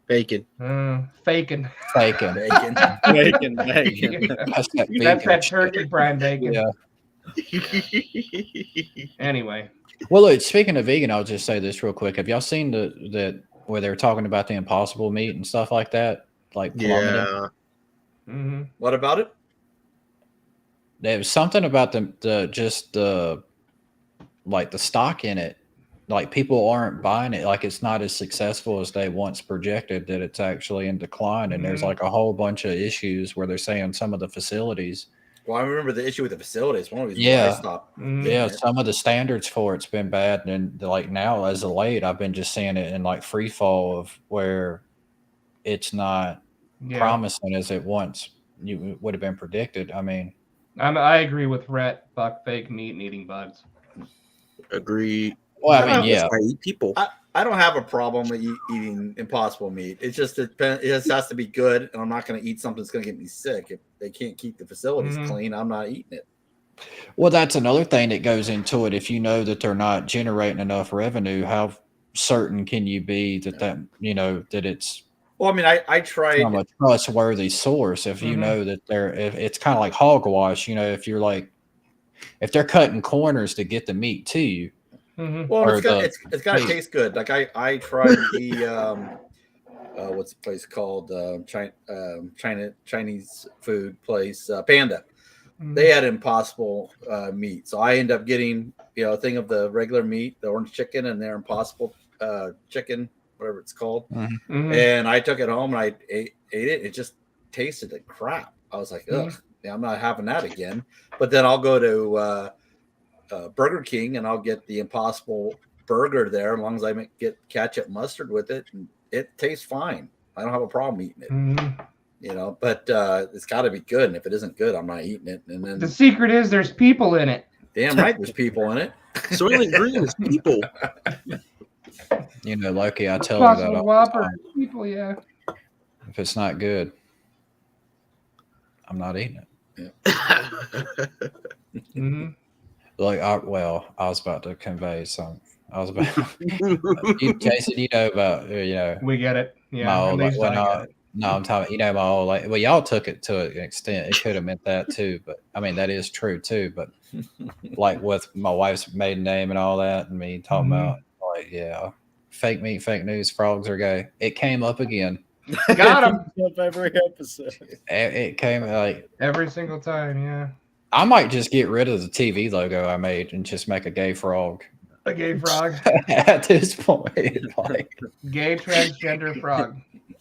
Bacon. Faking. Bacon. That's that turkey brine bacon. Yeah. Anyway, Well, look, speaking of vegan, I'll just say this real quick. Have y'all seen that where they were talking about the impossible meat and stuff like that, like plummeting? Yeah. hmm What about it? There was something about the like the stock in it. Like people aren't buying it. Like it's not as successful as they once projected. That it's actually in decline, and there's Mhm. like a whole bunch of issues where they're saying some of the facilities. Well, I remember the issue with the facilities. One of these why I Yeah. stopped. Mhm. eating Yeah, it. some of the standards for it's been bad, and like now as of late, I've been just seeing it in like free fall of where it's not Yeah, promising as it once would have been predicted. I mean, I agree with Rhett. Fuck fake meat and eating bugs. Agreed. well, I I mean, don't- yeah, I eat people. I don't have a problem with eating impossible meat. It's just it just has to be good, and I'm not going to eat something that's going to get me sick. If they can't keep the facilities Mhm. clean, I'm not eating it. well, that's another thing that goes into it. If you know that they're not generating enough revenue, how certain can you be that that it's Well, I mean, I tried. from a trustworthy source? If you Mhm. know that if it's kind of like hogwash, if you're like if they're cutting corners to get the meat to you, hmm Well, or it's got the it's got to meat. taste good. Like I tried the what's the place called? Chinese food place, Panda. They had impossible meat, so I end up getting a thing of the regular meat, the orange chicken, and their impossible chicken, whatever it's called. Mhm. And I took it home and I ate it. It just tasted like crap. I was like, ugh, yeah, I'm not having that again. But then I'll go to Burger King and I'll get the Impossible burger there, as long as I get ketchup mustard with it, and it tastes fine. I don't have a problem eating it, Mhm. But it's got to be good, and if it isn't good, I'm not eating it. And then, The secret is there's people in it. damn right, there's people in it. Soylent Green is people. Loki, I tell her that Impossible all the Whopper. time. People, yeah. If it's not good, I'm not eating it. hmm Like, I was about to convey some. I was about, Jason, about, We get it. my Yeah, at old, least I get it. no, I'm talking, my old, well, y'all took it to an extent. It could have meant that too, but I mean, that is true too. But like with my wife's maiden name and all that, and me talking about, like, yeah, fake meat, fake news, frogs are gay. It came up again. Got him Every episode. It came like, every single time. Yeah, I might just get rid of the TV logo I made and just make a gay frog. a gay frog, At this point, like, gay transgender frog.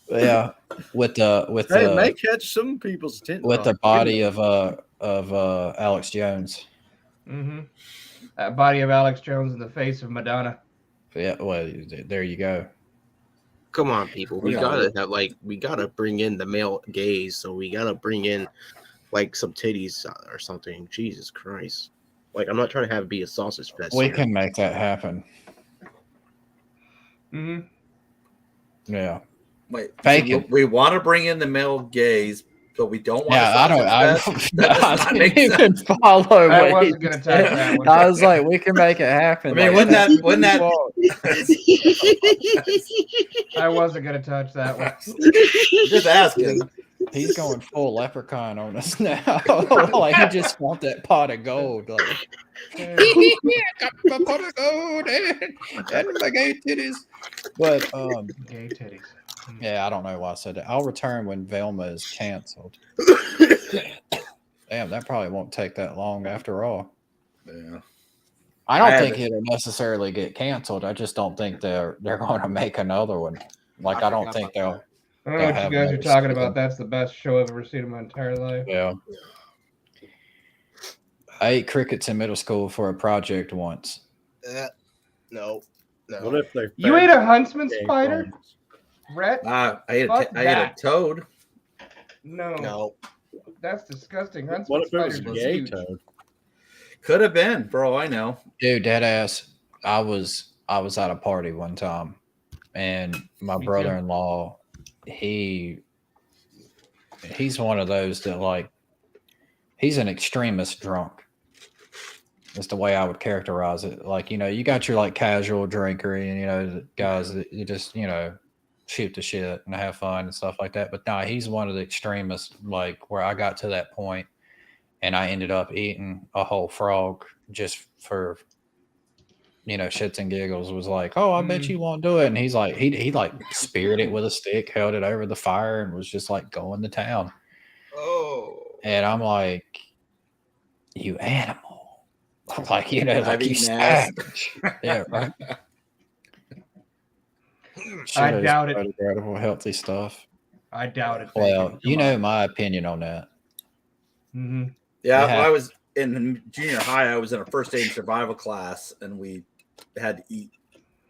yeah, with Hey, it may catch some people's attention. with the body of Alex Jones. Body of Alex Jones in the face of Madonna. Yeah, well, there you go. Come on, people. We gotta bring in the male gaze. So we gotta bring in like some titties or something. Jesus Christ! Like, I'm not trying to have it be a sausage fest. We here. can make that happen. Yeah. Wait, Fake so it. we want to bring in the male gaze, but we don't want. Yeah, I didn't make even sense. follow. I what wasn't he gonna touch said. that one. I was like, we can make it happen. I mean, Like, wouldn't that I wasn't gonna touch that one. just asking? he's going full leprechaun on us now. Like he just want that pot of gold. Like, got my pot of gold and my gay titties. But Gay titties. yeah, I don't know why I said that. I'll return when Velma is canceled. Damn, that probably won't take that long after all. Yeah. I don't I think haven't- it'll necessarily get canceled. I just don't think they're going to make another one. Like I don't think they'll. I don't know what have you guys are another talking season. about. That's the best show I've ever seen in my entire life. Yeah. I ate crickets in middle school for a project once. No. What if they? You ate a huntsman spider, Rhett? I ate Fuck a that. toad. No, that's disgusting. Huntsman What if it was spiders are gay huge. toad? Could have been, for all I know. Dude, dead ass. I was at a party one time, and my Me too. brother-in-law, he's one of those that like he's an extremist drunk. That's the way I would characterize it. Like, you got your like casual drinker and the guys that you just, shoot the shit and have fun and stuff like that. But nah, he's one of the extremists, like where I got to that point and I ended up eating a whole frog just for shits and giggles. Was like, oh, I bet you won't do it. And he's like, he like speared it with a stick, held it over the fire, and was just like going to town. Oh. And I'm like, you animal. Like, like I've you eaten ass. savage. Yeah, right. I doubt it. Biodegradable, healthy stuff. I doubt it. Well, my opinion on that. Mm-hmm. Yeah, Yeah. when I was in junior high, I was in a first aid and survival class, and we had to eat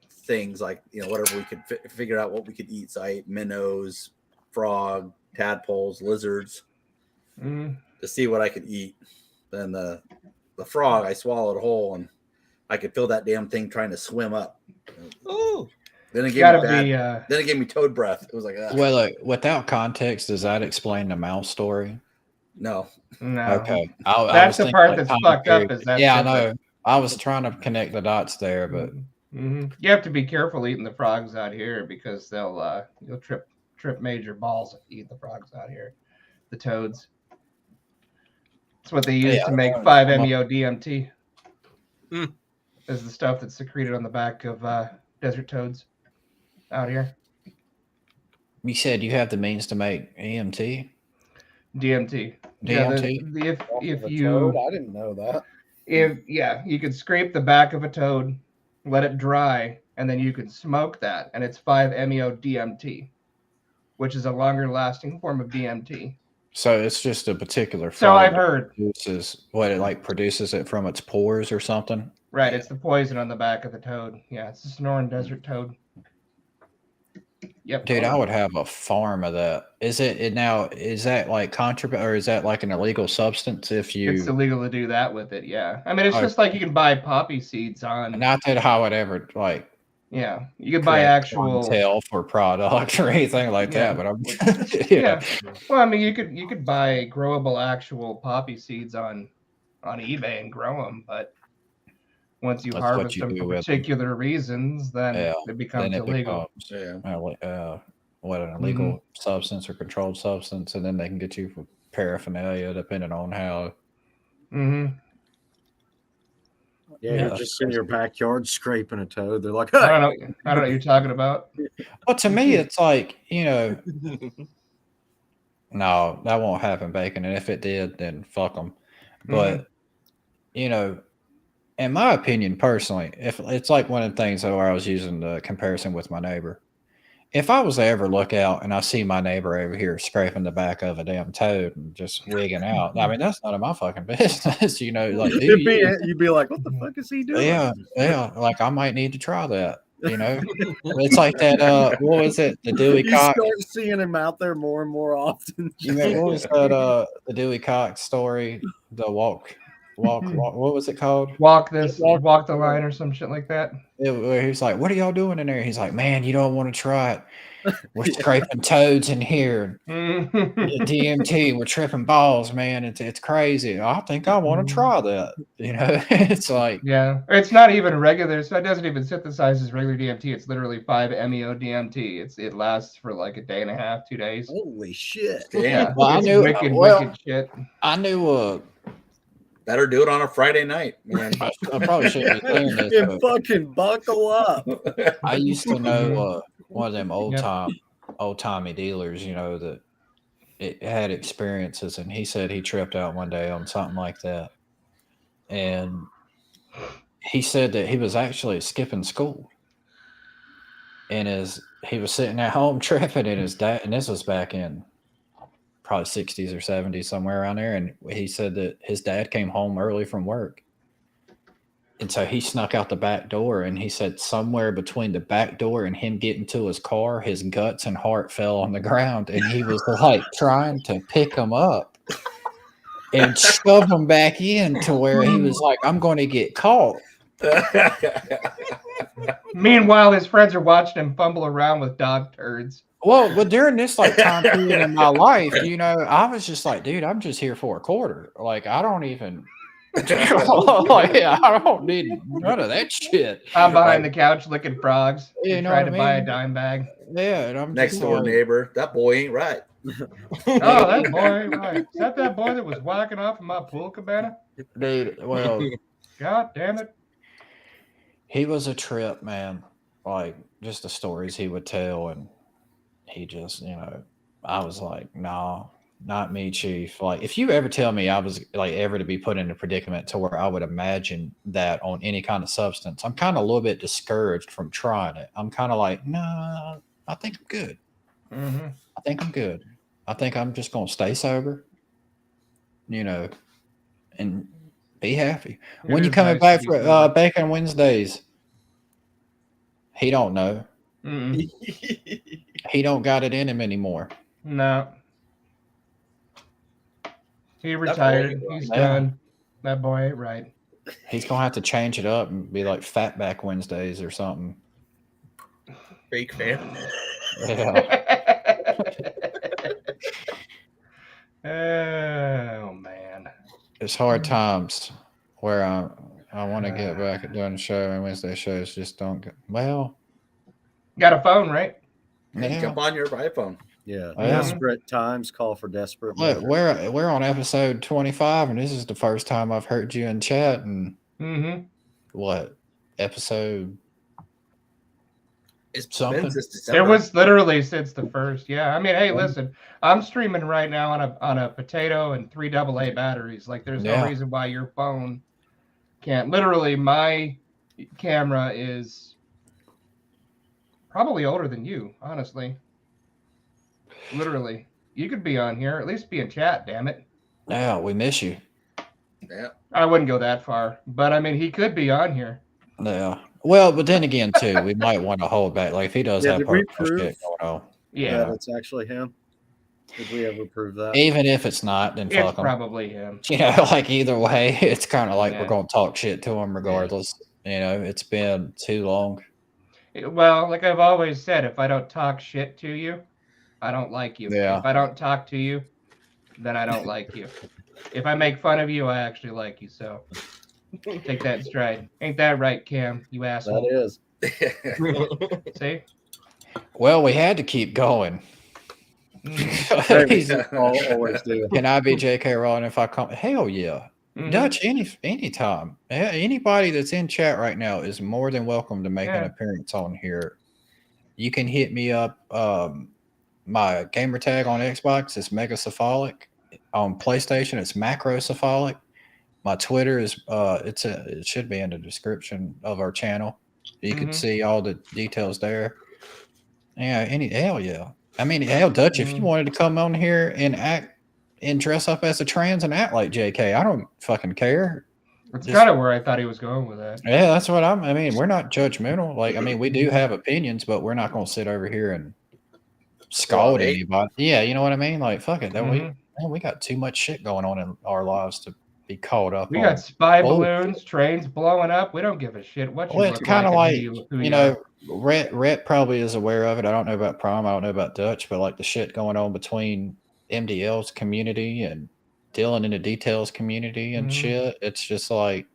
things like whatever we could figure out what we could eat. So I ate minnows, frog, tadpoles, lizards to see what I could eat. Then the frog, I swallowed whole, and I could feel that damn thing trying to swim up. Ooh. Then it gave Gotta me be. then it gave me toad breath. It was like, Well, look, without context, does that explain the mouse story? no. No. Okay, That's the part that's fucked up. Is that? Yeah, I know. I was trying to connect the dots there, but you have to be careful eating the frogs out here because you'll trip major balls if you eat the frogs out here. The toads. That's what they use to make 5-MeO DMT. Is the stuff that's secreted on the back of desert toads out here. you said you have the means to make EMT? DMT. DMT? Yeah, if I you didn't know that. you could scrape the back of a toad, let it dry, and then you could smoke that, and it's 5-MeO DMT, which is a longer lasting form of DMT. So it's just a particular So I've heard. Produces it from its pores or something? Right, it's the poison on the back of the toad. Yeah, it's a snoring desert toad. Yep. Dude, I would have a farm of that. Is that like contraband, or is that like an illegal substance if you... It's illegal to do that with it, yeah. I mean, it's just like you can buy poppy seeds on... Not that I would ever, like... Yeah, you could buy actual... Sell for product or anything like that, but I'm... Yeah. Well, I mean, you could buy growable actual poppy seeds on eBay and grow them, but once you harvest them for particular reasons, then it becomes illegal. What, an illegal substance or controlled substance, and then they can get you for paraphernalia depending on how. Mm-hmm. Yeah, you're just in your backyard scraping a toad. They're like, I don't know what you're talking about. Well, to me, it's like, no, that won't happen, Bacon. And if it did, then fuck them. But in my opinion, personally, if it's like one of the things where I was using the comparison with my neighbor. If I was to ever look out and I see my neighbor over here scraping the back of a damn toad and just wigging out, I mean, that's none of my fucking business, like you'd be like, what the fuck is he doing? Yeah, like I might need to try that. It's like that. What was it? The Dewey Cox. You start seeing him out there more and more often. What was that? The Dewey Cox story. The walk. What was it called? Walk the line or some shit like that. He's like, what are y'all doing in there? He's like, man, you don't want to try it. We're scraping toads in here. DMT, we're tripping balls, man. It's crazy. I think I want to try that. It's like, yeah, it's not even regular, so it doesn't even synthesize as regular DMT. It's literally 5-MeO DMT. It lasts for like a day and a half, 2 days. Holy shit! Yeah, well, wicked shit. I knew. Better do it on a Friday night, man. I probably shouldn't be doing this. And fucking buckle up. I used to know one of them old-timey dealers, that it had experiences, and he said he tripped out one day on something like that. And he said that he was actually skipping school. And he was sitting at home tripping, and his dad, and this was back in probably 60s or 70s, somewhere around there. And he said that his dad came home early from work. And so he snuck out the back door, and he said somewhere between the back door and him getting to his car, his guts and heart fell on the ground, and he was like trying to pick them up and shove them back in to where he was like, I'm going to get caught. Meanwhile, his friends are watching him fumble around with dog turds. Well, but during this time period in my life, I was just like, dude, I'm just here for a quarter. Like, I don't even Oh, yeah, I don't need none of that shit. I'm behind the couch licking frogs. You You know trying what to I buy a mean? dime bag. Yeah, and I'm Next just door like, neighbor. That boy ain't right. Oh, that boy, right. Is that boy that was whacking off in my pool cabana? dude, well, God damn it. he was a trip, man. Like, just the stories he would tell, and he just, I was like, nah, not me, Chief. Like, if you ever tell me I was like ever to be put in a predicament to where I would imagine that on any kind of substance, I'm kind of a little bit discouraged from trying it. I'm kind of like, nah, I think I'm good. Mm-hmm. I think I'm good. I think I'm just gonna stay sober, and be happy. When you coming back for Bacon Wednesdays? He don't know. Mm-mm. He don't got it in him anymore. No. He boy retired. ain't right. He's Yeah. done. That boy ain't right. He's gonna have to change it up and be like Fatback Wednesdays or something. Fake fan. Yeah. Oh man. It's hard times where I want to get back at doing the show, and Wednesday shows just don't get well. Got a phone, right? Hey, Yeah. jump on your iPhone. Yeah, Yeah. desperate times call for desperate Look, measures. we're on episode 25, and this is the first time I've heard you in chat. And Mm-hmm. what episode? It's been Something. since December. It was literally since the first. Yeah. I mean, hey, listen, I'm streaming right now on a potato and 3 AA batteries. Like, there's no Yeah. reason why your phone can't. Literally, my camera is probably older than you, honestly. Literally. You could be on here, at least be in chat, damn it. Yeah, we miss you. Yeah. I wouldn't go that far, but I mean, he could be on here. Yeah. Well, but then again, too, we might want to hold back. Like, if he does Yeah, have did we personal shit prove going on, Yeah. that it's actually him? Did we ever prove that? even if it's not, then It's fuck him. probably him. Like either way, it's kind of like Yeah. we're going to talk shit to him regardless. It's been too long. Well, like I've always said, if I don't talk shit to you, I don't like you. Yeah. If I don't talk to you, then I don't like you. If I make fun of you, I actually like you. So take that in stride. Ain't that right, Cam? You asshole. That is. See? Well, we had to keep going. Mhm. He's- Always do. Can I be J.K. Rowling if I come? Hell yeah. Mhm. Dutch, anytime. Anybody that's in chat right now is more than welcome to make an Yeah. appearance on here. You can hit me up. My gamer tag on Xbox is Megacephalic. On PlayStation, it's Macrocephalic. My Twitter is it should be in the description of our channel. You could Mhm. see all the details there. Yeah, hell yeah. I mean, hell, Dutch, if you wanted to come on here and act and dress up as a trans and act like JK, I don't fucking care. That's Just- kind of where I thought he was going with that. Yeah, that's what I mean, we're not judgmental. Like, I mean, we do have opinions, but we're not going to sit over here and scald Hey. anybody. Yeah, you know what I mean? Like, fuck it. Mhm. We got too much shit going on in our lives to be caught up We on. got spy bullshit. balloons, trains blowing up. We don't give a shit what you Well, look it's kind of like. like, and who you are. Rhett probably is aware of it. I don't know about Prime. I don't know about Dutch, but like the shit going on between MDL's community and Dylan in the Details community and Mhm. shit. It's just like,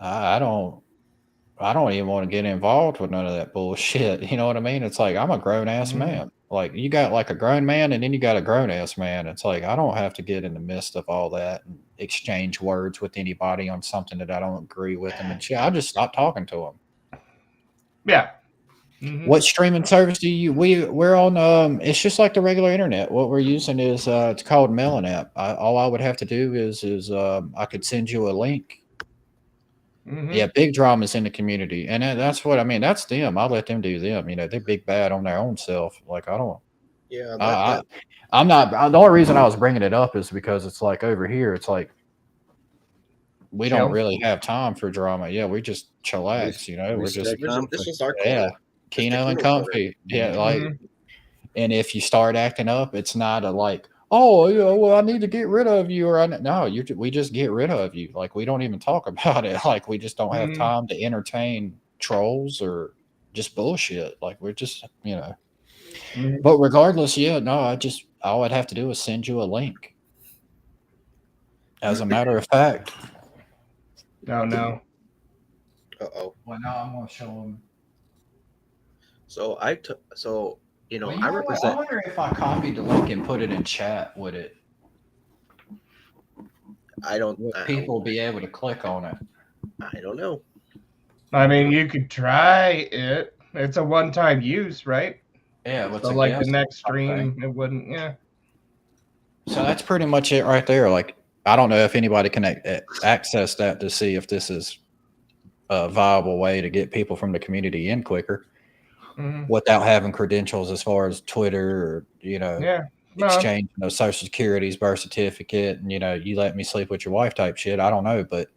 I don't even want to get involved with none of that bullshit. You know what I mean? It's like, I'm a grown ass Mhm. man. Like, you got like a grown man and then you got a grown ass man. It's like, I don't have to get in the midst of all that and exchange words with anybody on something that I don't agree with them and shit. I just stop talking to them. Yeah. Mhm. What streaming service do you? We're on. It's just like the regular internet. What we're using is it's called Melon app. All I would have to do is I could send you a link. Mhm. Yeah, Big Drama's in the community, and that's what I mean. That's them. I let them do them. They're big bad on their own self. Like, I don't. Yeah, I'm not. The only reason I was bringing it up is because it's like over here. It's like we Chill. don't really have time for drama. Yeah, we just chillax. we We're just stay comfy. this is our yeah, corner. Kino and Kino Korner. comfy. Yeah, like. Mhm. And if you start acting up, it's not a like, oh, well, I need to get rid of you, or no, we just get rid of you. Like, we don't even talk about it. Like, we just don't have Mhm. time to entertain trolls or just bullshit. Like, we're just, Mhm. But regardless, yeah, no, all I'd have to do is send you a link. As a matter of fact, No. Uh-oh. well, now I'm gonna show them. So you know, Well, you I know what? I represent. wonder if I copied the link and put it in chat, would people be able to click on it? I don't know. I mean, you could try it. It's a one-time use, right? Yeah, what's So a like the guest next type thing. stream, it wouldn't. Yeah. So that's pretty much it right there. Like, I don't know if anybody can access that to see if this is a viable way to get people from the community in quicker without having credentials as far as Twitter or, Yeah. No. exchange, social securities, birth certificate, and, you let me sleep with your wife type shit. I don't know, but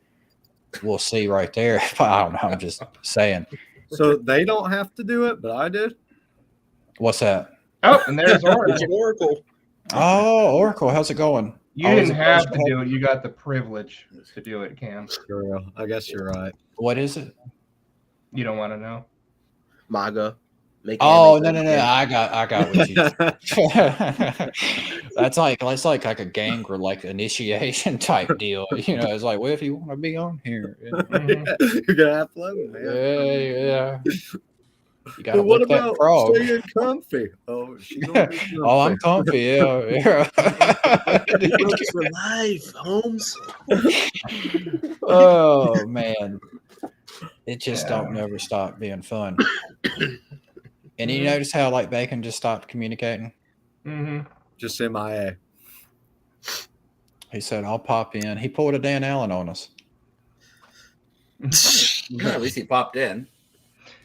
we'll see right there. I don't know. I'm just saying. So they don't have to do it, but I did. What's that? Oh, and there's Oracle. Oracle. Oh, Oracle, how's it going? You didn't have to do it. You got the privilege to do it, Cam. Sure, I guess you're right. What is it? You don't want to know. MAGA. Oh, no. I got what you That's like a gang or like initiation type deal. It's like, well, if you want to be on here, You're gonna have fun, man. Yeah. You gotta But what look that about frog. staying comfy? Oh, Oh, I'm comfy. Yeah. Drugs for life, Holmes. Oh man, it just don't never stop being fun. And you notice how like Bacon just stopped communicating? Just MIA. He said, "I'll pop in." He pulled a Dan Allen on us. At least he popped in.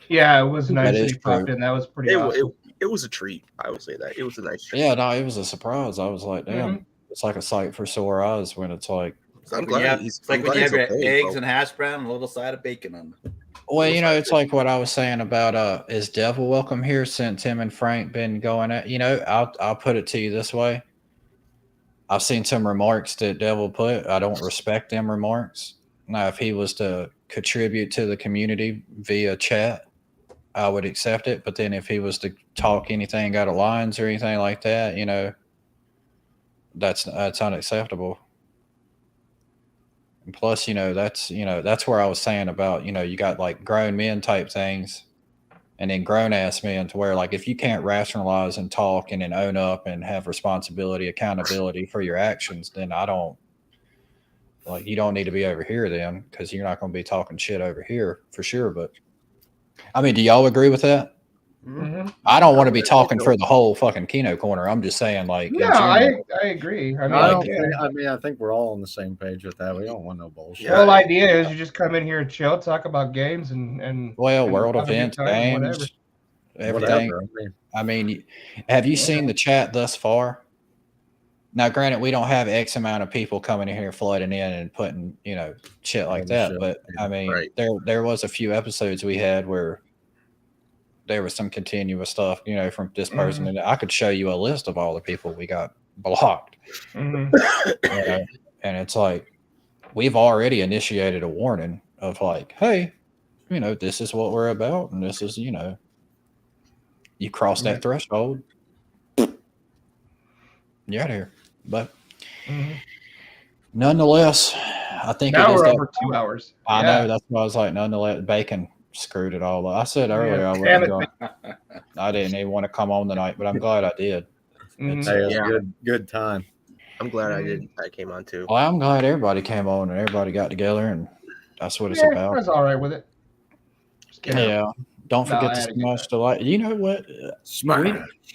Yeah, it was nice That that he popped in. That was pretty awesome. It was a treat. I would say that. It was a nice treat. Yeah, no, it was a surprise. I was like, damn, it's like a sight for sore eyes when it's like. I'm glad it's like when you have your eggs and hash brown and a little side of bacon on them. Well, it's like what I was saying about is Devil welcome here since him and Frank been going at. I'll put it to you this way. I've seen some remarks that Devil put. I don't respect them remarks. Now, if he was to contribute to the community via chat, I would accept it. But then if he was to talk anything out of lines or anything like that, that's unacceptable. And plus, that's where I was saying about, you got like grown men type things and then grown ass men to where like if you can't rationalize and talk and then own up and have responsibility, accountability for your actions, then you don't need to be over here then because you're not going to be talking shit over here for sure. But I mean, do y'all agree with that? I don't want to be talking for the whole fucking Kino Corner. I'm just saying, like, no, I agree. I think we're all on the same page with that. We don't want no bullshit. The whole idea is you just come in here and chill, talk about games and world events, games, everything. Whatever. I mean, have you seen the chat thus far? Now, granted, we don't have X amount of people coming in here flooding in and putting, shit like that. But I mean, there was a few episodes we had where there was some continuous stuff, from this person. And I could show you a list of all the people we got blocked. And it's like, we've already initiated a warning of like, hey, this is what we're about. And this is, you cross that threshold, you're out of here. But nonetheless, I think now we're over 2 hours. I know. That's why I was like, nonetheless, Bacon screwed it all up. I said earlier I didn't even want to come on tonight, but I'm glad I did. It's a good time. I'm glad I came on too. Well, I'm glad everybody came on and everybody got together, and that's what it's about. I was all right with it. Don't forget to smash the like. You know what?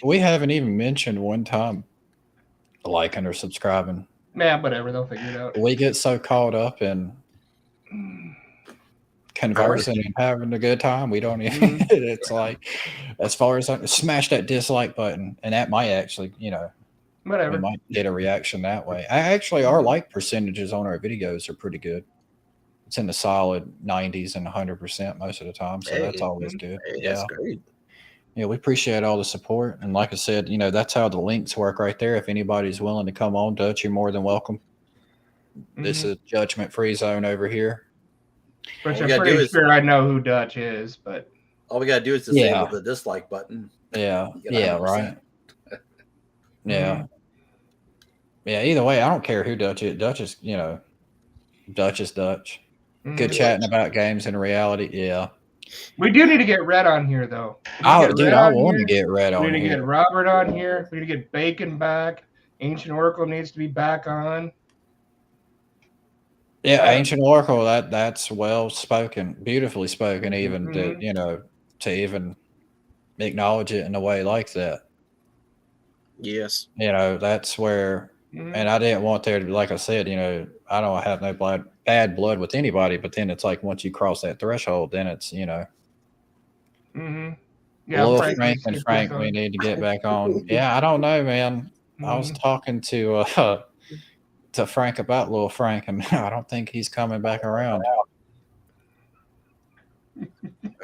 We haven't even mentioned one time liking or subscribing. Man, whatever. They'll figure it out. We get so caught up in conversing and having a good time, we don't even. It's like, as far as smash that dislike button, and that might actually, whatever. We might get a reaction that way. Our like percentages on our videos are pretty good. It's in the solid 90s and 100% most of the time, so that's always good. That's great. Yeah, we appreciate all the support, and like I said, that's how the links work right there. If anybody's willing to come on, Dutch, you're more than welcome. This is judgment-free zone over here. Which I'm pretty sure I know who Dutch is, but all we gotta do is disable the dislike button. Yeah, right. Yeah. Yeah, either way, I don't care who Dutch is. Dutch is, you know, Dutch is Dutch. Good Mhm. chatting about games in reality. Yeah. We do need to get Red on here, though. We need to Oh, get dude, Red I on want to here. get Red We on need to here. get Robert on here. We need to get Bacon back. Ancient Oracle needs to be back on. Yeah, Ancient Oracle, that's well spoken, beautifully spoken, even to, Mhm. you know, to even acknowledge it in a way like that. Yes. You know, that's where, Mhm. and I didn't want there to be, like I said, you know, I don't have no bad blood with anybody, but then it's like once you cross that threshold, then it's, you know, Mhm. Yeah, Lil Frank Frank needs to and get Frank, back we on. need to get back on. Yeah, I don't know, man. I was Mhm. talking to Frank about Lil Frank, and I don't think he's coming back around.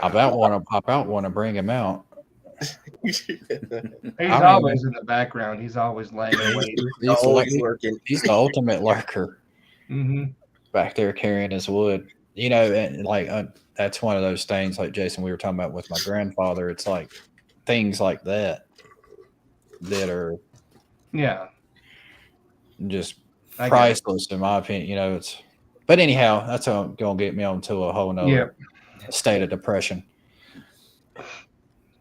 I about want to bring him out. He's I don't even. always in the background. He's always laying in wait. He's Always lurking. he's the ultimate lurker Mm-hmm. back there carrying his wood. You know, and like that's one of those things, like Jason, we were talking about with my grandfather. It's like things like that are Yeah. just I get it. priceless in my opinion. You know, it's. But anyhow, that's going to get me onto a whole nother state of depression.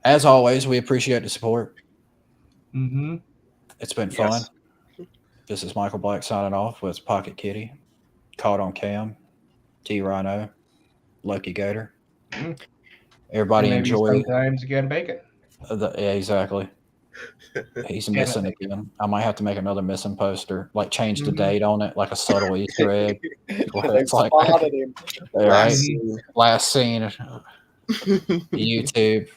As always, we appreciate the support. Mm-hmm. It's been Yes. fun. This is Michael Black signing off with Pocket Kitty, Caught on Cam, T Rhino, LokiiiGator. Mm-hmm. Everybody And maybe enjoy. sometimes again Bacon. Yeah, exactly. He's missing again. I might have to make another missing poster, like change the Mhm. date on it, like a subtle Easter egg. Where They it's like, spotted him. right, Mhm. last scene, YouTube,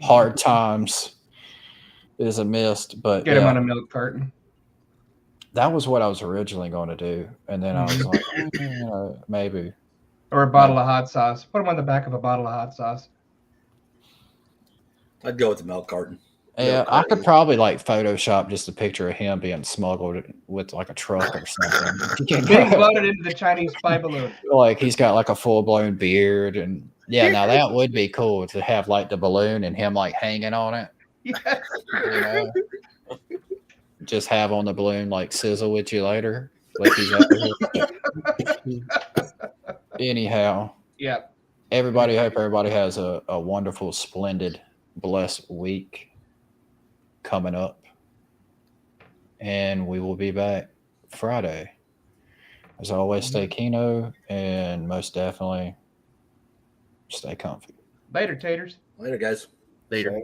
hard times is a missed, but Get him yeah, on a milk carton. that was what I was originally going to do, and then I was like, you know, maybe. Or a bottle of hot sauce. Put him on the back of a bottle of hot sauce. I'd go with the milk carton. Yeah, I could probably like Photoshop just a picture of him being smuggled with like a truck or something. You know? Being loaded into the Chinese spy balloon. Like he's got like a full blown beard, and yeah, now that would be cool to have like the balloon and him like hanging on it. Yes. You know, just have on the balloon like sizzle with you later. Like he's out here. Anyhow, Yeah. everybody, hope everybody has a wonderful, splendid, blessed week coming up. And we will be back Friday. As always, stay Kino and most definitely stay comfy. Later, taters. Later, guys. Later.